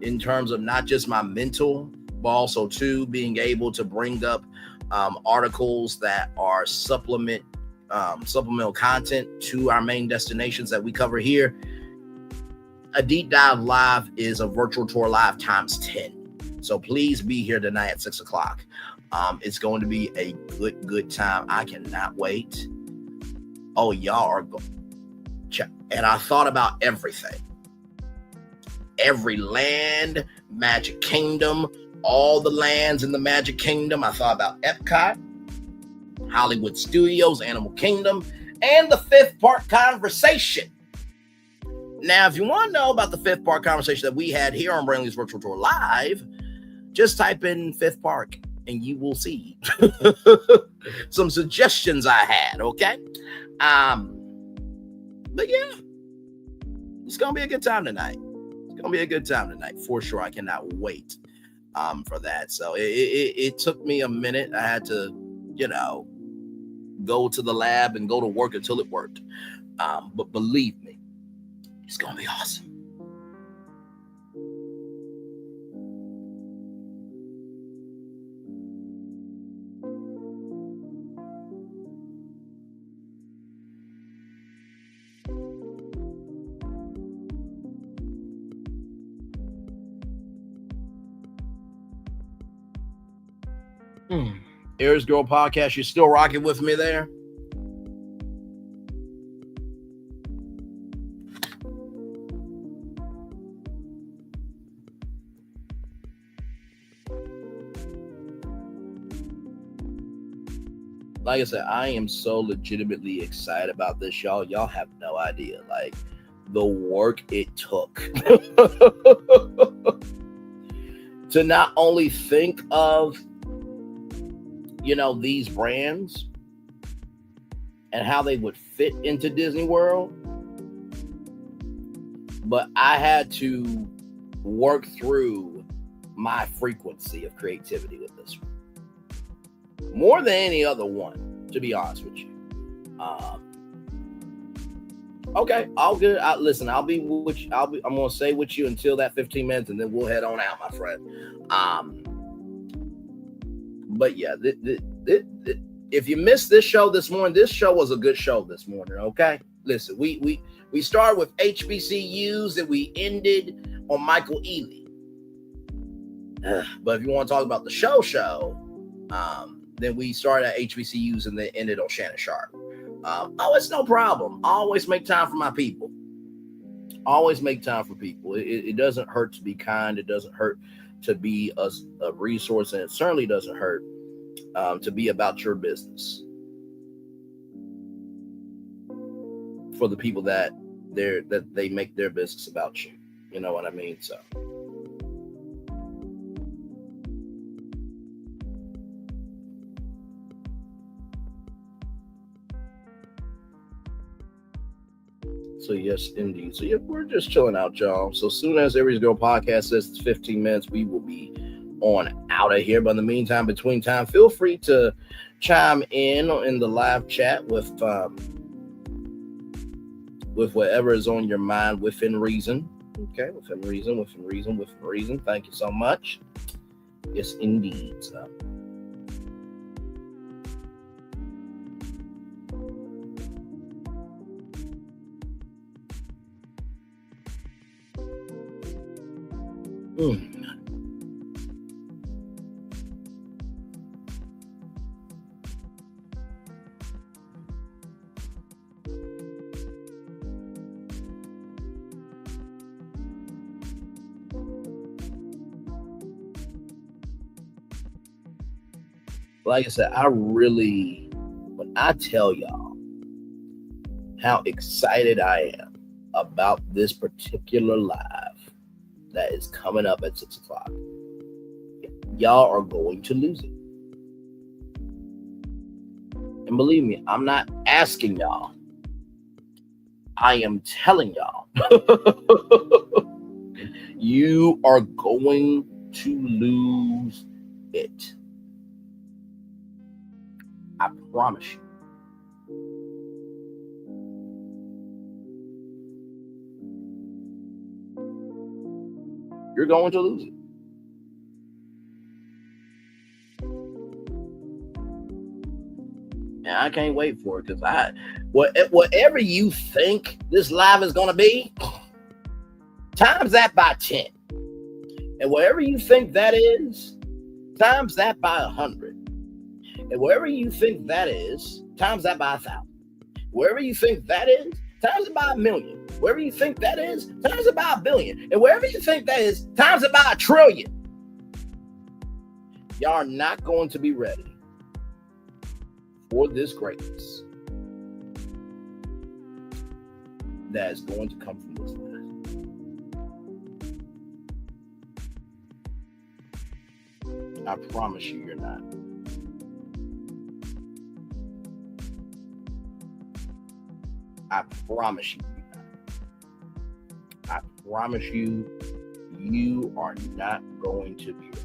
in terms of not just my mental, but also too being able to bring up articles that are supplemental content to our main destinations that we cover here. A deep dive live is a virtual tour live times 10. So please be here tonight at 6 o'clock. It's going to be a good time. I cannot wait. Oh, y'all are going. And I thought about everything. Every land, Magic Kingdom, all the lands in the Magic Kingdom. I thought about Epcot, Hollywood Studios, Animal Kingdom, and the Fifth Park Conversation. Now, if you want to know about the Fifth Park Conversation that we had here on Brainley's Virtual Tour Live, just type in Fifth Park and you will see some suggestions I had, okay? But yeah, it's going to be a good time tonight. It's going to be a good time tonight, for sure. I cannot wait for that. So it took me a minute. I had to, go to the lab and go to work until it worked. But believe me, it's going to be awesome. Aries Girl Podcast, you still rocking with me there? Like I said, I am so legitimately excited about this, y'all. Y'all have no idea, like, the work it took to not only think of these brands and how they would fit into Disney World, but I had to work through my frequency of creativity with this one. More than any other one, to be honest with you. Okay, all good. Listen, I'll be with you. I'm gonna stay with you until that 15 minutes, and then we'll head on out, my friend. But yeah, if you missed this show this morning, this show was a good show this morning. Okay, listen, we started with HBCUs and we ended on Michael Ealy. But if you want to talk about the show, then we started at HBCUs and then ended on Shannon Sharpe. It's no problem. I always make time for my people. Always make time for people. It doesn't hurt to be kind. It doesn't hurt to be a resource, and it certainly doesn't hurt to be about your business for the people that they make their business about you. You know what I mean? So yes, indeed. So yeah, we're just chilling out, y'all. So soon as Every's Girl podcast says it's 15 minutes, we will be on out of here. But in the meantime, between time, feel free to chime in the live chat with whatever is on your mind within reason. Okay, within reason. Thank you so much. Yes, indeed. So. Like I said, when I tell y'all how excited I am about this particular live that is coming up at 6 o'clock, y'all are going to lose it. And believe me, I'm not asking y'all. I am telling y'all. You are going to lose it. I promise you. You're going to lose it. And I can't wait for it, because whatever you think this live is going to be, times that by 10. And whatever you think that is, times that by 100. And wherever you think that is, times that by 1,000. Wherever you think that is, times it by 1,000,000. Wherever you think that is, times it by 1,000,000,000. And wherever you think that is, times it by 1,000,000,000,000. Y'all are not going to be ready for this greatness that is going to come from this life. I promise you, you're not. I promise you. I promise you, you are not going to be ready.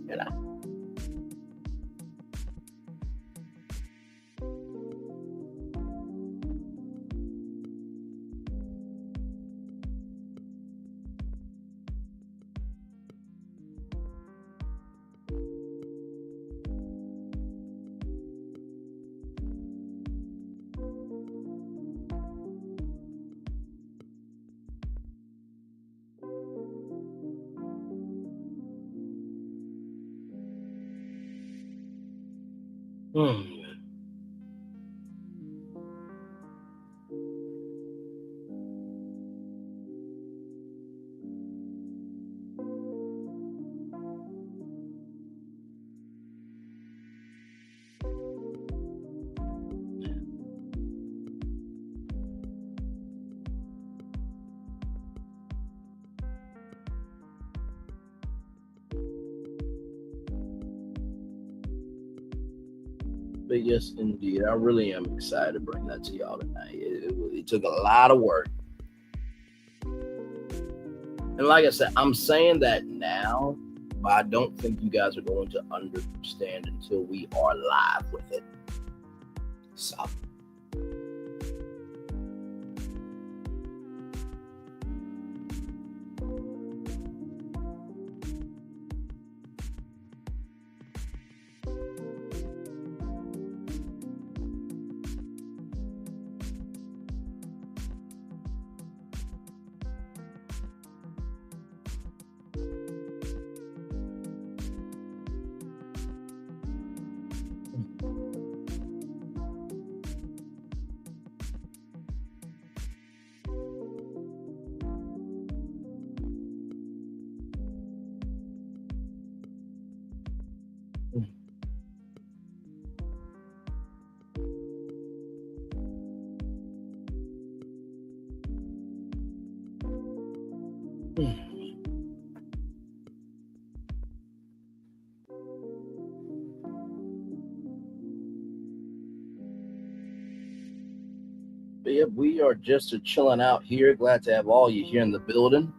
You know? But yes, indeed, I really am excited to bring that to y'all tonight. It took a lot of work. And like I said, I'm saying that now, but I don't think you guys are going to understand until we are live with it. So. But yeah, we are just chilling out here. Glad to have all you here in the building.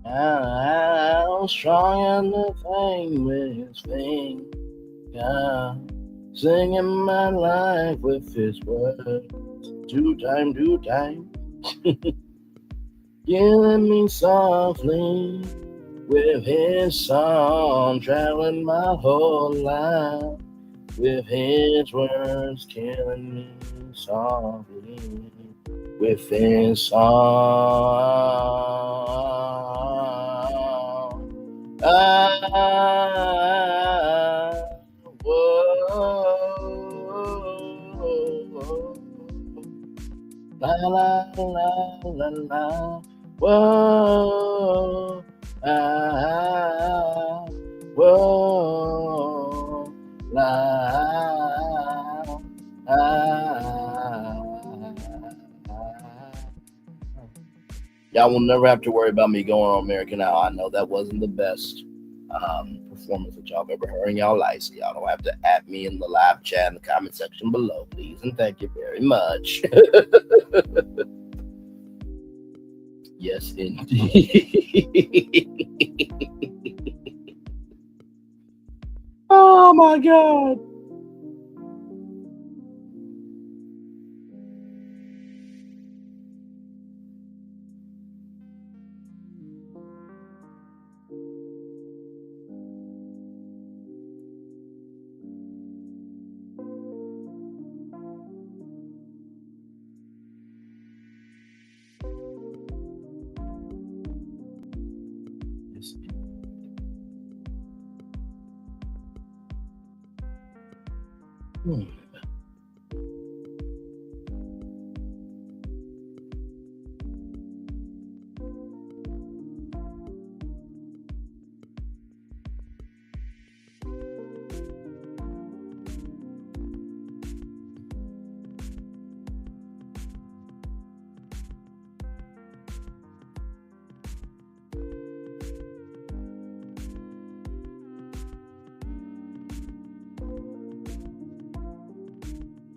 I'm strong in the famous thing. Yeah. Singing my life with his words. Do time. Killing me softly with his song. Traveling my whole life with his words. Killing me softly with his song. La la la la la, whoa, whoa, la, Y'all will never have to worry about me going on American Idol. I know that wasn't the best performance that y'all have ever heard in y'all life, so y'all don't have to at me in the live chat in the comment section below, please, and thank you very much. Yes, indeed. Oh my God.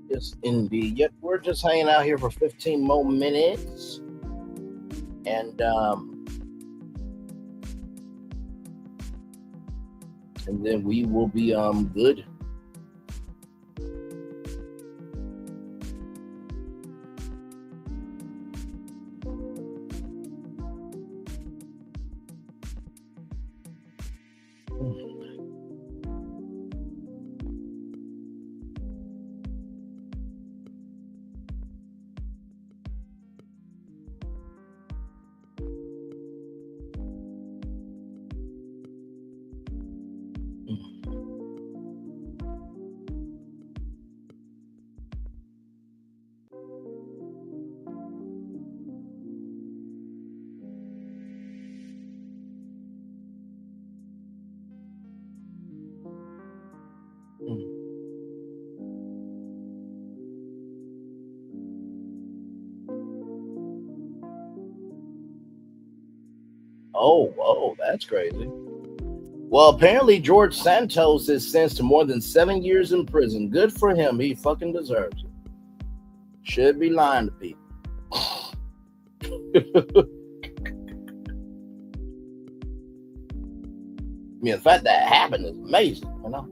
Yes, indeed. Yep, we're just hanging out here for 15 more minutes, and then we will be good. Oh, that's crazy. Well, apparently George Santos is sentenced to more than 7 years in prison. Good for him. He fucking deserves it. Should be lying to people. I mean, the fact that happened is amazing, you know?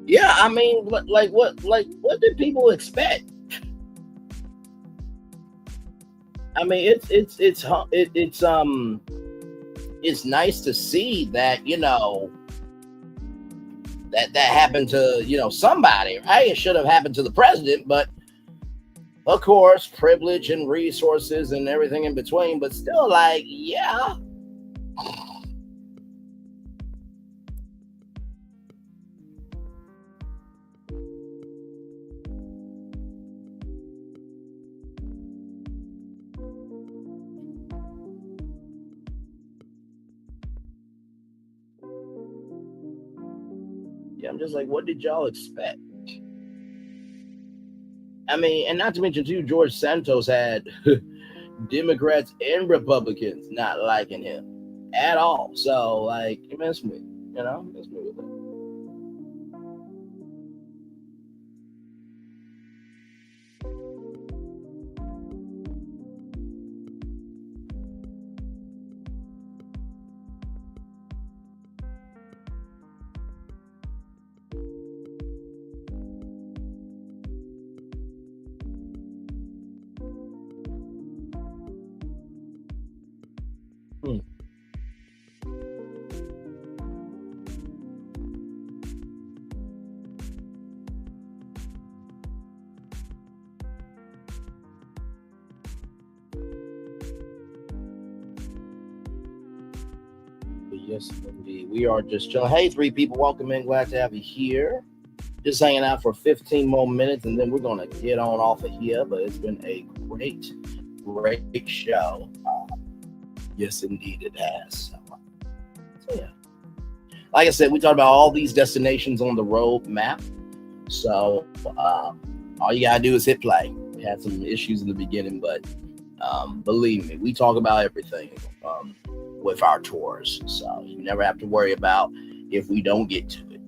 Yeah, I mean, what did people expect? I mean, it's nice to see that, you know, that happened to, you know, somebody, right? It should have happened to the president, but of course, privilege and resources and everything in between, but still, like, yeah. I'm just like, what did y'all expect? I mean, and not to mention too, George Santos had Democrats and Republicans not liking him at all. So, like, it messed me, you know, messed me with it. Yes, indeed. We are just chilling. Hey, 3 people, welcome in. Glad to have you here. Just hanging out for 15 more minutes, and then we're going to get on off of here. But it's been a great show. Yes, indeed, it has. So, yeah. Like I said, we talked about all these destinations on the road map. So all you got to do is hit play. We had some issues in the beginning, but believe me, we talk about everything with our tours, so you never have to worry about if we don't get to it.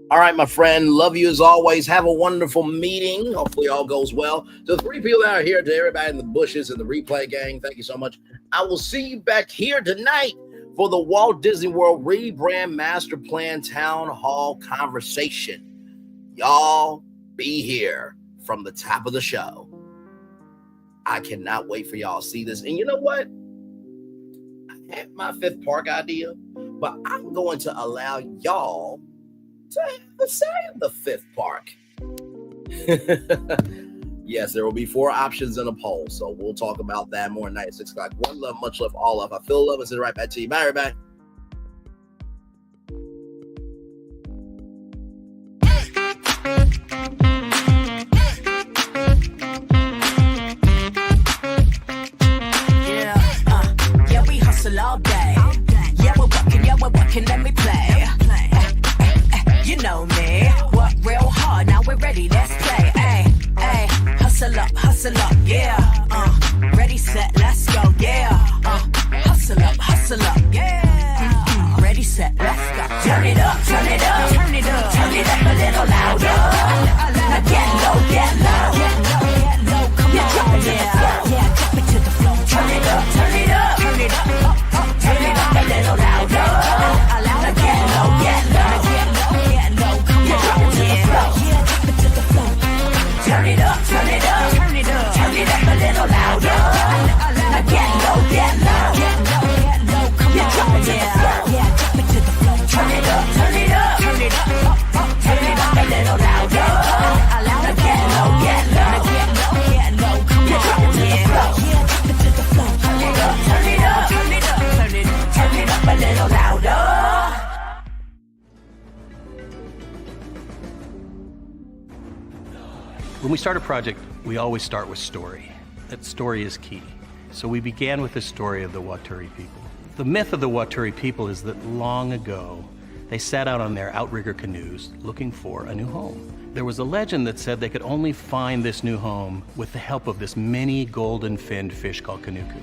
All right, my friend, love you as always. Have a wonderful meeting. Hopefully all goes well. To the 3 people that are here, to everybody in the bushes and the replay gang, thank you so much. I will see you back here tonight for the Walt Disney World Rebrand Master Plan Town Hall conversation. Y'all be here from the top of the show. I cannot wait for y'all to see this. And you know what? I have my 5th park idea, but I'm going to allow y'all to have the say of the 5th park. Yes, there will be 4 options in a poll, so we'll talk about that more tonight at 6 o'clock. One love, much love, all love. I feel love and send it right back to you. Bye, everybody. All day. Yeah, we're working, let me play. You know me, work real hard, now we're ready, let's play. Ay, hustle up, yeah. Ready, set, let's go, yeah. Hustle up, yeah. Ready, set, let's go. Turn it up, turn it up, turn it up, turn it up a little louder. Now get low, come on, yeah, drop it to the floor. Turn it up, turn it up, turn it up. Turn it up a little louder. Now get low, come on, yeah, drop it to the floor. Turn it up, turn it up, turn it up, turn it up a little louder. Now get low, come on, yeah, drop it to the floor. Turn it up, turn it up, turn it up, turn it up a little louder. Now get low, When we start a project, we always start with story. That story is key. So we began with the story of the Waturi people. The myth of the Waturi people is that long ago, they set out on their outrigger canoes looking for a new home. There was a legend that said they could only find this new home with the help of this mini golden-finned fish called kanuku.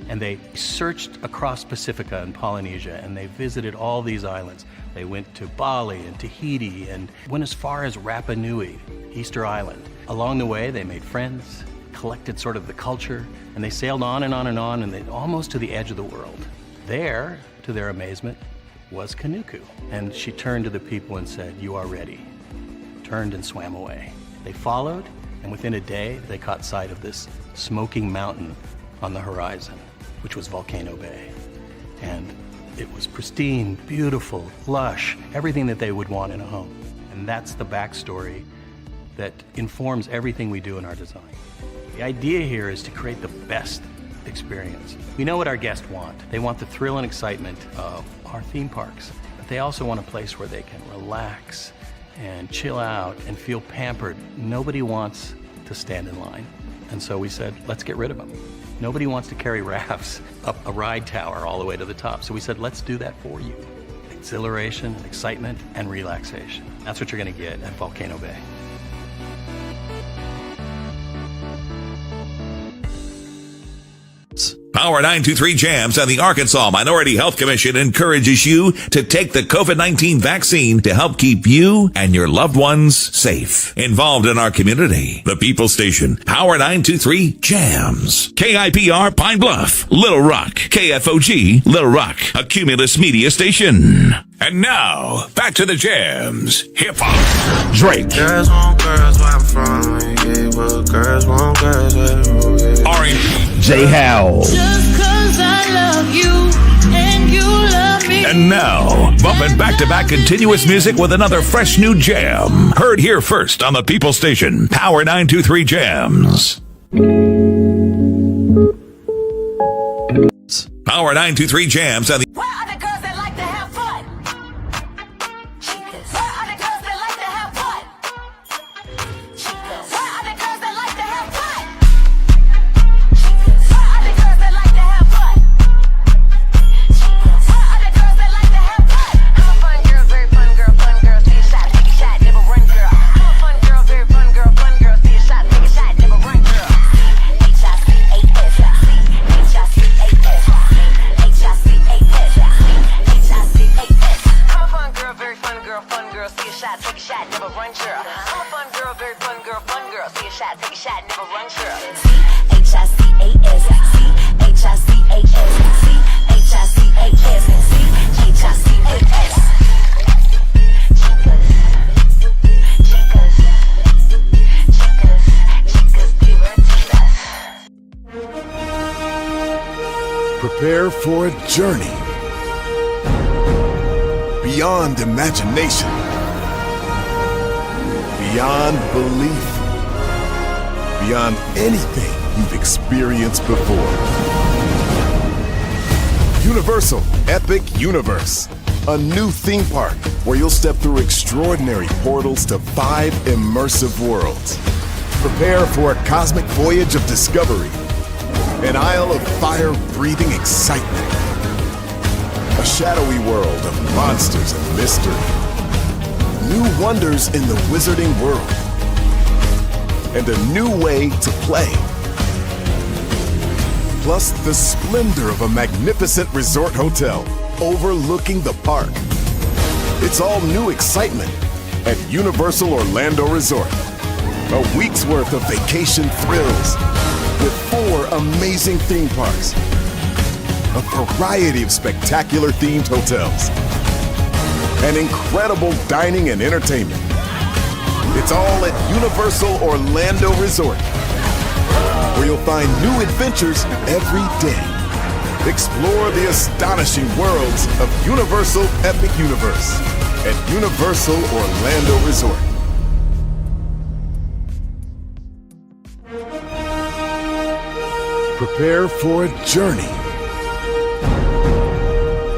And they searched across Pacifica and Polynesia, and they visited all these islands. They went to Bali and Tahiti and went as far as Rapa Nui, Easter Island. Along the way, they made friends, collected sort of the culture, and they sailed on and on and on, and they almost to the edge of the world. There, to their amazement, was Kanuku. And she turned to the people and said, "You are ready." Turned and swam away. They followed, and within a day, they caught sight of this smoking mountain on the horizon, which was Volcano Bay. And it was pristine, beautiful, lush, everything that they would want in a home. And that's the backstory that informs everything we do in our design. The idea here is to create the best experience. We know what our guests want. They want the thrill and excitement of our theme parks, but they also want a place where they can relax and chill out and feel pampered. Nobody wants to stand in line. And so we said, let's get rid of them. Nobody wants to carry rafts up a ride tower all the way to the top. So we said, let's do that for you. Exhilaration, excitement, and relaxation. That's what you're going to get at Volcano Bay. Power 923 Jams and the Arkansas Minority Health Commission encourages you to take the COVID-19 vaccine to help keep you and your loved ones safe. Involved in our community, the People Station, Power 923 Jams. KIPR Pine Bluff, Little Rock, KFOG, Little Rock, a Cumulus Media Station. And now, back to the jams. Hip-hop. Drake. Girls want girls where I'm from. Yeah, well, girls want girls where I'm from. R&B. J. Howell. Just 'cause I love you and you love me. And now, bumping back-to-back continuous music with another fresh new jam. Heard here first on the People Station, Power 923 Jams. Power 923 Jams and the... Where are the girls that like to have fun? Where are the girls that like to have fun? Where are the girls that like to have fun? Where are the girls that like to have fun? Where are the girls that like to have fun? I'm a fun girl, very fun girl, see a shot, take a shot, never run girl. I'm a fun girl, very fun girl, see a shot, take a shot, never run girl. H-I-C-A-S, H-I-C-A-S. I'm a fun girl, very fun girl, see a shot, take a shot, never run girl. I'm a fun girl, very fun girl, see a shot, take a shot, never run girl. C-H-I-C-A-S, C-H-I-C-A-S, C-H-I-C-A-S, C-H-I-C-A-S. Prepare for a journey beyond imagination, beyond belief, beyond anything you've experienced before. Universal Epic Universe, a new theme park where you'll step through extraordinary portals to 5 immersive worlds. Prepare for a cosmic voyage of discovery, an isle of fire-breathing excitement, a shadowy world of monsters and mystery, new wonders in the wizarding world, and a new way to play. Plus the splendor of a magnificent resort hotel overlooking the park. It's all new excitement at Universal Orlando Resort. A week's worth of vacation thrills with 4 amazing theme parks, a variety of spectacular themed hotels, and incredible dining and entertainment. It's all at Universal Orlando Resort, where you'll find new adventures every day. Explore the astonishing worlds of Universal Epic Universe at Universal Orlando Resort. Prepare for a journey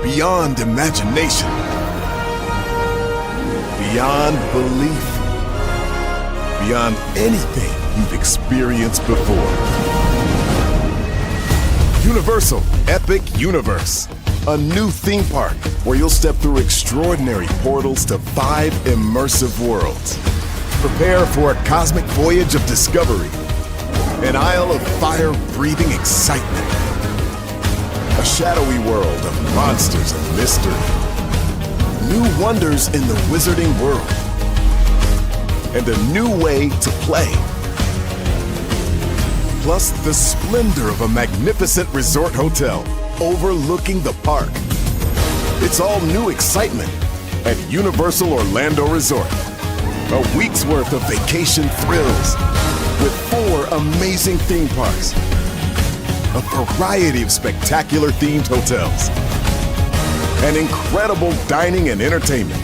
beyond imagination, beyond belief, beyond anything you've experienced before. Universal Epic Universe, a new theme park where you'll step through extraordinary portals to 5 immersive worlds. Prepare for a cosmic voyage of discovery, an isle of fire-breathing excitement, a shadowy world of monsters and mystery, new wonders in the wizarding world, and a new way to play. Plus the splendor of a magnificent resort hotel overlooking the park. It's all new excitement at Universal Orlando Resort. A week's worth of vacation thrills with 4 amazing theme parks, a variety of spectacular themed hotels, and incredible dining and entertainment.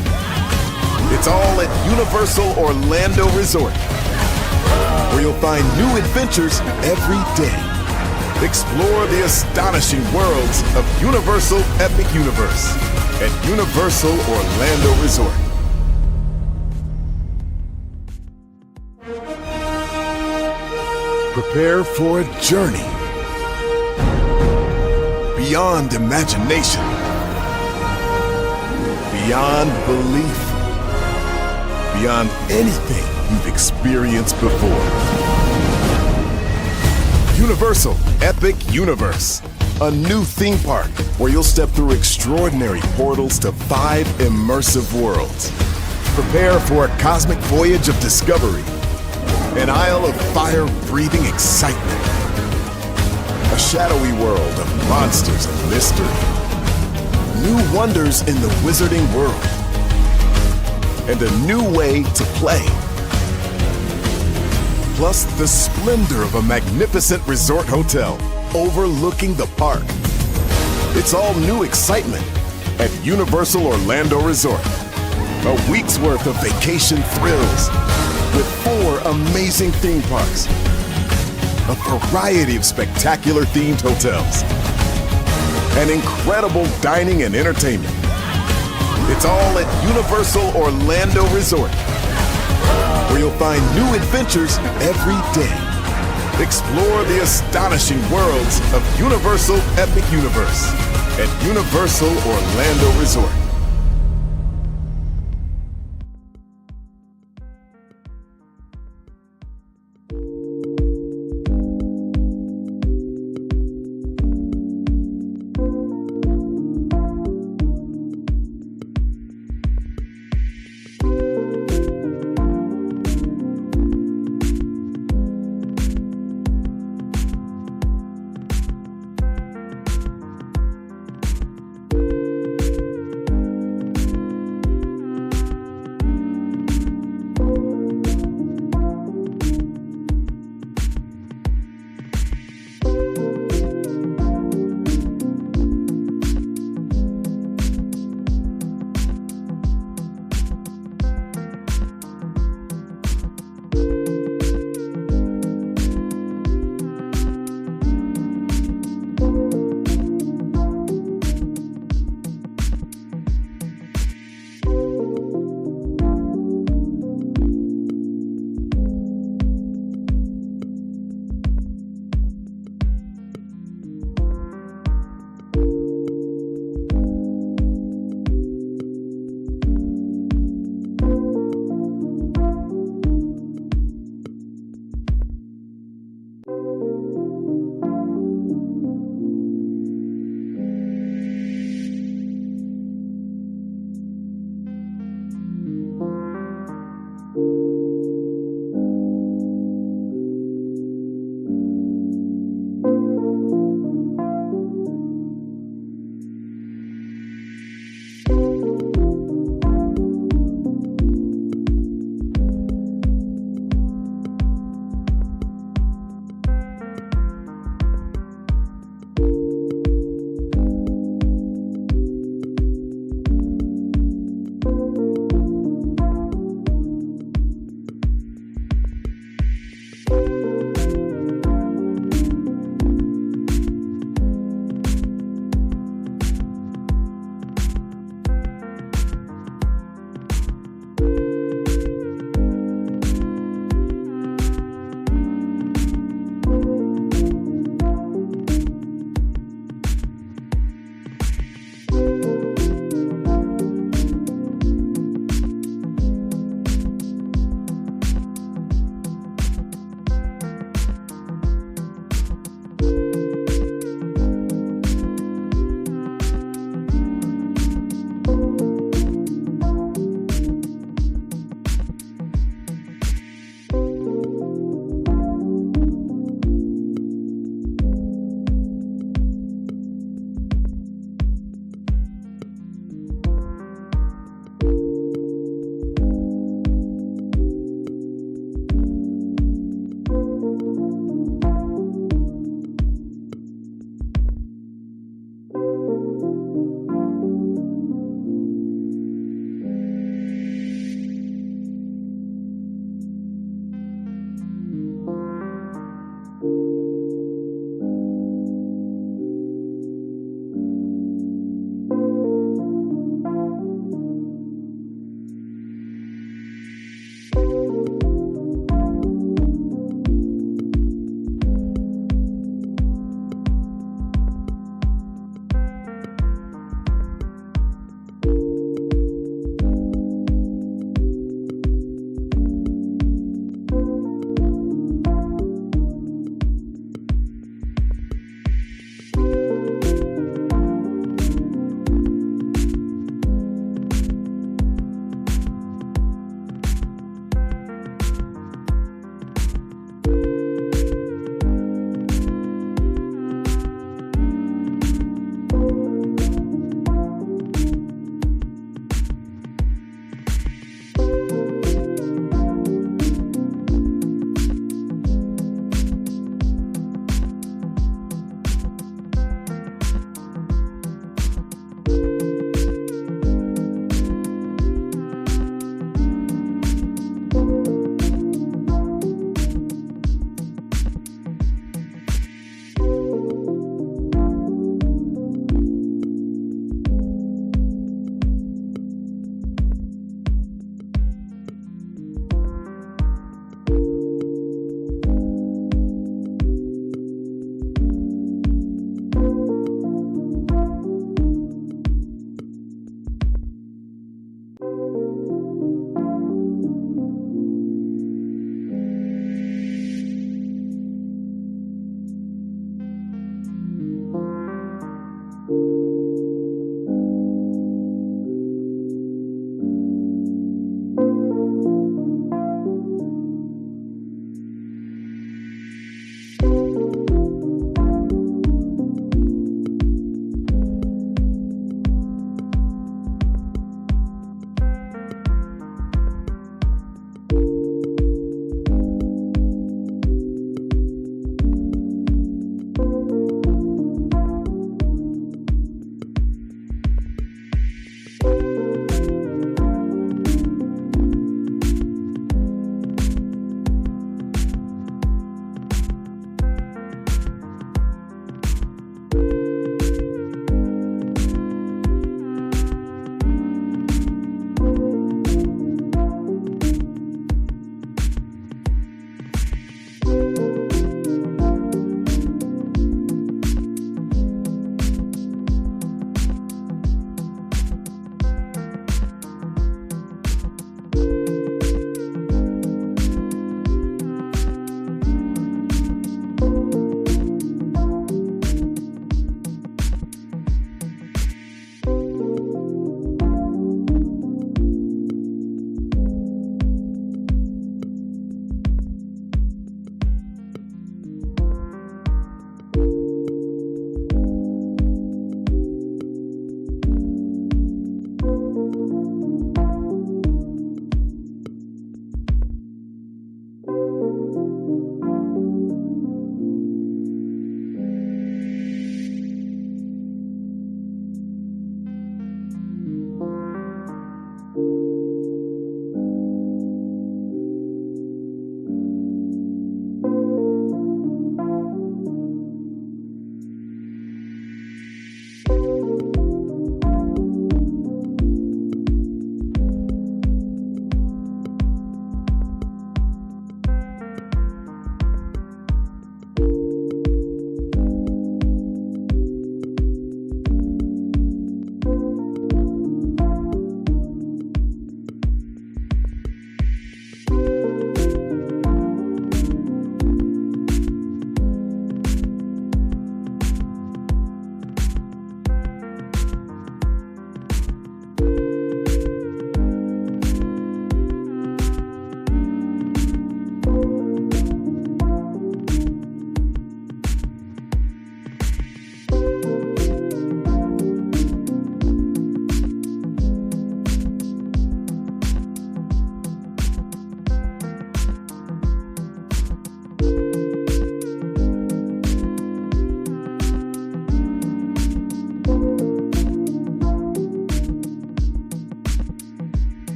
It's all at Universal Orlando Resort, where you'll find new adventures every day. Explore the astonishing worlds of Universal Epic Universe at Universal Orlando Resort. Prepare for a journey beyond imagination, beyond belief, beyond anything you've experienced before. Universal Epic Universe, a new theme park where you'll step through extraordinary portals to 5 immersive worlds. Prepare for a cosmic voyage of discovery, an isle of fire-breathing excitement, a shadowy world of monsters and mystery, new wonders in the wizarding world, and a new way to play. Plus the splendor of a magnificent resort hotel overlooking the park. It's all new excitement at Universal Orlando Resort. A week's worth of vacation thrills with 4 amazing theme parks, a variety of spectacular themed hotels, and incredible dining and entertainment. It's all at Universal Orlando Resort, where you'll find new adventures every day. Explore the astonishing worlds of Universal Epic Universe at Universal Orlando Resort.